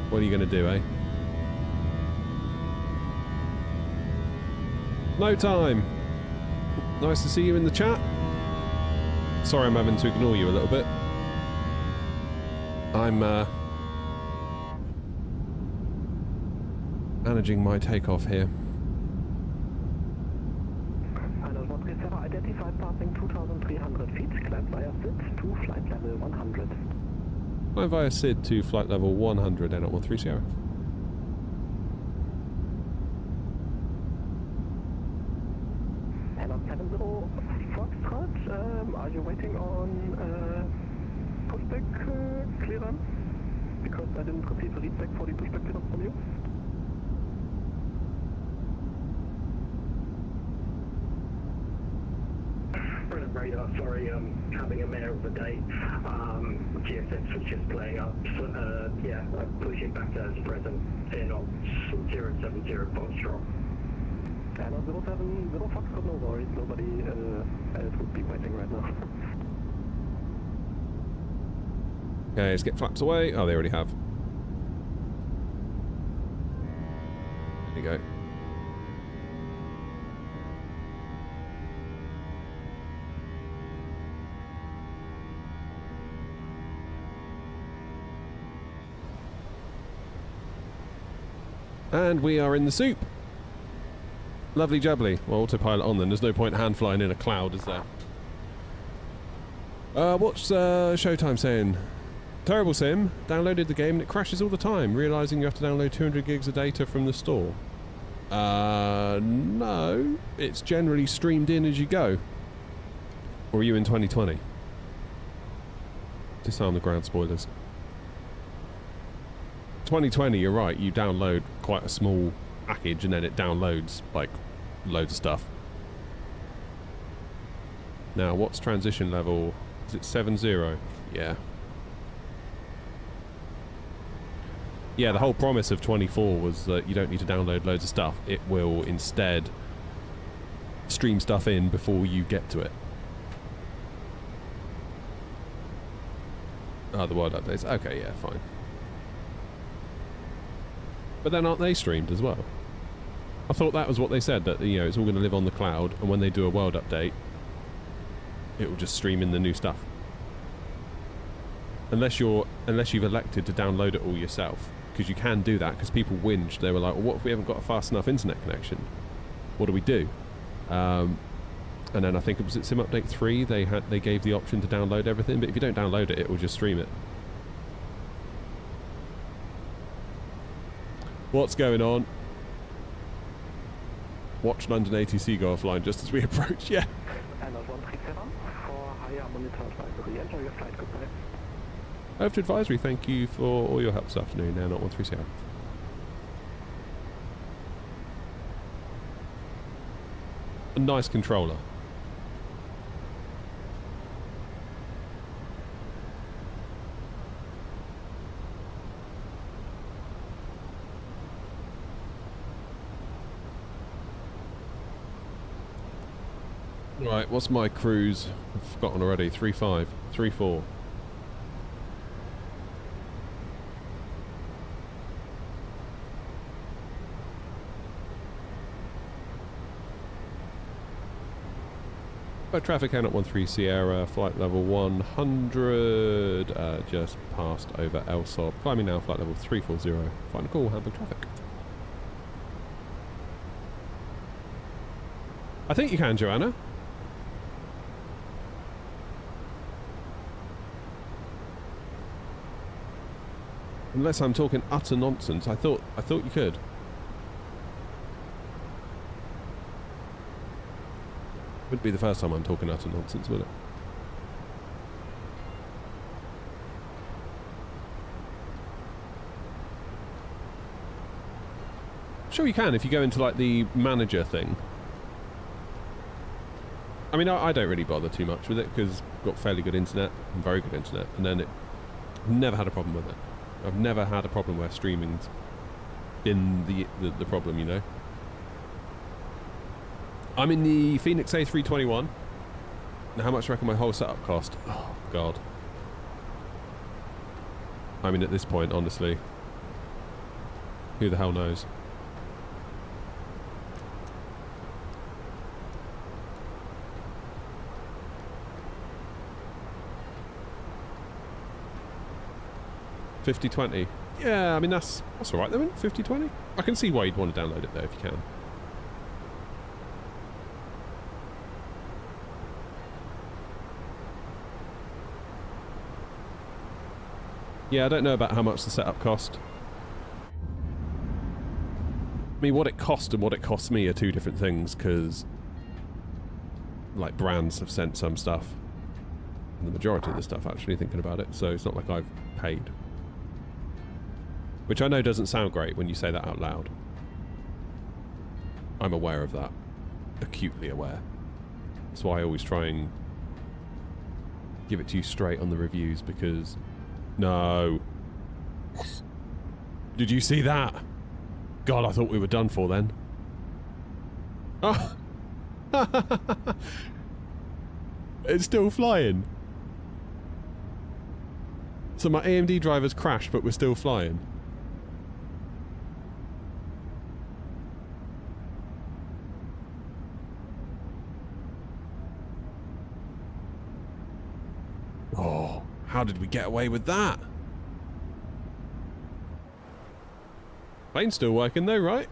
What are you going to do, eh? No time. Nice to see you in the chat. Sorry I'm having to ignore you a little bit. I'm managing my takeoff here. Identified passing 2,300 feet, climb via SID to flight level 100. Climb via SID to flight level 100, N013 Sierra. N070 Foxtrot, are you waiting on pushback clearance? Because I didn't receive a readback for the pushback clearance from you. Radar, sorry, having a mare of the day. GSX was just playing up. Yeah, I'm pushing back as present. N070 Foxtrot. N070 Foxtrot, no worries. Nobody else would be waiting right now. Okay, let's get flaps away. Oh, they already have. There you go. And we are in the soup. Lovely jubbly. Well, autopilot on then. There's no point hand flying in a cloud, is there? What's Showtime saying? Terrible sim. Downloaded the game and it crashes all the time, realising you have to download 200 gigs of data from the store. No. It's generally streamed in as you go. Or are you in 2020? Disarm the ground spoilers. 2020, you're right, you download quite a small package and then it downloads like loads of stuff. Now, what's transition level? Is it 7.0? Yeah. Yeah, the whole promise of 24 was that you don't need to download loads of stuff. It will instead stream stuff in before you get to it. Oh, the world updates. Okay, yeah, fine. But then aren't they streamed as well? I thought that was what they said, that, you know, it's all going to live on the cloud, and when they do a world update, it will just stream in the new stuff. Unless you've elected to download it all yourself, because you can do that, because people whinged. They were like, well, what if we haven't got a fast enough internet connection? What do we do? And then I think it was at Sim Update 3, they gave the option to download everything, but if you don't download it, it will just stream it. What's going on? Watch London ATC go offline just as we approach, yeah. For higher monitor advisory. Enjoy your flight, goodbye. Over to advisory, thank you for all your help this afternoon. Now, not 130. A nice controller. Right, what's my cruise? I've forgotten already. 3.5, 3.4. Traffic out at 13 Sierra, flight level 100, just passed over LSOB. Climbing now, flight level 340. Final call, Hamburg traffic. I think you can, Joanna. Unless I'm talking utter nonsense. I thought you could. Wouldn't be the first time I'm talking utter nonsense, would it? sure you can if you go into like the manager thing. I mean, I don't really bother too much with it because I've got fairly good internet and very good internet, and then I've never had a problem with it. I've never had a problem where streaming's been the problem, you know. I'm in the Phoenix A321. Now, how much do I reckon my whole setup cost? Oh, God. I mean, at this point, honestly, who the hell knows? $50.20. Yeah, I mean that's all right. Then $50.20. I can see why you'd want to download it though if you can. Yeah, I don't know about how much the setup cost. I mean, what it cost and what it costs me are two different things, because like brands have sent some stuff, and the majority of the stuff actually, thinking about it, so it's not like I've paid. Which I know doesn't sound great when you say that out loud. I'm aware of that. Acutely aware. That's why I always try and give it to you straight on the reviews, because... No. Did you see that? God, I thought we were done for then. Oh. It's still flying. So my AMD drivers crashed, but we're still flying. Oh, how did we get away with that? Plane's still working though, right?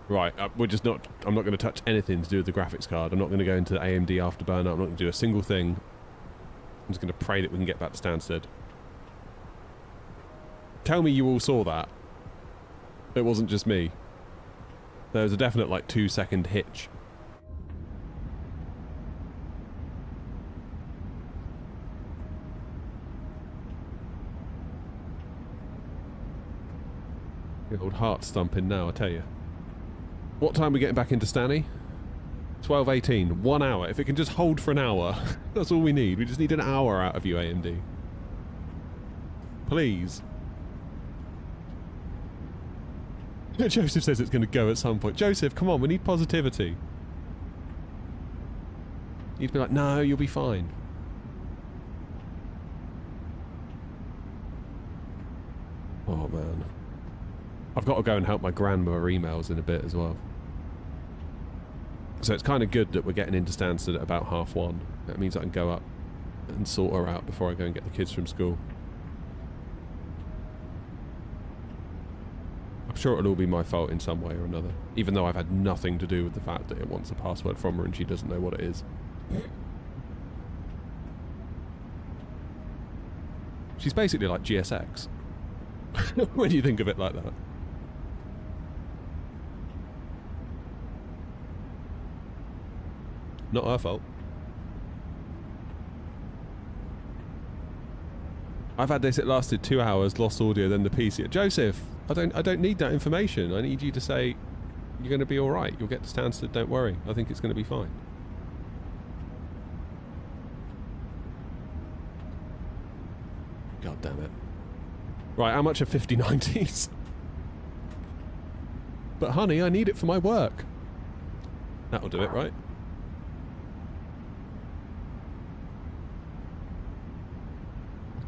Right, we're just not... I'm not going to touch anything to do with the graphics card. I'm not going to go into AMD Afterburner. I'm not going to do a single thing. I'm just going to pray that we can get back to Stansted. Tell me you all saw that. It wasn't just me. There was a definite, like, 2-second hitch. Your old heart's thumping now, I tell you. What time are we getting back into Stanny? 12:18. 1 hour. If it can just hold for an hour, that's all we need. We just need an hour out of you, AMD. Please. Joseph says it's going to go at some point. Joseph, come on, we need positivity. You'd be like, no, you'll be fine. Oh, man. I've got to go and help my grandma emails in a bit as well. So it's kind of good that we're getting into Stansted at about 1:30. That means I can go up and sort her out before I go and get the kids from school. I'm sure it'll all be my fault in some way or another, even though I've had nothing to do with the fact that it wants a password from her and she doesn't know what it is. She's basically like GSX. When you think of it like that. Not her fault. I've had this, it lasted 2 hours, lost audio, then the PC. Joseph, I don't need that information. I need you to say you're going to be alright. You'll get to Stansted, don't worry. I think it's going to be fine. God damn it. Right, how much are 5090s? But honey, I need it for my work. That'll do it, right?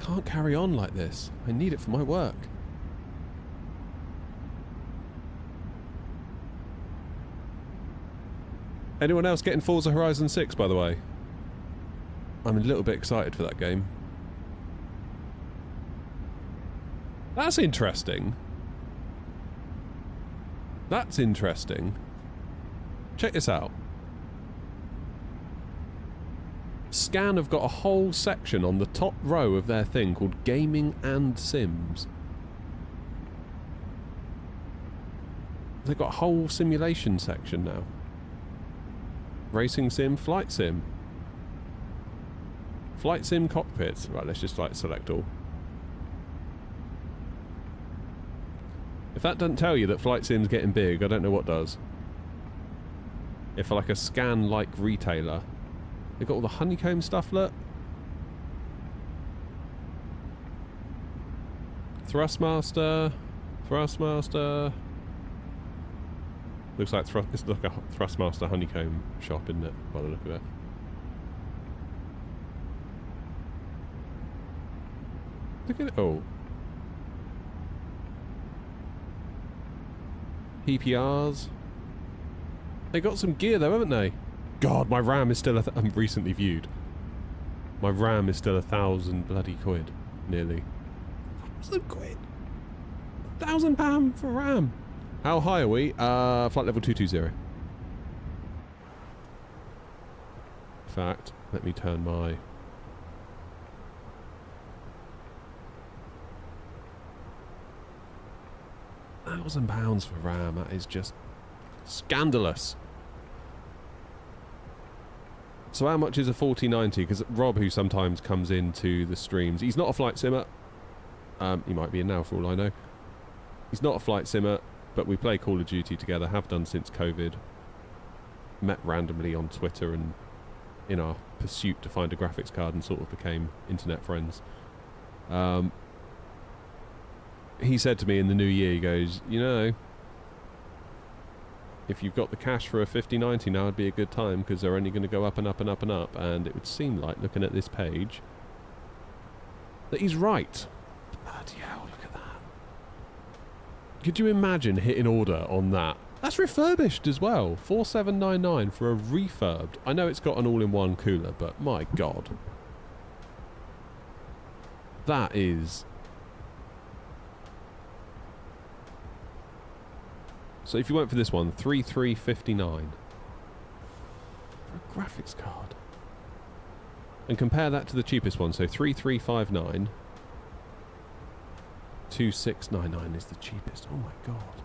I can't carry on like this. I need it for my work. Anyone else getting Forza Horizon 6, by the way? I'm a little bit excited for that game. That's interesting. That's interesting. Check this out. Scan have got a whole section on the top row of their thing called Gaming and Sims. They've got a whole simulation section now. Racing sim, flight sim. Flight sim cockpits. Right, let's just like select all. If that doesn't tell you that Flight Sim's getting big, I don't know what does. If like a scan-like retailer, they got all the honeycomb stuff, look. Thrustmaster. Looks like it's like a Thrustmaster honeycomb shop, isn't it? By the look of it. Look at it. Oh. PPRs. They got some gear though, haven't they? God, my RAM is still I'm recently viewed. My RAM is still 1,000 bloody quid, nearly. 1,000 quid. £1,000 for RAM. How high are we? Flight level 220. In fact, let me turn my... £1,000 for RAM, that is just scandalous. So how much is a 4090? Because Rob, who sometimes comes into the streams, he's not a flight simmer. He might be in now for all I know. He's not a flight simmer, but we play Call of Duty together, have done since COVID. Met randomly on Twitter and in our pursuit to find a graphics card and sort of became internet friends. He said to me in the new year, he goes, you know, if you've got the cash for a 5090 now would be a good time because they're only going to go up and up and up and up, and it would seem like, looking at this page, that he's right. Bloody hell, look at that. Could you imagine hitting order on that? That's refurbished as well. 4799 for a refurbed. I know it's got an all-in-one cooler, but my God. That is... So if you went for this one, 3359 for a graphics card. And compare that to the cheapest one, so 3359. 2699 is the cheapest. Oh my God.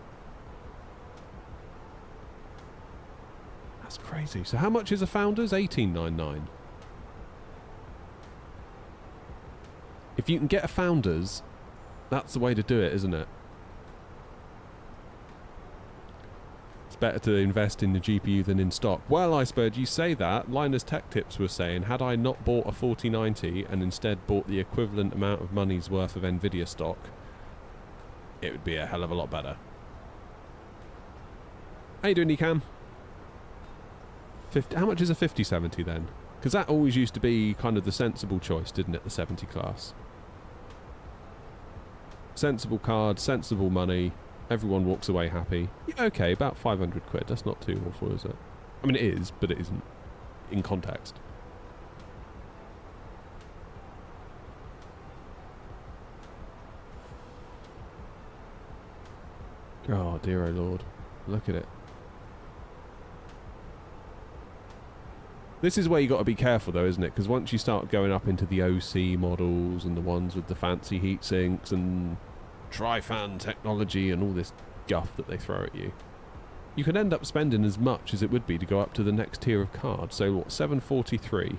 That's crazy. So how much is a Founders? 1899. If you can get a Founders, that's the way to do it, isn't it? Better to invest in the GPU than in stock. Well, Iceberg, you say that. Linus Tech Tips was saying, had I not bought a 4090 and instead bought the equivalent amount of money's worth of Nvidia stock, it would be a hell of a lot better. How you doing, Ecam? How much is a 5070 then? Because that always used to be kind of the sensible choice, didn't it, the 70 class? Sensible card, sensible money. Everyone walks away happy. Yeah, okay, about 500 quid. That's not too awful, is it? I mean, it is, but it isn't in context. Oh, dear oh Lord. Look at it. This is where you got to be careful, though, isn't it? Because once you start going up into the OC models and the ones with the fancy heat sinks and tri-fan technology and all this guff that they throw at you, you can end up spending as much as it would be to go up to the next tier of card. So what, 743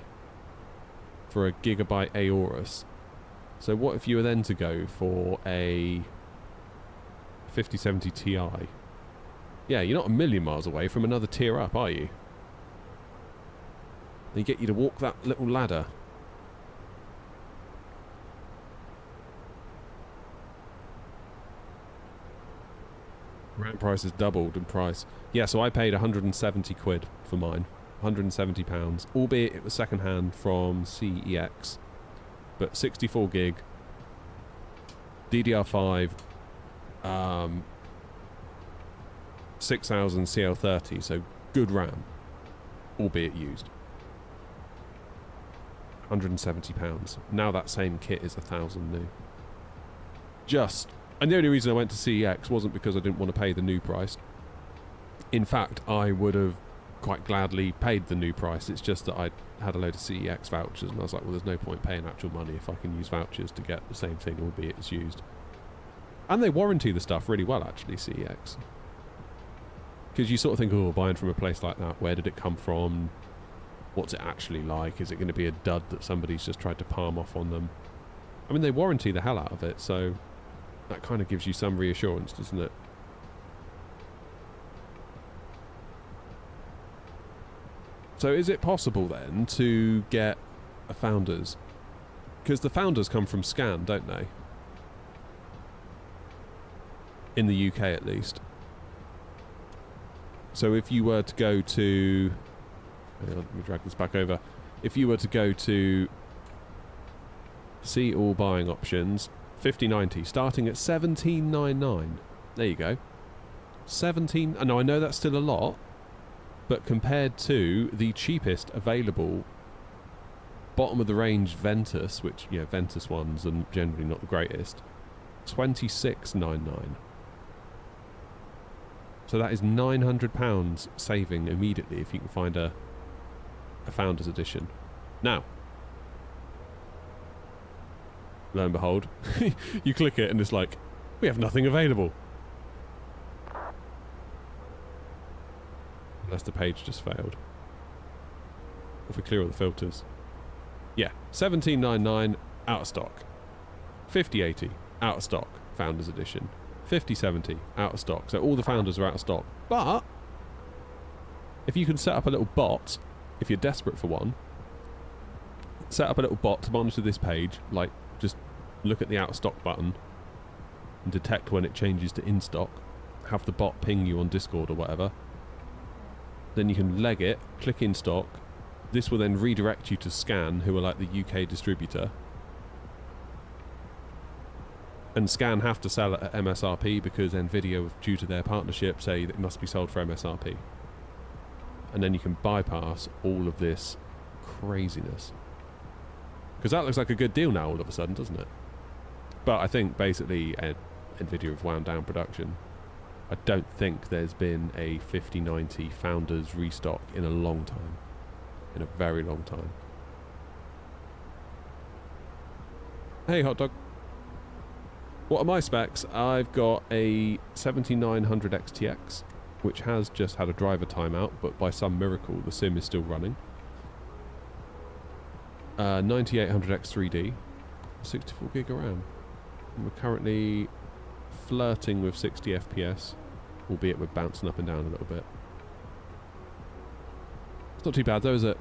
for a gigabyte Aorus. So what if you were then to go for a 5070 Ti? Yeah, you're not a million miles away from another tier up, are you? They get you to walk that little ladder. RAM price has doubled in price. Yeah, so I paid 170 quid for mine. £170, albeit it was second hand from CEX. But 64 gig, DDR5, 6000 CL30, so good RAM, albeit used. £170. Now that same kit is 1,000 new. And the only reason I went to CEX wasn't because I didn't want to pay the new price. In fact, I would have quite gladly paid the new price. It's just that I had a load of CEX vouchers, and I was like, well, there's no point paying actual money if I can use vouchers to get the same thing, albeit it's used. And they warranty the stuff really well, actually, CEX. Because you sort of think, oh, buying from a place like that, where did it come from? What's it actually like? Is it going to be a dud that somebody's just tried to palm off on them? I mean, they warranty the hell out of it, so that kind of gives you some reassurance, doesn't it? So is it possible then to get a Founders? Because the Founders come from Scan, don't they? In the UK at least. So if you were to go to... Hang on, let me drag this back over. If you were to go to see all buying options, 5090, starting at 1799. There you go. 17... No, I know that's still a lot, but compared to the cheapest available bottom of the range Ventus, which, yeah, Ventus ones are generally not the greatest, 2699. So that is £900 saving immediately if you can find a Founders edition. Now, lo and behold, you click it and it's like, we have nothing available. Unless the page just failed. If we clear all the filters. Yeah, 1799 out of stock. 5080 out of stock, Founders edition. 5070 out of stock. So all the Founders are out of stock. But if you can set up a little bot, if you're desperate for one, set up a little bot to monitor this page, like just look at the out of stock button and detect when it changes to in stock, have the bot ping you on Discord or whatever, then you can leg it, click in stock, this will then redirect you to Scan, who are like the UK distributor, and Scan have to sell it at MSRP because Nvidia, due to their partnership, say that it must be sold for MSRP. And then you can bypass all of this craziness. Because that looks like a good deal now all of a sudden, doesn't it? But I think basically Nvidia have wound down production. I don't think there's been a 5090 Founders restock in a long time. In a very long time. Hey, hot dog. What are my specs? I've got a 7900 XTX, which has just had a driver timeout, but by some miracle the sim is still running. 9800 X3D, 64 gig of RAM. And we're currently flirting with 60 FPS, albeit we're bouncing up and down a little bit. It's not too bad though, is it?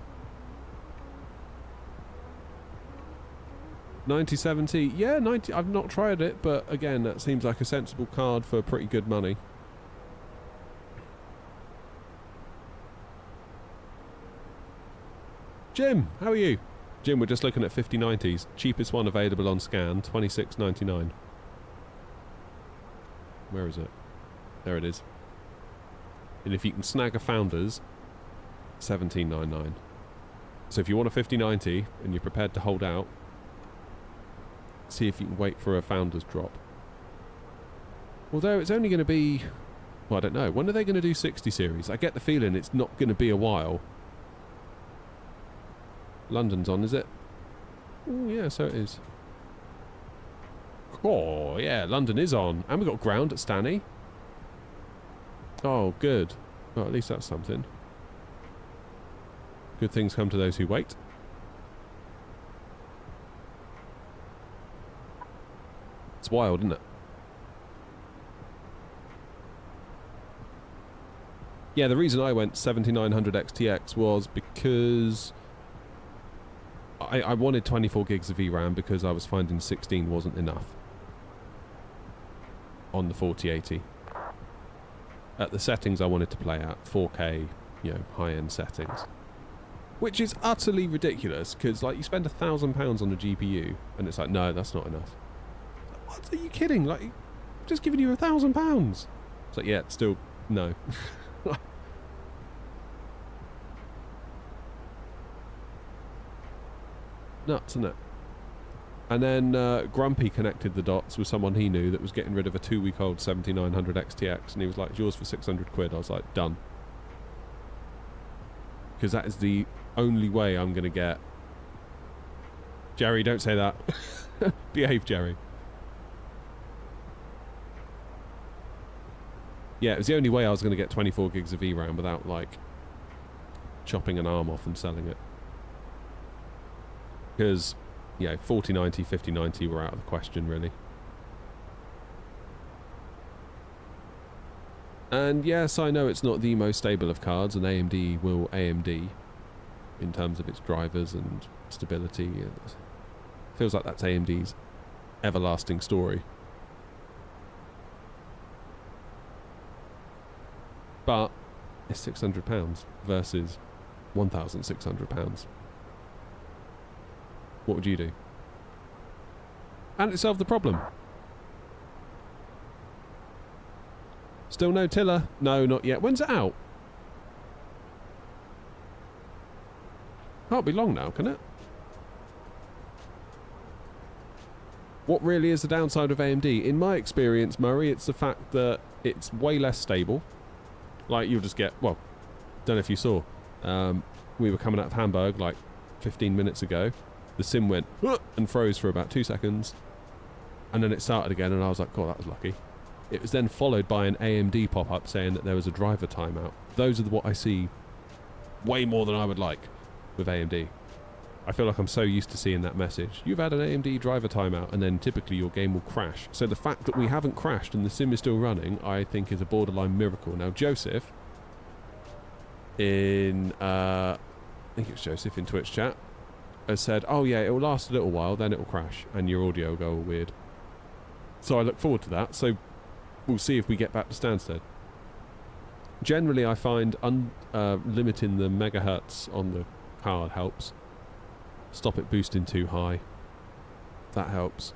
9070, yeah, 90. I've not tried it, but again, that seems like a sensible card for pretty good money. Jim, how are you? Jim, we're just looking at 5090s. Cheapest one available on Scan, $26.99. Where is it? There it is. And if you can snag a Founders, $17.99. So if you want a 5090 and you're prepared to hold out, see if you can wait for a Founders drop. Although it's only going to be... Well, I don't know. When are they going to do 60 series? I get the feeling it's not going to be a while. London's on, is it? Oh, yeah, so it is. Oh, yeah, London is on. And we've got ground at Stanny. Oh, good. Well, at least that's something. Good things come to those who wait. It's wild, isn't it? Yeah, the reason I went 7900 XTX was because I wanted 24 gigs of VRAM because I was finding 16 wasn't enough on the 4080. At the settings I wanted to play at, 4K, you know, high-end settings. Which is utterly ridiculous, because like you spend £1,000 on a GPU, and it's like, no, that's not enough. What? Are you kidding? Like, I'm just giving you £1,000. It's like, yeah, still, no. Nuts, isn't it? And then Grumpy connected the dots with someone he knew that was getting rid of a 2-week-old 7900 XTX, and he was like, it's yours for 600 quid. I was like, done. Because that is the only way I'm going to get... Jerry, don't say that. Behave, Jerry. Yeah, it was the only way I was going to get 24 gigs of VRAM without, like, chopping an arm off and selling it. Because, you know, 4090, 5090 were out of the question, really. And yes, I know it's not the most stable of cards, and AMD will AMD. in terms of its drivers and stability. It feels like that's AMD's everlasting story. But it's £600 versus £1,600. What would you do? And it solved the problem. Still no tiller? No, not yet. When's it out? Can't be long now, can it? What really is the downside of AMD? In my experience, Murray, it's the fact that it's way less stable. Like, you'll just get... Well, don't know if you saw. We were coming out of Hamburg, like, 15 minutes ago. The sim went... and froze for about 2 seconds. And then it started again, and I was like, oh, that was lucky. It was then followed by an AMD pop-up saying that there was a driver timeout. Those are what I see way more than I would like with AMD. I feel like I'm so used to seeing that message. You've had an AMD driver timeout, and then typically your game will crash. So the fact that we haven't crashed and the sim is still running, I think is a borderline miracle. Now, Joseph, I think it's Joseph in Twitch chat, has said, oh yeah, it will last a little while, then it will crash, and your audio will go all weird. So I look forward to that. So we'll see if we get back to Stansted. Generally, I find limiting the megahertz on the card helps. Stop it boosting too high. That helps.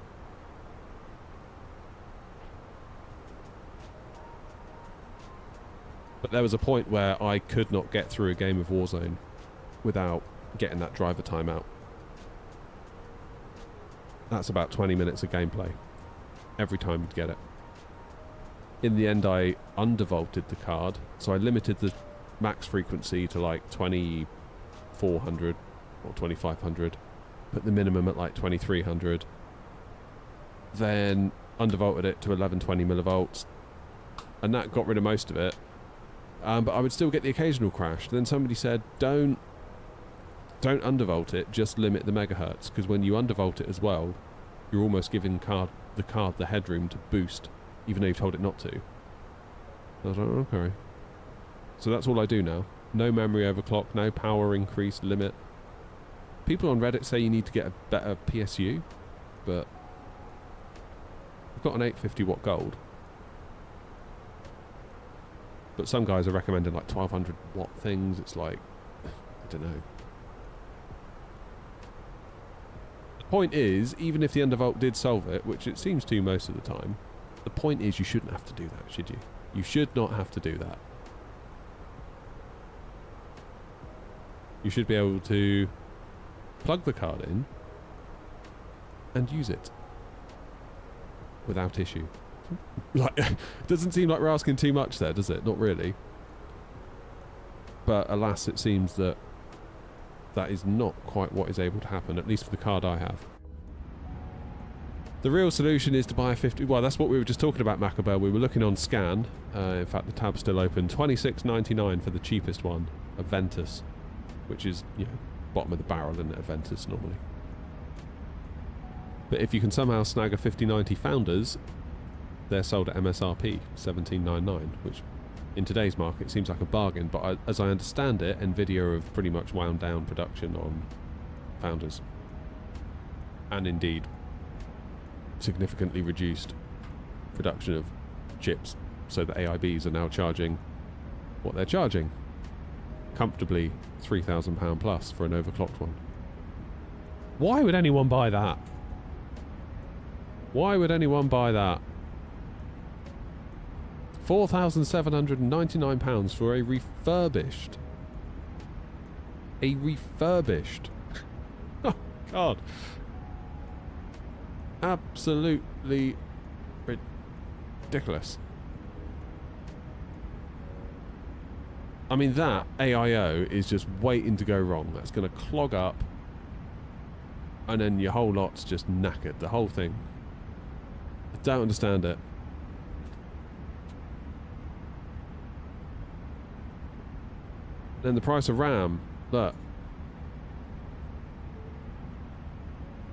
But there was a point where I could not get through a game of Warzone without getting that driver timeout. That's about 20 minutes of gameplay. Every time you'd get it. In the end, I undervolted the card, so I limited the max frequency to like 2400 or 2500, put the minimum at like 2300, then undervolted it to 1120 millivolts, and that got rid of most of it. But I would still get the occasional crash. Then somebody said, don't undervolt it, just limit the megahertz, because when you undervolt it as well, you're almost giving the card the headroom to boost, even though you've told it not to. I was like, okay. So that's all I do now. No memory overclock, no power increase limit. People on Reddit say you need to get a better PSU, but I've got an 850 watt gold. But some guys are recommending like 1200 watt things. It's like, I don't know. The point is, even if the undervolt did solve it, which it seems to most of the time, the point is you shouldn't have to do that, should you? You should not have to do that. You should be able to plug the card in and use it without issue. Like, doesn't seem like we're asking too much there, does it? Not really. But alas, it seems that that is not quite what is able to happen, at least for the card I have. The real solution is to buy a 50... Well, that's what we were just talking about, Macabre. We were looking on Scan. In fact, the tab's still open. $26.99 for the cheapest one, a Ventus, which is, you know, bottom of the barrel in a Ventus normally. But if you can somehow snag a 5090 Founders, they're sold at MSRP, $17.99, which in today's market seems like a bargain. But as I understand it, Nvidia have pretty much wound down production on Founders. And indeed, significantly reduced production of chips, so the AIBs are now charging what they're charging. Comfortably £3,000 plus for an overclocked one. Why would anyone buy that? Why would anyone buy that? £4,799 for a refurbished. A refurbished. Oh, God. Absolutely ridiculous. I mean, that AIO is just waiting to go wrong. That's going to clog up, and then your whole lot's just knackered. The whole thing. I don't understand it. Then the price of RAM. Look.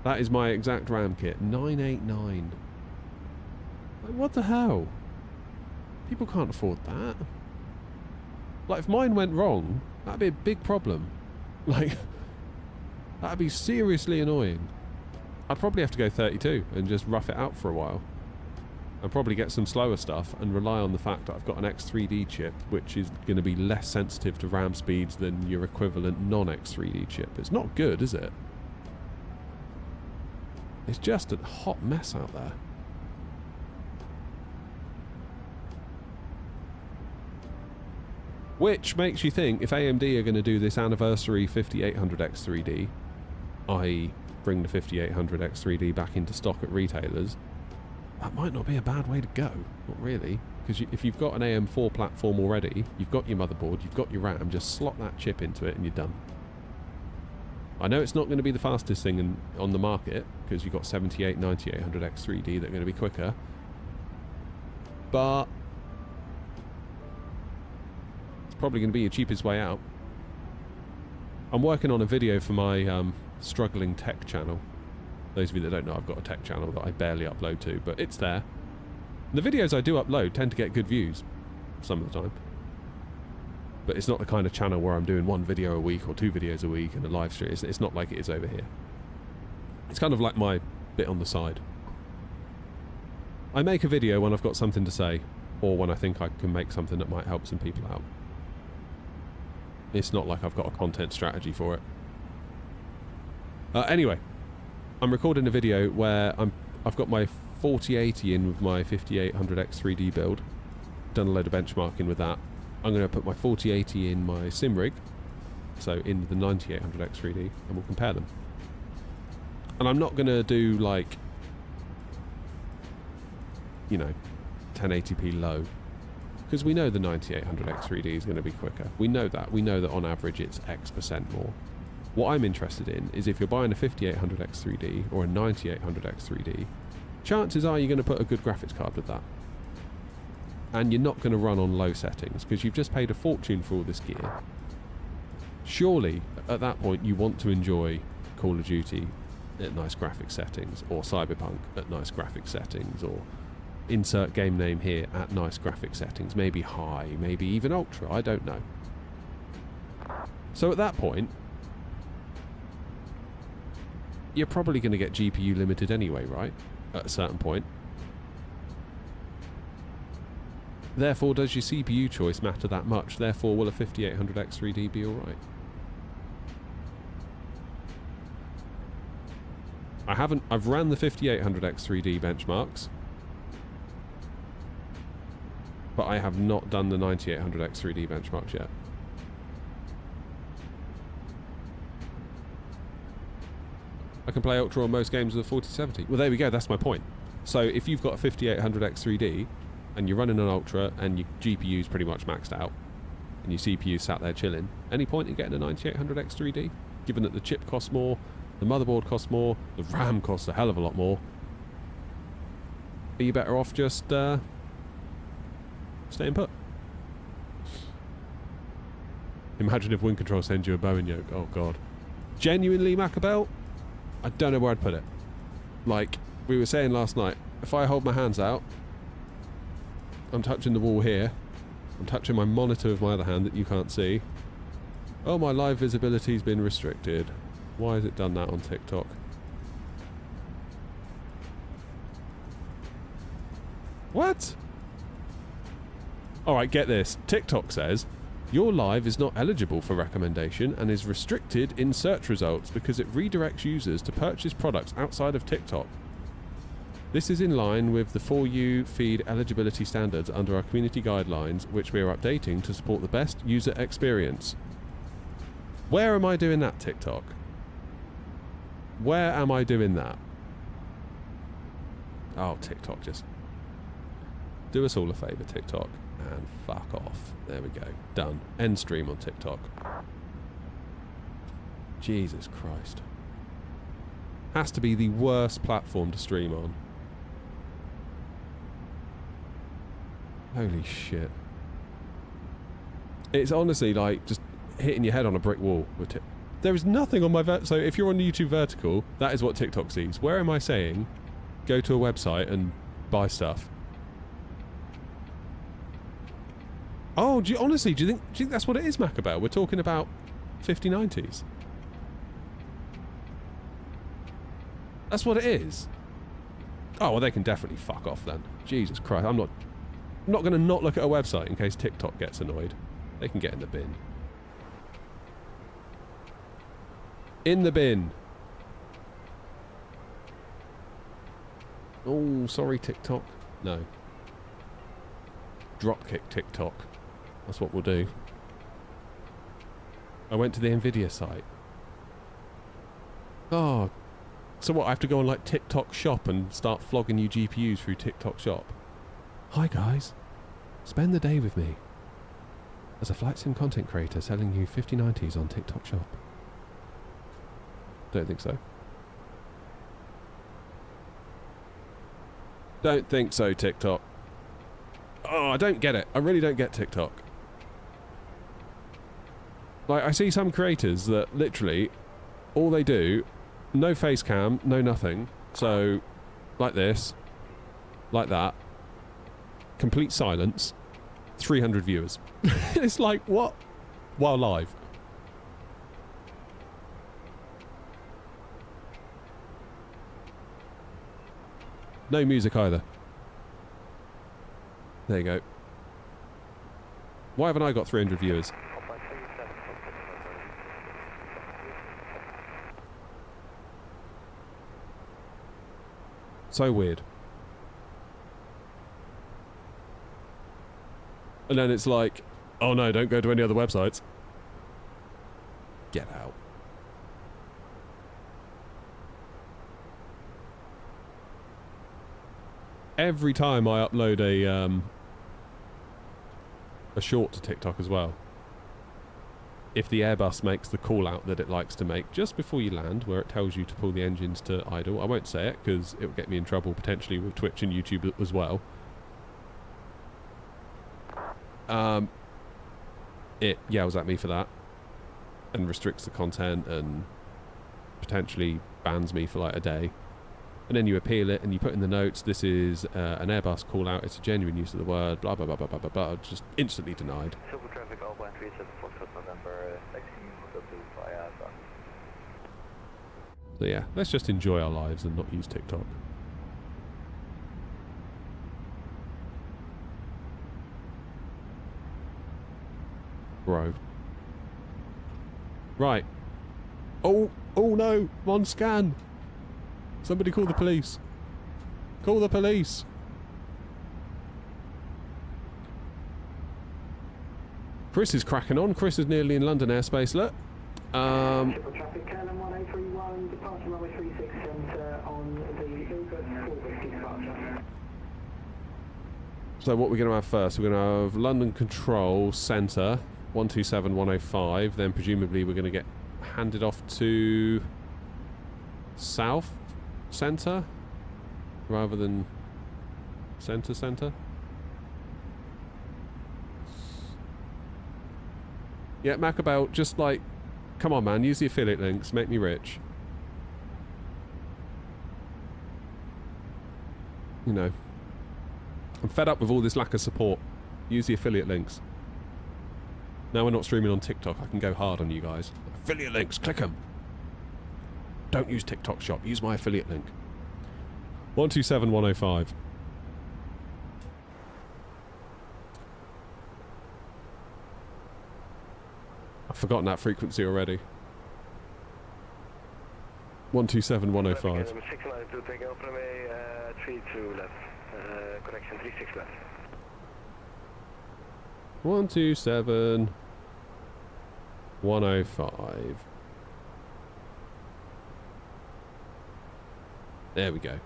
That is my exact RAM kit. $989. Like, what the hell? People can't afford that. Like, if mine went wrong, that'd be a big problem. Like, that'd be seriously annoying. I'd probably have to go 32 and just rough it out for a while. And probably get some slower stuff and rely on the fact that I've got an X3D chip, which is going to be less sensitive to RAM speeds than your equivalent non-X3D chip. It's not good, is it? It's just a hot mess out there. Which makes you think, if AMD are going to do this anniversary 5800X3D, i.e. bring the 5800X3D back into stock at retailers, that might not be a bad way to go. Not really. Because if you've got an AM4 platform already, you've got your motherboard, you've got your RAM, just slot that chip into it and you're done. I know it's not going to be the fastest thing on the market, because you've got 9800X3D that are going to be quicker. But it's probably going to be your cheapest way out. I'm working on a video for my struggling tech channel. Those of you that don't know, I've got a tech channel that I barely upload to, but it's there. The videos I do upload tend to get good views some of the time. But it's not the kind of channel where I'm doing one video a week or 2 videos a week and a live stream. It's not like it is over here. It's kind of like my bit on the side. I make a video when I've got something to say, or when I think I can make something that might help some people out. It's not like I've got a content strategy for it. Anyway, I'm recording a video where I've got my 4080 in with my 5800X3D build. Done a load of benchmarking with that. I'm going to put my 4080 in my sim rig, so in the 9800X3D, and we'll compare them. And I'm not going to do, like, you know, 1080p low, because we know the 9800X3D is going to be quicker. We know that. We know that on average it's X% more. What I'm interested in is if you're buying a 5800X3D or a 9800X3D, chances are you're going to put a good graphics card with that. And you're not going to run on low settings because you've just paid a fortune for all this gear. Surely, at that point, you want to enjoy Call of Duty at nice graphics settings, or Cyberpunk at nice graphics settings, or insert game name here at nice graphics settings, maybe high, maybe even ultra, I don't know. So at that point, you're probably going to get GPU limited anyway, right? At a certain point. Therefore, does your CPU choice matter that much? Therefore, will a 5800X3D be alright? I've ran the 5800X3D benchmarks, but I have not done the 9800X3D benchmarks yet. I can play Ultra on most games with a 4070. Well, there we go, that's my point. So if you've got a 5800X3D, and you're running an Ultra, and your GPU's pretty much maxed out, and your CPU's sat there chilling, any point in getting a 9800X3D? Given that the chip costs more, the motherboard costs more, the RAM costs a hell of a lot more. Are you better off just staying put? Imagine if Wind Control sends you a Bowen yoke. Oh god. Genuinely, Macabell, I don't know where I'd put it. Like we were saying last night, if I hold my hands out, I'm touching the wall here. I'm touching my monitor with my other hand that you can't see. Oh, my live visibility's been restricted. Why has it done that on TikTok? What? Alright, get this. TikTok says, your live is not eligible for recommendation and is restricted in search results because it redirects users to purchase products outside of TikTok. This is in line with the For You feed eligibility standards under our community guidelines, which we are updating to support the best user experience. Where am I doing that, TikTok? Where am I doing that? Oh, TikTok, just do us all a favour, TikTok, and fuck off. There we go. Done. End stream on TikTok. Jesus Christ. Has to be the worst platform to stream on. Holy shit. It's honestly like just hitting your head on a brick wall with it. There is nothing on my so if you're on YouTube vertical, that is what TikTok sees. Where am I saying go to a website and buy stuff? Oh, honestly, do you think that's what it is, Macabell? We're talking about 5090s. That's what it is. Oh, well, they can definitely fuck off then. Jesus Christ, I'm not going to not look at a website in case TikTok gets annoyed. They can get in the bin. In the bin. Oh, sorry, TikTok. No. Dropkick TikTok. That's what we'll do. I went to the Nvidia site. Oh. So what, I have to go on like TikTok Shop and start flogging you GPUs through TikTok Shop? Hi guys. Spend the day with me. As a flight sim content creator selling you 5090s on TikTok Shop. Don't think so. Don't think so, TikTok. Oh, I don't get it. I really don't get TikTok. Like, I see some creators that literally, all they do, no face cam, no nothing. So, like this, like that, complete silence, 300 viewers. It's like, what? While live. No music either. There you go. Why haven't I got 300 viewers? So weird. And then it's like, oh no, don't go to any other websites. Get out. Every time I upload a short to TikTok as well, if the Airbus makes the call out that it likes to make just before you land, where it tells you to pull the engines to idle, I won't say it because it will get me in trouble potentially with Twitch and YouTube as well. It yells at me for that and restricts the content and potentially bans me for like a day. And then you appeal it and you put in the notes, this is an Airbus call out, it's a genuine use of the word, blah blah blah blah blah blah blah, just instantly denied. Silver traffic Alpine 37 Foxtrot November, taxi via Alpha. So yeah, let's just enjoy our lives and not use TikTok. Bro. Right. Oh no, I'm on scan. Somebody call the police. Call the police. Chris is cracking on. Chris is nearly in London airspace. Look. Triple traffic, KLM 1831, departure runway 36 centre on the Lucas 450 departure. So what we're going to have first, we're going to have London Control Centre 127105. Then presumably we're going to get handed off to South Centre rather than Centre. Yeah, Macabell, just like, come on man, use the affiliate links, make me rich. You know, I'm fed up with all this lack of support. Use the affiliate links. Now we're not streaming on TikTok, I can go hard on you guys. Affiliate links, click them. Don't use TikTok Shop, use my affiliate link. 127105. I've forgotten that frequency already. 127105. 692, take open runway 32 left. Connection 36 left. 127105. There we go.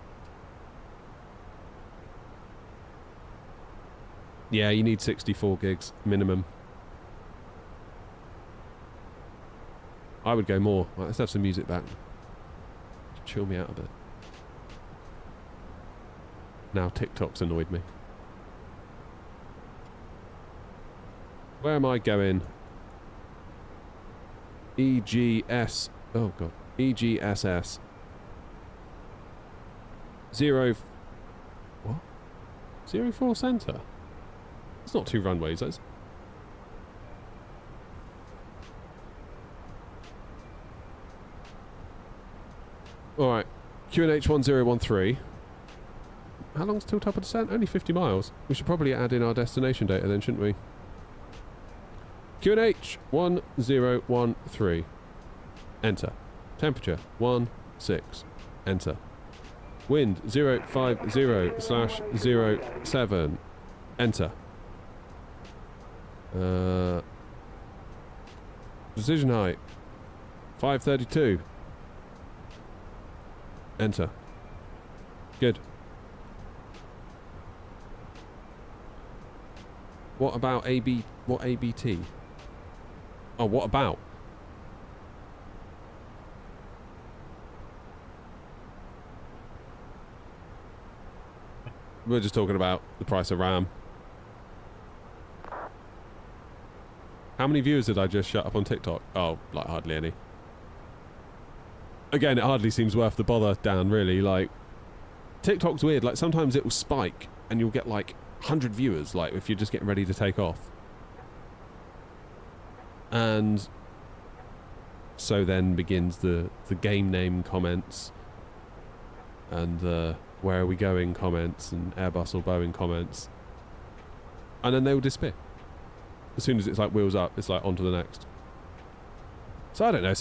Yeah, you need 64 gigs minimum. I would go more. Right, let's have some music back. Chill me out a bit. Now TikTok's annoyed me. Where am I going? EGS. Oh god. EGSS. 04 centre? It's not two runways, that's... Alright, QNH 1013. How long's till top of descent? Only 50 miles. We should probably add in our destination data then, shouldn't we? QNH 1013. Enter. Temperature 16. Enter. Wind 050/07. Enter. Decision height 532. Enter. Good. What about what ABT? Oh, what about? We're just talking about the price of RAM. How many viewers did I just shut up on TikTok? Oh, like hardly any. Again, it hardly seems worth the bother, Dan, really. Like, TikTok's weird. Like, sometimes it will spike and you'll get like 100 viewers, like if you're just getting ready to take off. And so then begins the game name comments and the where are we going comments and Airbus or Boeing comments. And then they will disappear. As soon as it's like wheels up, it's like on to the next. So I don't know, it's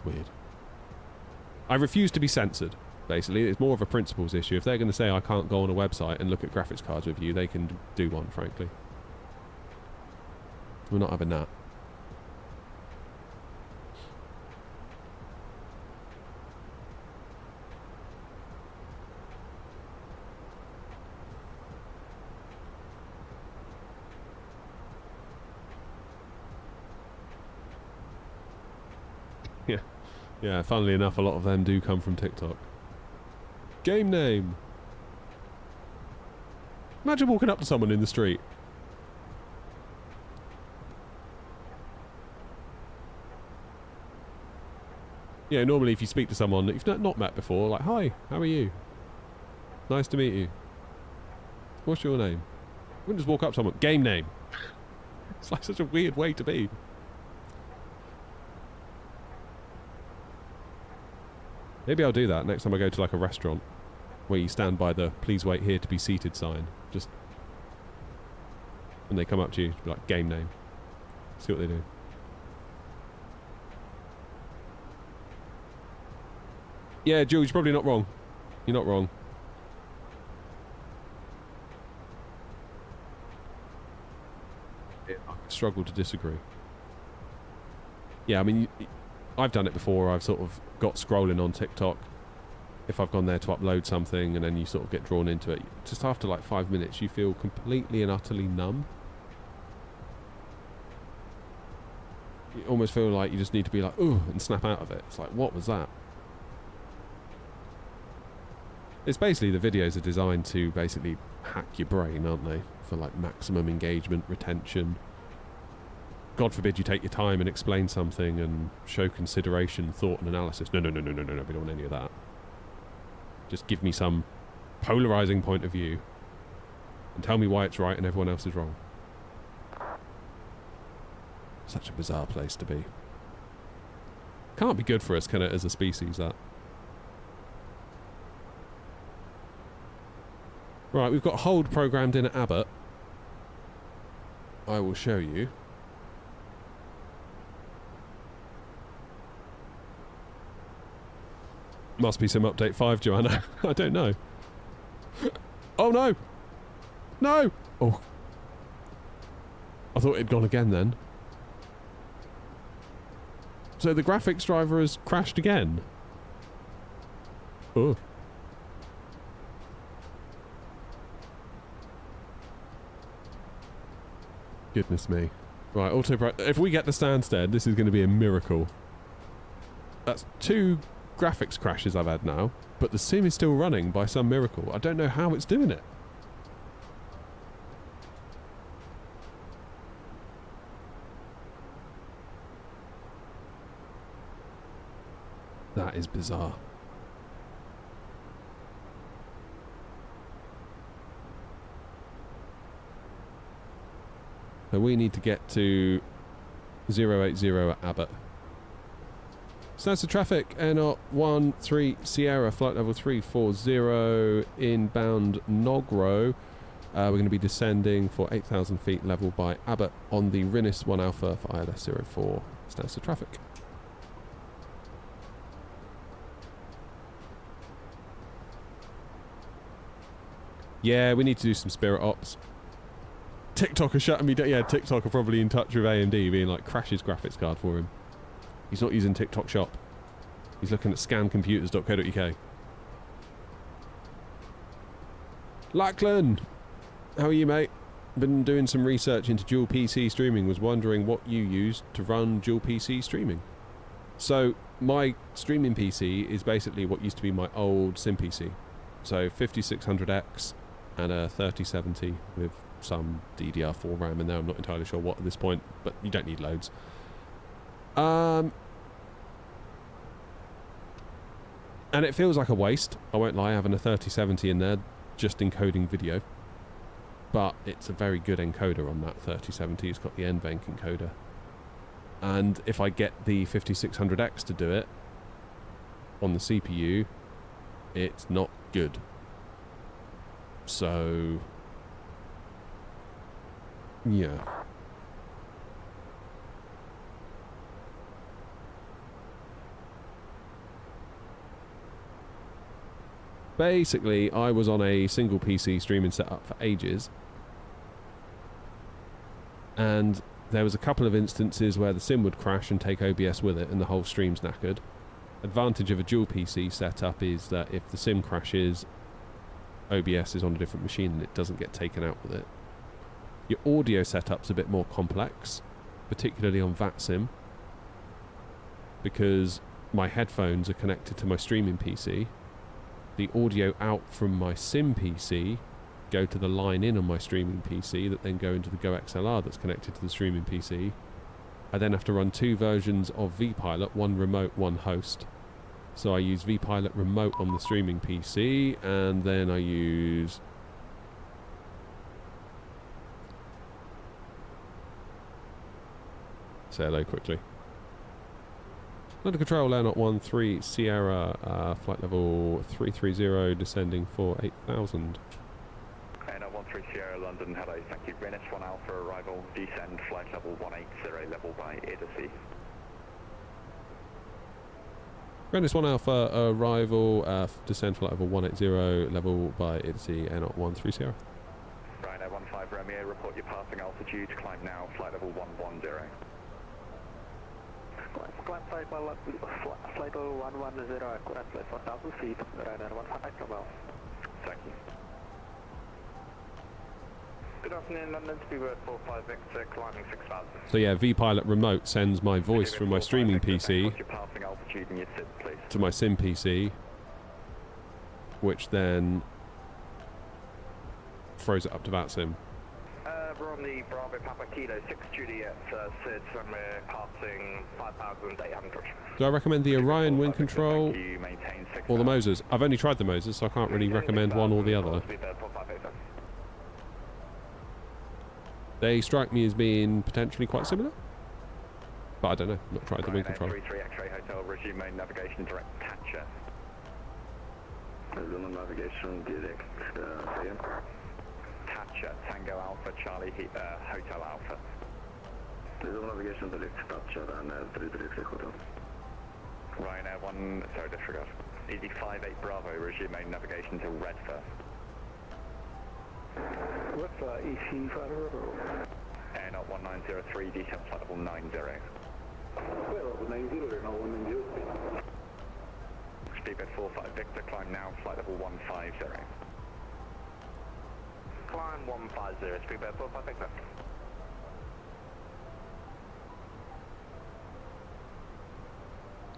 weird. I refuse to be censored, basically. It's more of a principles issue. If they're going to say I can't go on a website and look at graphics cards with you, they can do one, frankly. We're not having that. Yeah. Yeah, funnily enough, a lot of them do come from TikTok. Game name. Imagine walking up to someone in the street. Yeah, normally if you speak to someone that you've not met before, like, hi, how are you? Nice to meet you. What's your name? You wouldn't just walk up to someone, game name. It's like such a weird way to be. Maybe I'll do that next time I go to like a restaurant where you stand by the please wait here to be seated sign. Just and they come up to you, be like, game name. See what they do. Yeah, Jules, you're probably not wrong. You're not wrong. I struggle to disagree. Yeah, I mean, I've done it before. I've sort of got scrolling on TikTok. If I've gone there to upload something and then you sort of get drawn into it, just after like 5 minutes you feel completely and utterly numb. You almost feel like you just need to be like, ooh, and snap out of it. It's like, what was that? It's basically, the videos are designed to basically hack your brain, aren't they? For like maximum engagement, retention. God forbid you take your time and explain something and show consideration, thought and analysis. No, we don't want any of that. Just give me some polarizing point of view and tell me why it's right and everyone else is wrong. Such a bizarre place to be. Can't be good for us, can it, as a species, that? Right, we've got hold programmed in at Abbott. I will show you. Must be some update 5, Joanna. I don't know. Oh no! No! Oh. I thought it'd gone again then. So the graphics driver has crashed again. Oh. Goodness me. Right, if we get to Stansted, this is going to be a miracle. That's 2 graphics crashes I've had now, but the sim is still running by some miracle. I don't know how it's doing it. That is bizarre. So we need to get to 080 at Abbott. Stansted traffic, Air 13 Sierra, flight level 340, inbound Nogro. We're going to be descending for 8,000 feet, level by Abbott on the Rinnis 1 Alpha for ILS 04. Stansted traffic. Yeah, we need to do some Spirit Ops. TikTok are shutting me down. Yeah, TikTok are probably in touch with AMD, being like, crash his graphics card for him. He's not using TikTok Shop. He's looking at scancomputers.co.uk. Lachlan! How are you, mate? Been doing some research into dual PC streaming. Was wondering what you use to run dual PC streaming. So, my streaming PC is basically what used to be my old sim PC. So, 5600X and a 3070 with some DDR4 RAM in there. I'm not entirely sure what at this point, but you don't need loads. And it feels like a waste, I won't lie, having a 3070 in there just encoding video. But it's a very good encoder on that 3070. It's got the NVENC encoder. And if I get the 5600X to do it on the CPU, it's not good. So, yeah. Basically, I was on a single PC streaming setup for ages, and there was a couple of instances where the sim would crash and take OBS with it and the whole stream's knackered. Advantage of a dual PC setup is that if the sim crashes, OBS is on a different machine and it doesn't get taken out with it. Your audio setup's a bit more complex, particularly on VATSIM, because my headphones are connected to my streaming PC. The audio out from my sim PC go to the line in on my streaming PC that then go into the Go XLR that's connected to the streaming PC. I then have to run two versions of vPilot, one remote, one host. So I use vPilot remote on the streaming PC, and then I use say hello quickly. Under control, Air 13 Sierra, flight level 330, descending for 8,000. Air 13 Sierra, London, hello, thank you. Rinnis 1 Alpha, arrival, descend, flight level 180, level by Idasi. Rinnis 1 Alpha, arrival, descend flight level 180, level by Idasi, Air 13 Sierra. Right, Air 15 Romeo, report your passing altitude, climb now, flight level 110. Climb flight level 110, current flight 4,000 feet, Ryanair 15 Romeo. Thank you. Good afternoon, London, speedbird 45 Victor, climbing 6,000. So yeah, vPilot remote sends my voice from my streaming PC What's your passing altitude and your SID, please? to my sim PC, which then throws it up to VATSIM. We're on the Bravo Papa Kilo 6 Juliet SID, and we're passing 5,800. Do I recommend the Orion wind control You maintain 6,000. or the Moses? I've only tried the Moses, so I can't really recommend one or the other. Speedbird 45 Victor. They strike me as being potentially quite similar, but I don't know. Not tried the wind control. 33 X-ray Hotel, resume main navigation direct Thatcher. Resume navigation direct, again. Thatcher, Tango Alpha, Charlie, Hotel Alpha. Resume navigation direct Thatcher and 33 Hotel. Ryanair 1, sorry, disregard. Easy 58 Bravo, resume main navigation to Redford. Redford, EC 5 Air 1903, descent flight level 90. Flight level 90, Air 190. Speedbird 45 Victor, climb now, flight level 150. Climb 150, speedbird 45 Victor.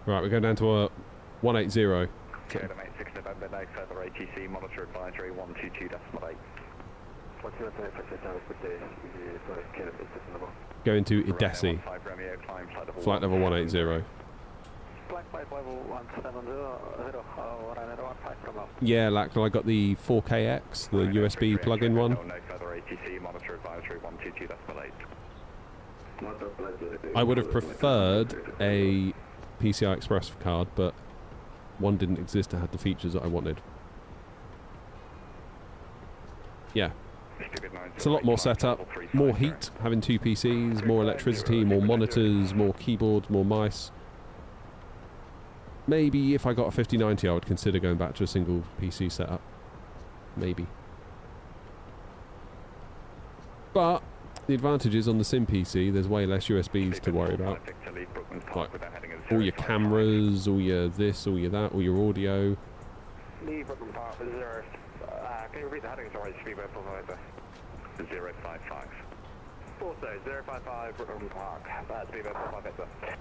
Right, we're going down to a 180. Okay, mate, 6 November, no further ATC, monitor advisory 122.8. Going to Idesi, flight level 180. Flight level 170, Ryanair 15 Romeo. Yeah, Lachlan, I got the 4KX, the USB plug-in one. No further ATC, monitor advisory 122.8. I would have preferred a PCI Express card, but one didn't exist that had the features that I wanted. Yeah. It's a lot more setup, more heat, having 2 PCs, more electricity, more monitors, more keyboards, more mice. Maybe if I got a 5090 I would consider going back to a single PC setup. Maybe. But the advantage is on the Sim PC there's way less USBs to worry about. Like all your cameras, all your this, all your that, all your audio. Leave Brooklyn Park with 0. Can you repeat the heading? Sorry, speedway 055. Also, 055 Brooklyn Park, speedway 458.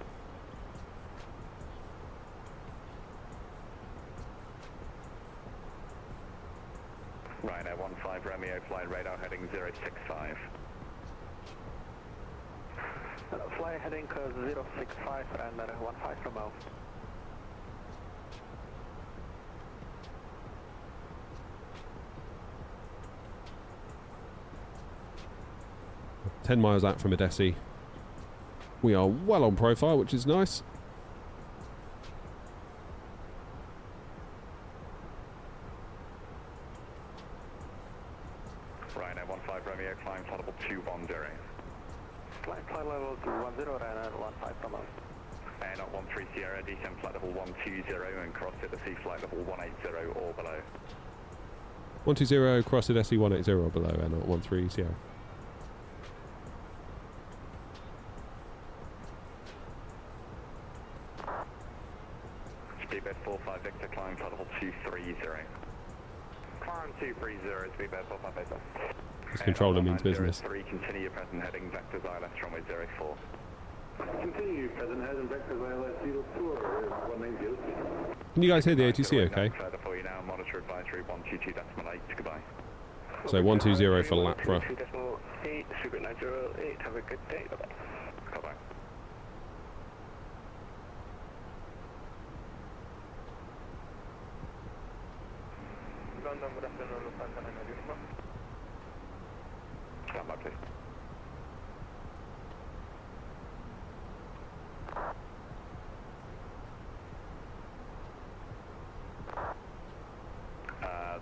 Rhino 15 Romeo, flying radar heading 065. Fly heading 065 and 15 Romeo. $10 miles out from Edesi. We are well on profile, which is nice. Rhino 15 Romeo, flying flight level 210. Flight level 210 and 15 Romeo. Air 13 Sierra, descend flight level 120 and cross Edesi flight level 180 or below. 120, cross Edesi 180 or below, Air 13 Sierra. Speedbird 45 Victor, climb flight level 230. Climb 230, speedbird 45 Victor. This controller means business. 3, continue your present heading, vectors ILS, runway 04. Continue, present head and vectors ILS 04, 190. Can you guys hear the ATC okay? Further for you now, monitor advisory 122.8, goodbye. So 120 for Lapra. 122.8, Super 908, have a good day, bye-bye. Bye-bye. London, good afternoon, Lufthansa 9 uniform. Stand by, please.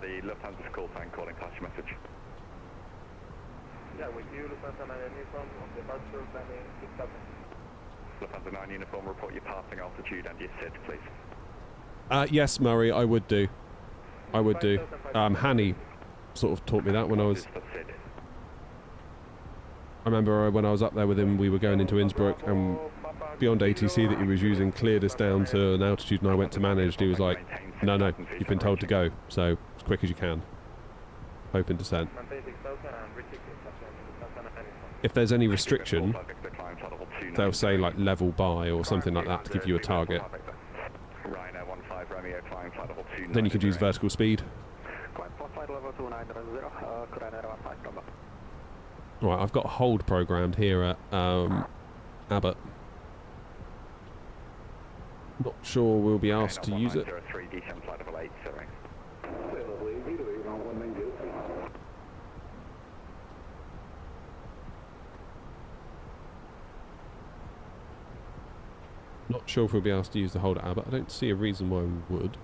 The Lufthansa's call sign calling past your message. Yeah, with you, Lufthansa 9 uniform, on departure planning 6000. Lufthansa 9 uniform, report your passing altitude and your SID, please. Yes, Murray, I would do. I would do. Hanny sort of taught me that when I was... I remember when I was up there with him, we were going into Innsbruck, and beyond ATC that he was using cleared us down to an altitude, and I went to managed. He was like, no, you've been told to go, so as quick as you can. Open descent. If there's any restriction, they'll say like level by or something like that to give you a target. Then you could use vertical speed. Right, I've got hold programmed here at Abbott. Not sure we'll be asked to use it. Not sure if we'll be asked to use the hold at Abbott. I don't see a reason why we would.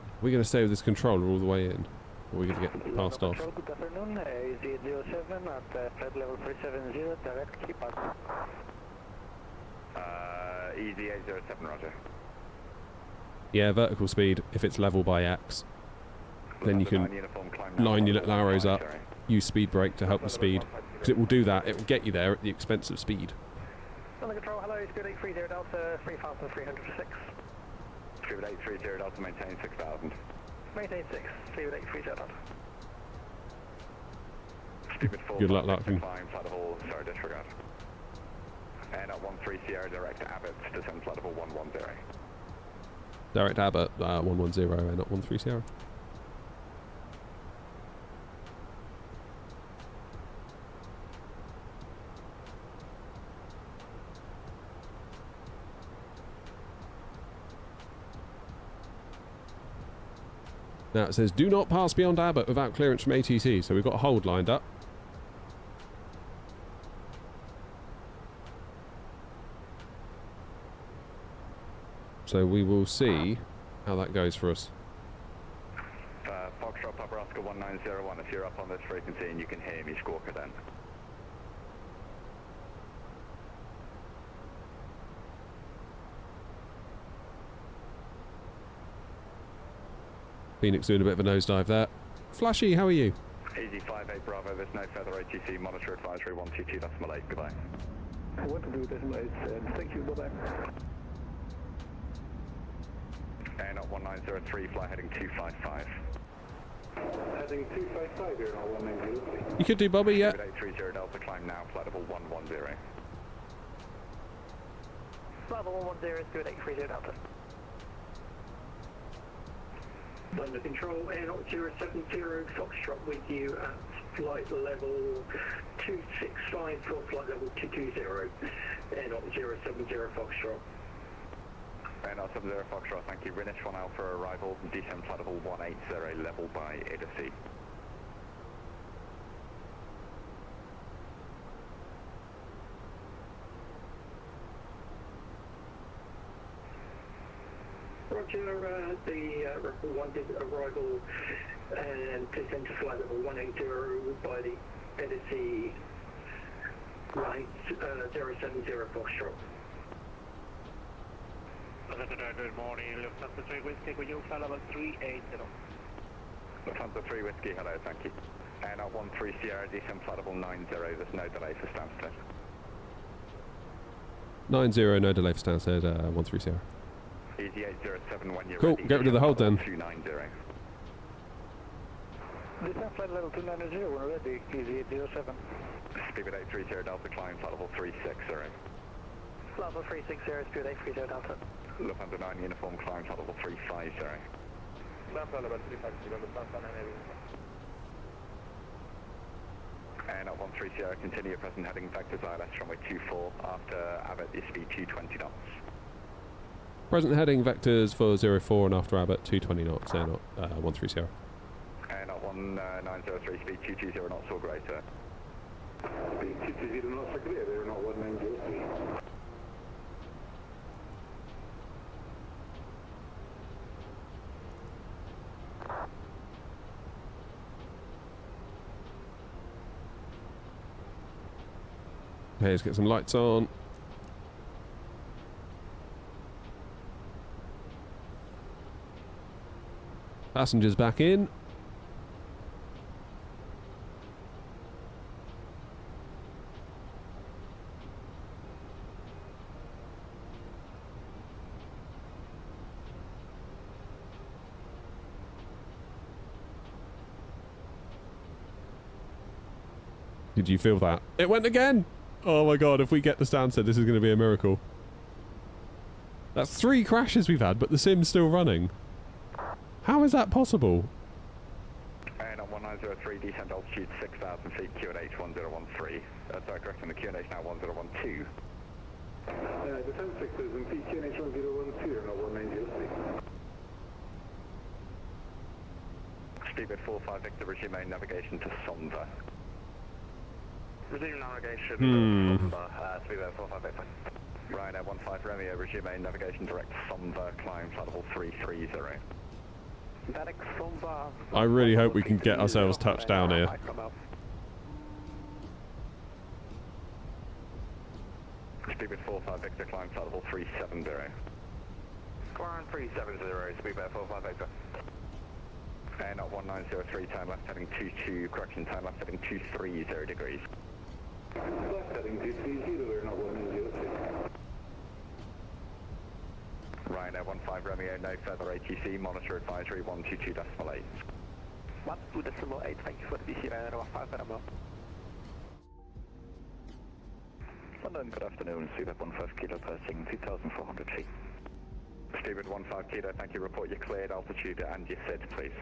Are we going to stay with this controller all the way in? Or are we going to get passed off? Good afternoon, easy 07 at flight level 370, direct keep up. Easy 807, roger. Yeah, vertical speed, if it's level by X, then you can line your little arrows up, use speed brake to help the speed, because it will do that, it will get you there at the expense of speed. On the control, hello, it's good 830 Delta 3306. Speed 830 Delta, maintain 6000. Maintain 6, speed 830 Delta. Stupid 4, good luck, Larkin. Flight level, sorry, disregard. And at 13 Sierra, direct to Abbott, descend flight level 110. Direct Abbott, 110, and not 13 Sierra. Now it says, do not pass beyond Abbott without clearance from ATC. So we've got a hold lined up. So we will see how that goes for us. Foxtrot Papa Oscar 1901, if you're up on this frequency and you can hear me, squawk it then. Phoenix doing a bit of a nosedive there. Flashy, how are you? Easy 58 Bravo, there's no further ATC, monitor advisory 122.8, goodbye. What to do, decimal 8, thank you, bye-bye. Air not 1903, fly heading 255. Heading 255 here, not 1903. You could do Bobby, yeah. 830 Delta, climb now, flight level 110. Level 110 is good, 830 Delta. Under control, Air not 070 Foxtrot with you at flight level 265 for flight level 220. Air not 070 Foxtrot. Air not 70 Foxtrot, thank you. Greenwich 1 Alpha arrival, descend flight level 180, level by ADC. Roger, the Ripple 1 did arrival and descend to flight level 180 by the Edison right 070 Foxtrot. Good morning, Lufthansa 3 Whiskey, will you fly level 380? Lufthansa 3 Whiskey, hello, thank you. Air not 13 Sierra, descend flight level 90, there's no delay for Stansted. 9-0, no delay for Stansted, 1-3 Sierra. Easy 807 when you're Cool, ready. get rid of the hold then. 290. Descend flight level 290, we're ready, easy 807. Speed 830 Delta, climb flight level 360. Level 360 is good, 830 Delta. Lufthansa 9 uniform, climb flight level 350. Lufthansa level 350, Lufthansa 9 Air not 13 Sierra, continue your present heading vectors ILS runway 24, after Abbott your speed 220 knots. Present heading vectors for 04 and after Abbott 220 knots, Air not 13 Sierra. Air not 1903, speed 220 knots or greater. Speed 220 knots or greater, not 1903. Okay, let's get some lights on. Passengers back in. Did you feel that? It went again! Oh my god, if we get to Stansted, this is going to be a miracle. That's 3 crashes we've had, but the sim's still running. How is that possible? Air not 1903, descend altitude 6,000 feet, QNH 1013. Sorry, correcting the QNH now 1012. Descend 6,000 feet, QNH 1012, not 1903. Speedbird 45 Victor, resume main navigation to Somva. Resume navigation, Speedbird 45 Victor. Ryanair 15 Romeo, resume main navigation direct to Somva, climb flight level 330. I really hope we can get ourselves touched down here. Speedbird 45 Victor, climb flight level 370. Climb 370, Speedbird 45 Victor. Air not 1903, turn left heading 22, correction, turn left heading 230 degrees. Left heading 230, we're not 1903. Ryanair 15 Romeo, no further ATC, monitor advisory 122.8. 122.8, thank you for the BC Ryanair 15 Romeo. London, good afternoon, Speedbird 15 Kilo, passing 2,400 feet. Speedbird 15 Kilo, thank you, report your cleared altitude and your SID, please.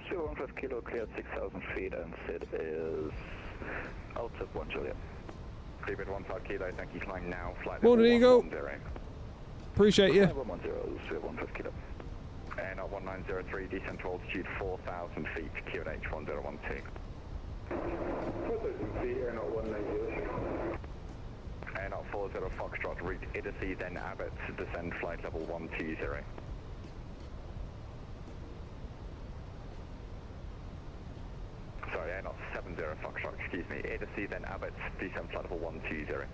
Speedbird 15 Kilo, cleared 6,000 feet and SID is outside 1 Juliet. Speedbird 15 Kilo, thank you, climb now, flight Morning, Eagle. 110. Appreciate you. 110, Speedbird 15 Kilo. Air not 1903, descent to altitude 4,000 feet, QNH 1012. 4,000 feet, air not 1903. Air not 40 Foxtrot, route Idasi, then Abbott, descend flight level 120. Sorry, not 70 Foxtrot, excuse me. Idasi, then Abbott, descend flight level 120.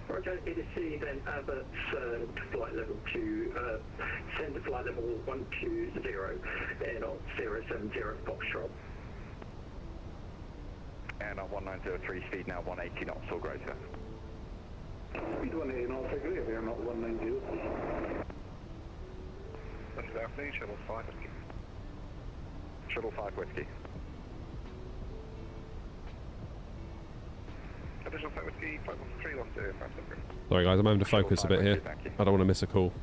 Roger, Idasi, then Abbott, flight level 2, send to flight level 120, air not 070 Foxtrot. Air not 1903, speed now 180 knots or greater. Speed 180 knots or greater, air not 190. Good afternoon, Shuttle 5 Whiskey. Shuttle 5 Whiskey. Additional 5 Whiskey, 51312, Hamburg. Sorry guys, I'm having to focus a bit here. I don't want to miss a call.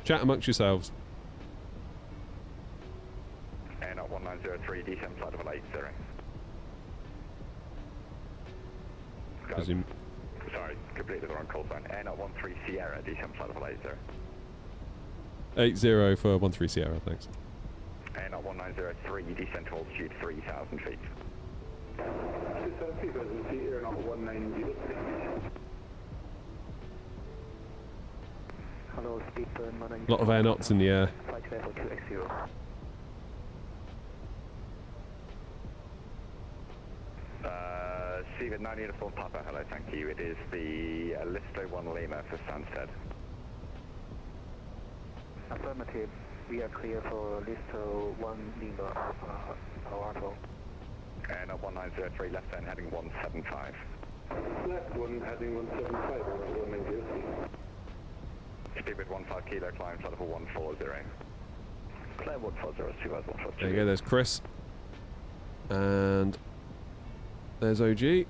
Chat amongst yourselves. Air not 1903, descend flight level 80. Presume. Sorry, completely the wrong call sign. Air not 13 Sierra, descend flight level 80. 80 for 13 Sierra, thanks. Air not 1903, descend to altitude 3,000 feet. Descend 3,000 feet, air not 190. Hello, speed burn, A lot of air knots in the air. flight level 2x0. Seabird 9 Uniform Papa, hello, thank you. It is the Listo 1 Lima for Stansted. Affirmative. We are clear for Listo 1 Lima Alpha Arvo. Air not 1903, left turn heading 175. Left one heading 175, air not 190. Speedbird 15 kilo, climb flight level 140. Climb 140, Seabird 140. There you go, there's Chris. And there's OG.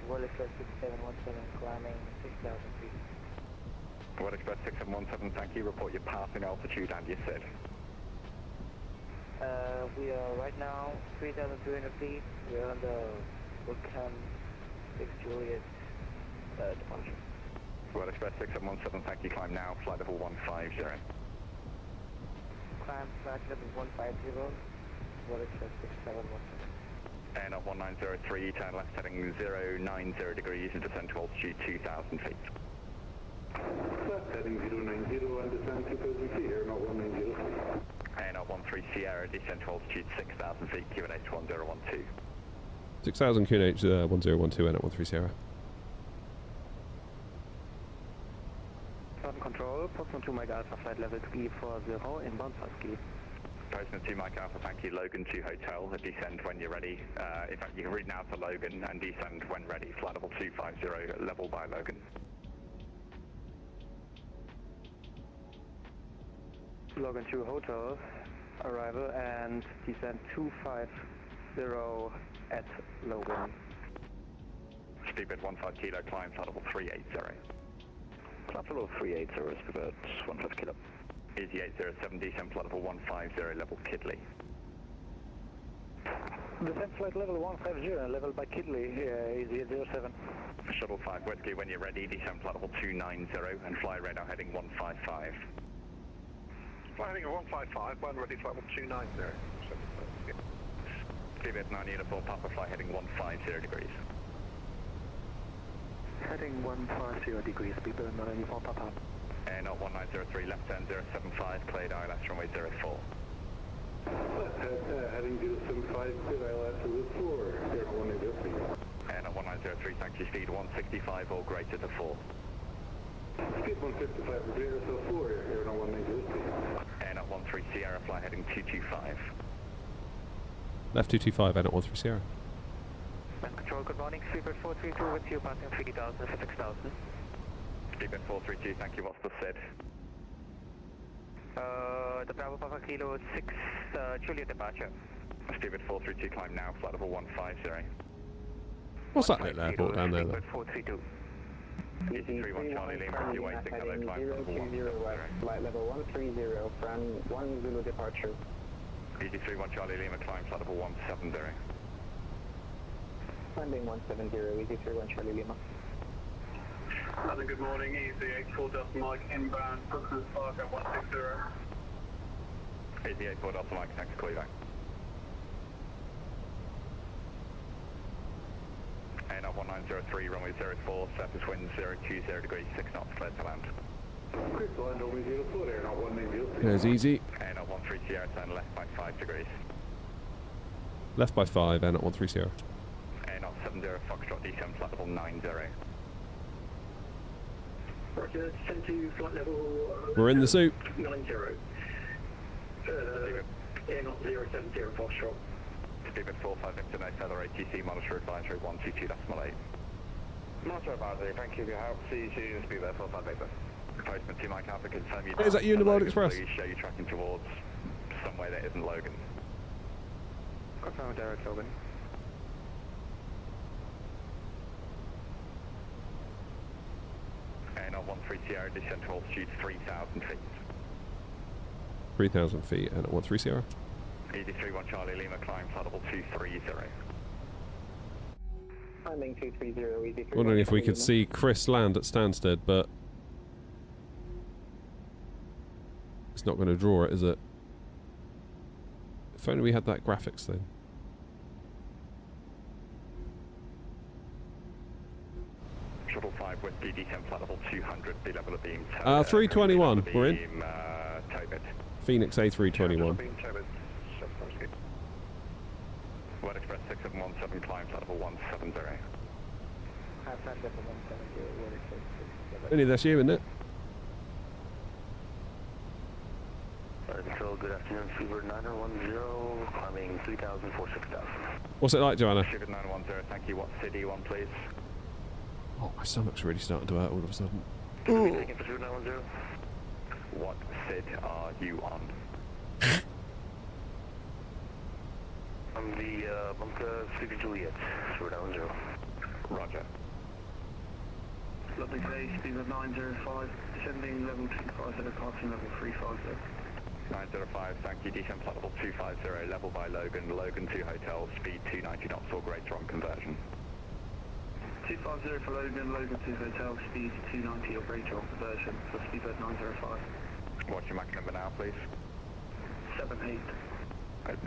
World Express 6717 climbing 6,000 feet. World Express 6717, thank you. Report your passing altitude and your SID. We are right now 3,200 feet. We are on the Vulcan 6 Juliet departure. World Express 6717, thank you. Climb now, flight level 150. Climb flight level 150. World Express 6717. Air not 1903, turn left heading 090 degrees and descend to altitude 2,000 feet. Left heading 090 and descend 2,000 feet, air not 190. Air not 13 Sierra, descend to altitude 6,000 feet, QNH 1012. 6000 QNH 1012 and at 13 Sierra. Southern Control, Postman 2 Mike Alpha, flight level 340, inbound 5K. Postman 2 Mike Alpha, thank you. Logan 2 Hotel, descend when you're ready. In fact, you can read now to Logan and descend when ready. Flight level 250, level by Logan. Logan 2 Hotel, arrival and descend 250 at Logan. Speedbird 15 kilo, climb flight level 380. Flight level 380, Speedbird 15 kilo. Easy 807, descend flight level 150, level Kidley. Descend flight level 150, level by Kidley, Easy 807. Shuttle 5 Whiskey, when you're ready, descend flight level 290 and fly radar heading 155. Fly heading at 155, when ready, flight level 290. Speedbird 9 Uniform Papa, fly heading 150 degrees. Heading 150 degrees, Speedbird 9 Uniform Papa. Air not 1903, left turn 075, cleared ILS runway 04. Left heading 075, clear ILS 04, air not 190. Air not 1903, thank you. Speed 165 or greater to 4. Speed 155 or greater to 4, air not 190. Air not 13 Sierra, fly heading 225. Left 225 and at 13 Sierra. Control, good morning. Speedbird 432 with you, passing 3,000 for 6,000. Speedbird 432, thank you. What's the SID? The Bravo Papa Kilo 6 Juliet departure. Speedbird 432, climb now, flight level 150. What's that little airport down there? Speedbird 432. Easy 31 Charlie Lima, if you're waiting, hello, climb flight level 150. Flight level 130 from 1 Zulu departure. Easy 31 Charlie Lima, climb flight level 170. Landing 170, Easy 31 Charlie Lima. Hello, good morning, Easy 84 Delta Mike, inbound, Brooklyn Park at 160. 88 Delta Mike, thanks for calling back. ANOT 1903, runway 04, surface wind 020 degrees, 6 knots, clear to land. Chris, land runway 04, ANOT 190. There's easy. ANOT 13 Sierra, turn left by 5 degrees. Left by 5, ANOT 130. ANOT 70 Foxtrot, descend flight level 90. Roger, send to flight level... We're in the soup. 90. ANOT 070 Foxtrot. Speedbird 45 Victor, no further ATC, monitor advisory 122.8. Monitor advisory, thank you for your help. See you soon, Speedbird 45 Victor. Postman 2 Mike Alpha, confirm you... Is that you in the World Express? Please show you tracking towards somewhere that isn't Logan. Confirm Derek Logan. ANOT 13 Sierra, descend to altitude 3,000 feet. 3,000 feet, ANOT 130. ED31 Charlie Lima, climb flight level 230. Climbing 230, ED31. Wondering if we could see Chris land at Stansted, but it's not going to draw it, is it? If only we had that graphics thing. Shuttle 5 with DD10 flight level 200, B level of beam. 321, we're in. Tobit. Phoenix A321. World Express 6717, climb flight level 170. Only that's you, isn't it? Control, good afternoon, Fever 9010, climbing 3,000 for 6,000. What's it like, Joanna? Fever 910, thank you. What city you on, please? Oh, my stomach's really starting to hurt all of a sudden. Thank you for Fever 910. What cid are you on? I'm the Sleepy Juliet, Fever 910. Roger. Lovely day, Speedbird 905, descending level 250, passing level 350. 905, thank you. Descend flight level 250, level by Logan, Logan 2 Hotel, speed 290 knots or greater on conversion. 250 for Logan, Logan 2 Hotel, speed 290 or greater on conversion for Speedbird 905. What's your Mach number now, please? 78.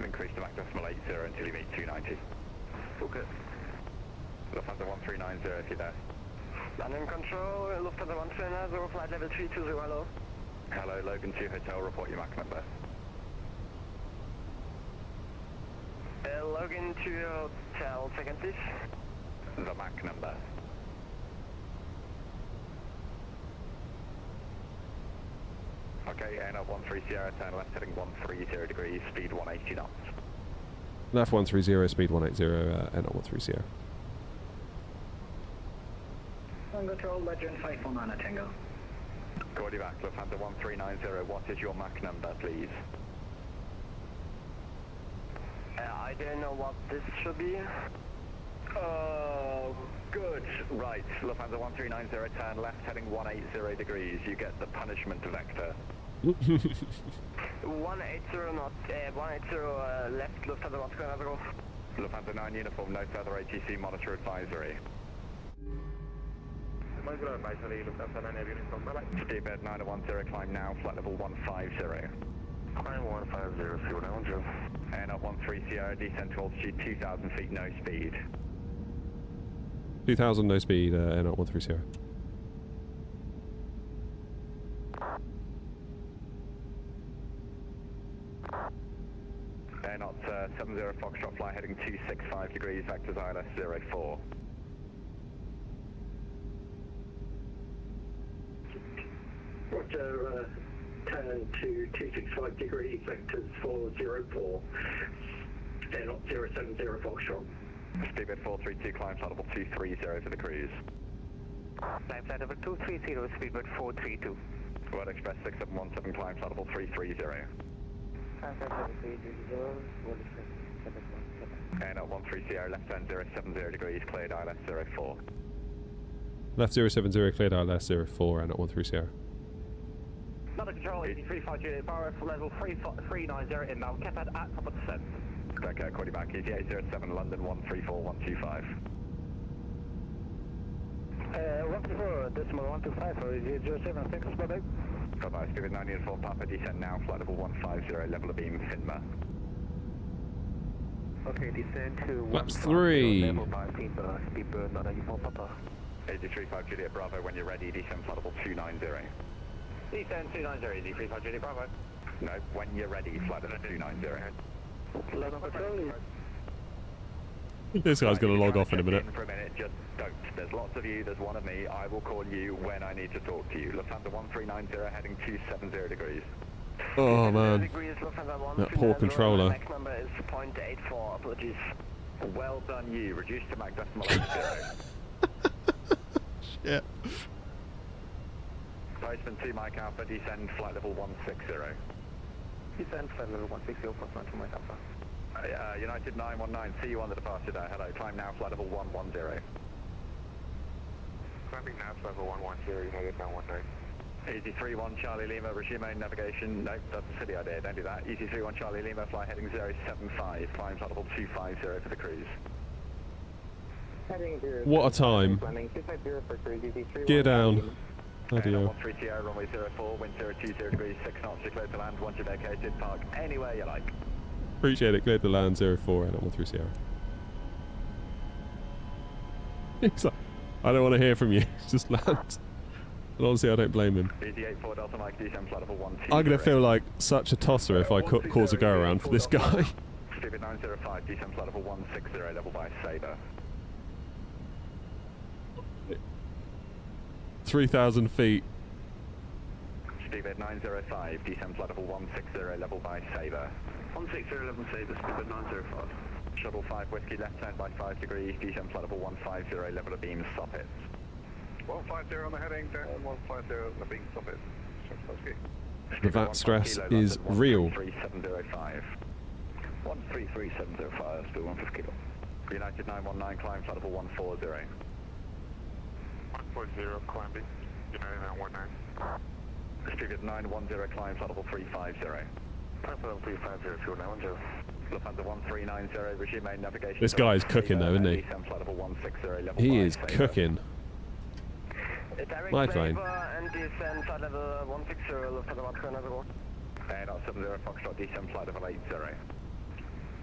Increase the Mach decimal 80 until you meet 290. Okay. Lufthansa 1390 if you're there. Landing control, Lufthansa 130, flight level 320, hello. Hello, Logan 2 Hotel, report your Mach number. Logan 2 Hotel, second please. The Mach number. Okay, ANOT 13 Sierra, turn left heading 130 degrees, speed 180 knots. Left 130, speed 180, ANOT 130. On control, Legend 549 Tango. Gordy back, Lufthansa 1390, what is your Mach number, please? I don't know what this should be. Oh, good. Right, Lufthansa 1390, turn left heading 180 degrees, you get the punishment vector. 180 not, 180 left, Lufthansa 120. Lufthansa 9 uniform, no further ATC, monitor advisory. Monitor advisory, Lufthansa 9 uniform, bye-bye. Speedbird 910, climb now, flight level 150. Climb 150, Fever 910. ANOT 13 Sierra, descend to altitude 2,000 feet, no speed. 2,000, no speed, ANOT 130. ANOT 70 Foxtrot, fly heading 265 degrees, vectors ILS 04. Roger, turn to 265 degrees, vectors 404. ANOT 070 Foxtrot. Speedbird 432, climb flight level 230 for the cruise. Climb flight level 230, Speedbird 432. World Express 6717, climb flight level 330. Climb flight level 330, World Express 6717. ANOT 13 Sierra, left turn 070 degrees, cleared ILS 04. Left 070, cleared ILS 04, ANOT 130. Another control, 8350 Juliet, Barrow for level 390 inbound, kept at top of descent. Okay, call you back, ETA07, London 134125. 124, decimal 125, for ETA07, thanks, bye-bye. Goodbye, Spirit 904 Papa, descend now, flight level 150, level of beam, Finma. Okay, descend to Flaps 150, 3. level by Finma, Speedbird 994 Papa. 83.5 Juliet Bravo, when you're ready, descend flight level 290. Descend 290, 83.5 Juliet Bravo. No, when you're ready, flight level 290. Level Charlie. This guy's going to log off in a minute. For a minute, just don't. There's lots of you, there's one of me. I will call you when I need to talk to you. Lufthansa 1390 heading 270 degrees. Oh man, that poor controller. Next number is 0.84, apologies. Well done you, reduced to Mach decimal 80. Shit. Postman 2 Mike Alpha, descend flight level 160. Descend flight level 160, Postman 2 Mike Alpha. United 919, see you on the departure day. Hello, climb now, flight level 110. Climbing now, flight level 110, United 919. Easy 31 Charlie Lima, resume main navigation. Nope, that's a silly idea, don't do that. Easy 31 Charlie Lima, fly heading 075, climb flight level 250 for the cruise. Heading 0. What a time. Landing 250 for cruise, easy 31. Gear down. Bloody hell. 13 runway 04, wind 020 degrees, 6 knots, you're clear to land. Once you're vacated, park anywhere you like. Appreciate it. Cleared the land 04 and 13 Sierra. He's like, I don't want to hear from you. Just land. And honestly, I don't blame him. Easy 84 Delta Mike, descend flight level 120. I'm going to feel like such a tosser if I cause a go around for this guy. Stupid 905, descend flight level 160, level by Sabre. 3,000 feet. Stupid 905, descend flight level 160, level by Sabre. 160 level Sabre, Stupid 905. Shuttle 5 Whiskey, left turn by 5 degrees, descend flight level 150, level of beam, stop it. 150 on the heading, 150 on the beam, stop it. The VAT stress is real. 133.705. 133.705, still 150 kilo. United 919, climb flight level 140. 140, climbing, United 919. Stupid 910, climb flight level 350. Climb level 350, fuel 910. Lufthansa 1390, resume main navigation. This guy is cooking though, isn't he? Descend flight level 160, level He by is Sabre. cooking. My plane. And descend flight level 160, Lufthansa 1390. And 70 Foxtrot, descend flight level 80.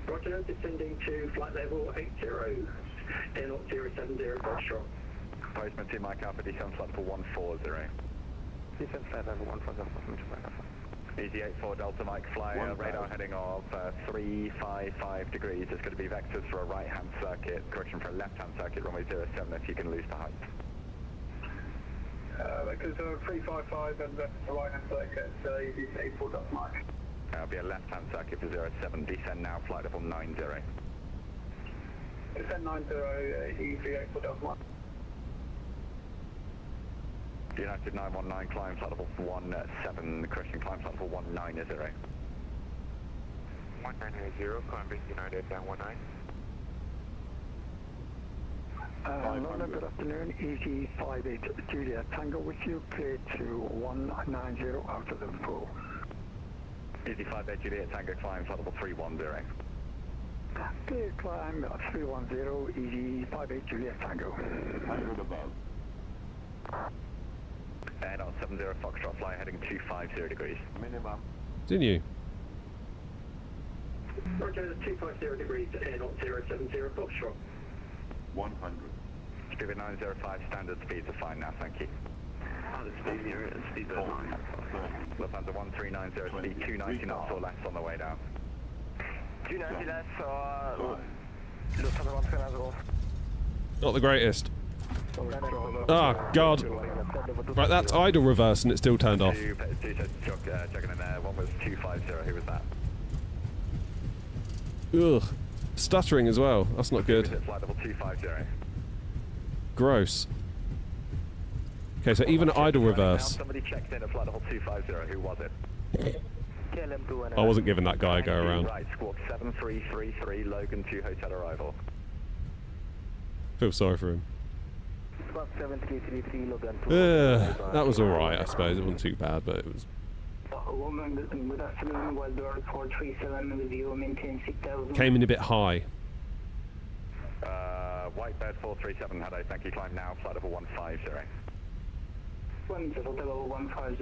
Roger, descending to flight level 80, air 070 Foxtrot. Postman 2 Mike Alpha, descend flight level 140. Descend flight level 140, Postman 2 Mike Alpha. Easy 84 Delta Mike, fly radar heading of 355 degrees. There's going to be vectors for a right-hand circuit, correction for a left-hand circuit, runway 07 if you can lose the height. Vectors are 355 and the right-hand circuit, easy 84 Delta Mike. That'll be a left-hand circuit for 07, descend now, flight level 90. Descend 90, easy 84 Delta Mike. United 919, climb flight level 17, correction, climb flight level 190. 190, climbing United 919. London, good afternoon, Easy 58 Juliet Tango with you, clear to 190 out of Liverpool. Easy 58 Juliet Tango, climb flight level 310. Clear climb 310, Easy 58 Juliet Tango. 100 above. And 70 Foxtrot, fly heading 250 degrees. Minimum. Didn't you? Roger, 250 degrees, air 070 Foxtrot. 100. Spirit 905, standard speeds are fine now, thank you. Standard speed here, speed 9. Lufthansa 1390, speed 290 knots or less on the way down. 290 less, Lufthansa 1390. Not the greatest. Oh, God. Right, that's idle reverse and it still turned off. Two sets chugging in there, one was 250, who was that? Ugh. Stuttering as well. That's not good. Flight level 250. Gross. Okay, so even idle reverse. Somebody checked in at flight level 250, who was it? I wasn't giving that guy a go around. Right, squawk 7333, Logan 2 hotel arrival. Feel sorry for him. Squawk 7333, Logan 2. That was alright, I suppose. It wasn't too bad, but it was... Woman, good afternoon, Wildor 437 with you, maintain 6000. Came in a bit high. Whitebird 437, hello, thank you, climb now, flight level 150.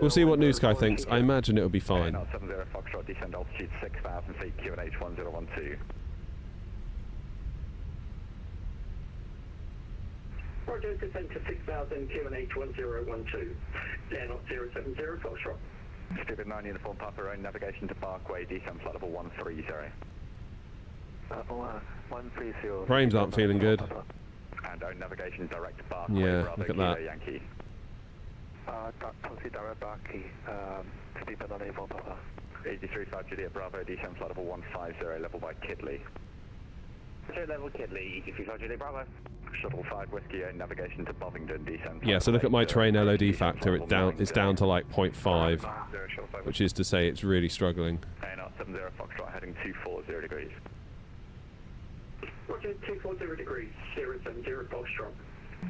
We'll see what New Sky thinks. I imagine it'll be fine. 70 Foxtrot, descend altitude 6,000 feet, QNH 1012. Roger, descend to 6,000, QNH 1012. Air not 070 Foxtrot. Stupid 9 uniform Papa, own navigation to Parkway, descent flight level 130. 130. Frames aren't feeling good. And own navigation direct to Parkway, Yeah, Bravo, look at Kilo that. Yankee. Proceed direct Barkey, speed bend on A4 Papa. 83.5 Juliet Bravo, descent flight level 150, level by Kidley. Level Kidley, 83.5 Juliet Bravo. Shuttle 5 Whiskey, own navigation to Bovingdon, descent. Yeah, so look at my terrain LOD factor. It's down to like 0.5, which is to say it's really struggling. ANR 70 Foxtrot, heading 240 degrees. Roger, 240 degrees, 070 Foxtrot.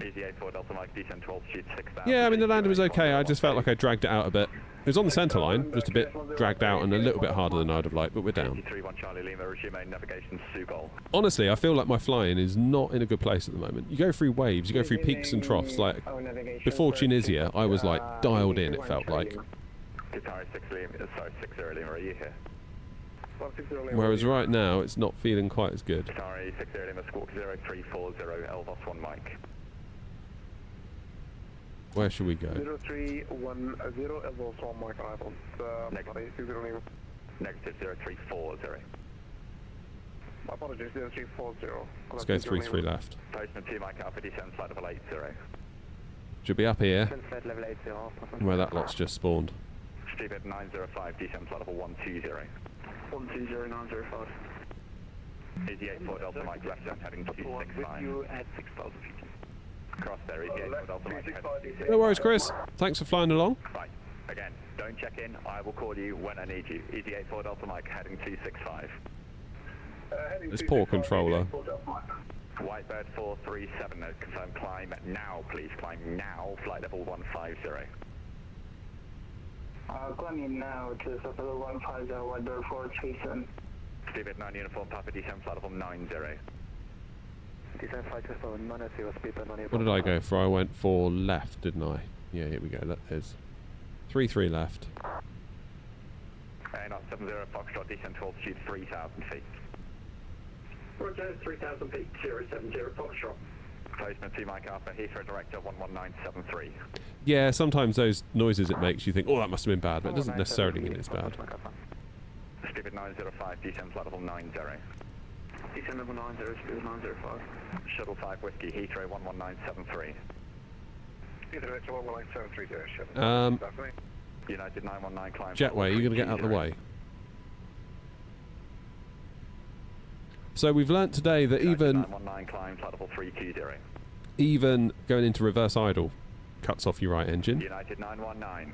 Easy 84 Delta Mike, descent to altitude 6,000. Yeah, I mean the landing was okay. I just felt like I dragged it out a bit. It was on the centre line, just a bit dragged out and a little bit harder than I'd have liked, but we're down. 31 Charlie Lima, resume main navigation Sugol. Honestly, I feel like my flying is not in a good place at the moment. You go through waves, you go through peaks and troughs. Like before Tunisia, I was like dialed in. It felt like. Guitar 60 Lima, are you here? Whereas right now, it's not feeling quite as good. Guitar 60 Lima, Squawk 0340, Elvos 1 Mike. Where should we go? 0310 Elbows 1 Mike arrival. Negative 0340. My apologies, 0340. Let's go 3-3 left. Postman 2 Mike Alpha, descent flight level 80. Should be up here, Level 80. where that lot's just spawned. Stupid 905, descent flight level 120. 120905. Easy 84 Delta Mike, left down heading 265. You at 6,000 feet. Cross there, Easy 84 Delta Mike, heading. No worries, Chris. Thanks for flying along. Right, again, don't check in, I will call you when I need you. Easy 84 Delta Mike, heading 265. This poor controller. Whitebird 437, confirm climb now, please. Climb now, flight level 150. Climbing now to level 150, Whitebird 437. Stupid 9 uniform, Papa, descent flight level 90. Descent flight just level 90, speed bend on A4. What did I go for? I went for left, didn't I? Yeah, here we go. That is 3-3 left. ANR 70 Foxtrot, descent to altitude 3,000 feet. Roger, 3,000 feet, 070 Foxtrot. Postman 2 Mike Alpha, Heathrow Director 11973. Yeah, sometimes those noises it makes, you think, oh, that must have been bad, but it doesn't necessarily mean it's bad. Stupid 905, descent flight level 90. Descent level 90, speed 905. Shuttle 5 Whiskey, Heathrow 11973. Director 11973, United 919 climb. Jetway, you're going to get out of the way. So we've learnt today that even 919 climb, flight level 320. even going into reverse idle cuts off your right engine. United 919.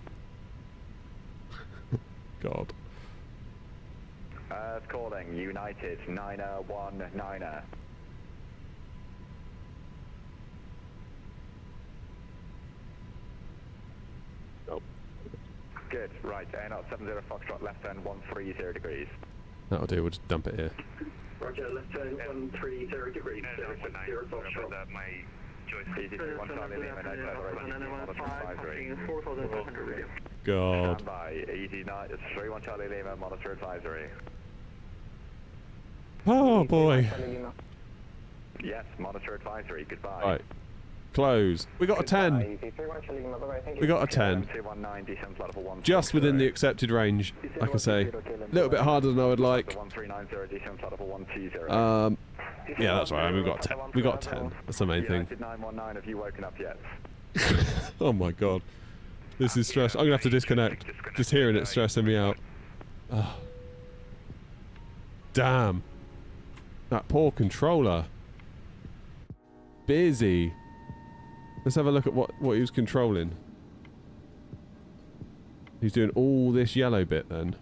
God. Earth calling, United 919. Oh. Good, right, ANR 70 Foxtrot, left turn 130 degrees. That'll do, we'll just dump it here. Roger, left turn 130 degrees, 060 Foxtrot. Easy 1 Charlie Lima, no advisory. God. Stand by, easy 31 Charlie Lima, monitor advisory. Oh boy. Yes, monitor advisory, goodbye. Right. Close. We got a 10. We got a 10. 219, descent flight level 1. Just within the accepted range, like I say. A little bit harder than I would like. 1390, descent flight level 120. Yeah, that's right. We got 10. We got 10. That's the main thing. United 919, have you woken up yet? Oh my god. This is stress. I'm gonna have to disconnect. Just hearing it stressing me out. Oh. Damn. That poor controller. Busy. Let's have a look at what he was controlling. He's doing all this yellow bit then.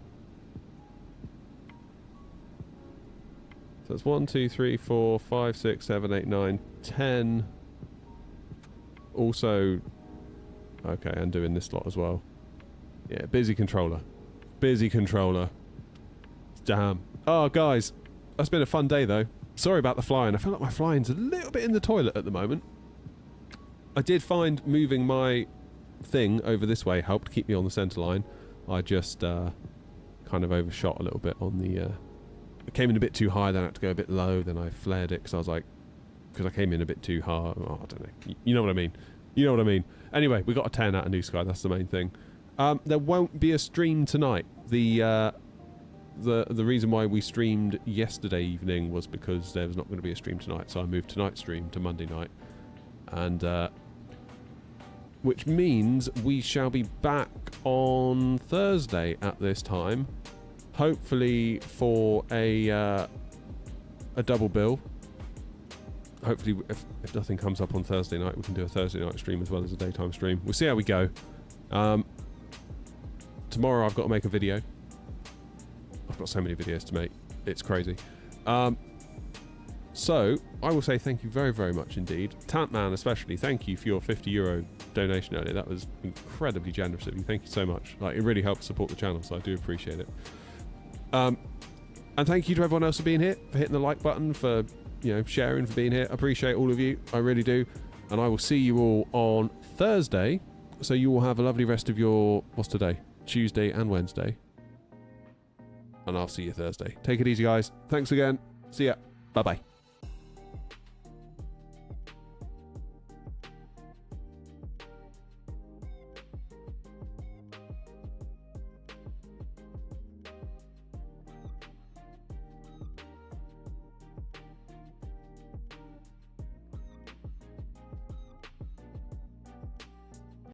So that's 1, 2, 3, 4, 5, 6, 7, 8, 9, 10. Also, okay, and doing this lot as well. Yeah, busy controller. Busy controller. Damn. Oh, guys, that's been a fun day though. Sorry about the flying. I feel like my flying's a little bit in the toilet at the moment. I did find moving my thing over this way helped keep me on the centre line. I just kind of overshot a little bit on the... I came in a bit too high, then I had to go a bit low, then I flared it because I was like... Because I came in a bit too hard. Oh, I don't know. You know what I mean. You know what I mean. Anyway, we got a 10 out of New Sky. That's the main thing. There won't be a stream tonight. The reason why we streamed yesterday evening was because there was not going to be a stream tonight, so I moved tonight's stream to Monday night, and which means we shall be back on Thursday at this time, hopefully for a double bill. Hopefully, if nothing comes up on Thursday night, we can do a Thursday night stream as well as a daytime stream. We'll see how we go. Tomorrow I've got to make a video. I've got so many videos to make. It's crazy. So, I will say thank you very, very much indeed. Tantman especially, thank you for your €50 donation earlier. That was incredibly generous of you. Thank you so much. Like, it really helps support the channel, so I do appreciate it. And thank you to everyone else for being here, for hitting the like button, for sharing, for being here. I appreciate all of you. I really do. And I will see you all on Thursday. So you will have a lovely rest of your... What's today? Tuesday and Wednesday. And I'll see you Thursday. Take it easy, guys. Thanks again. See ya. Bye-bye.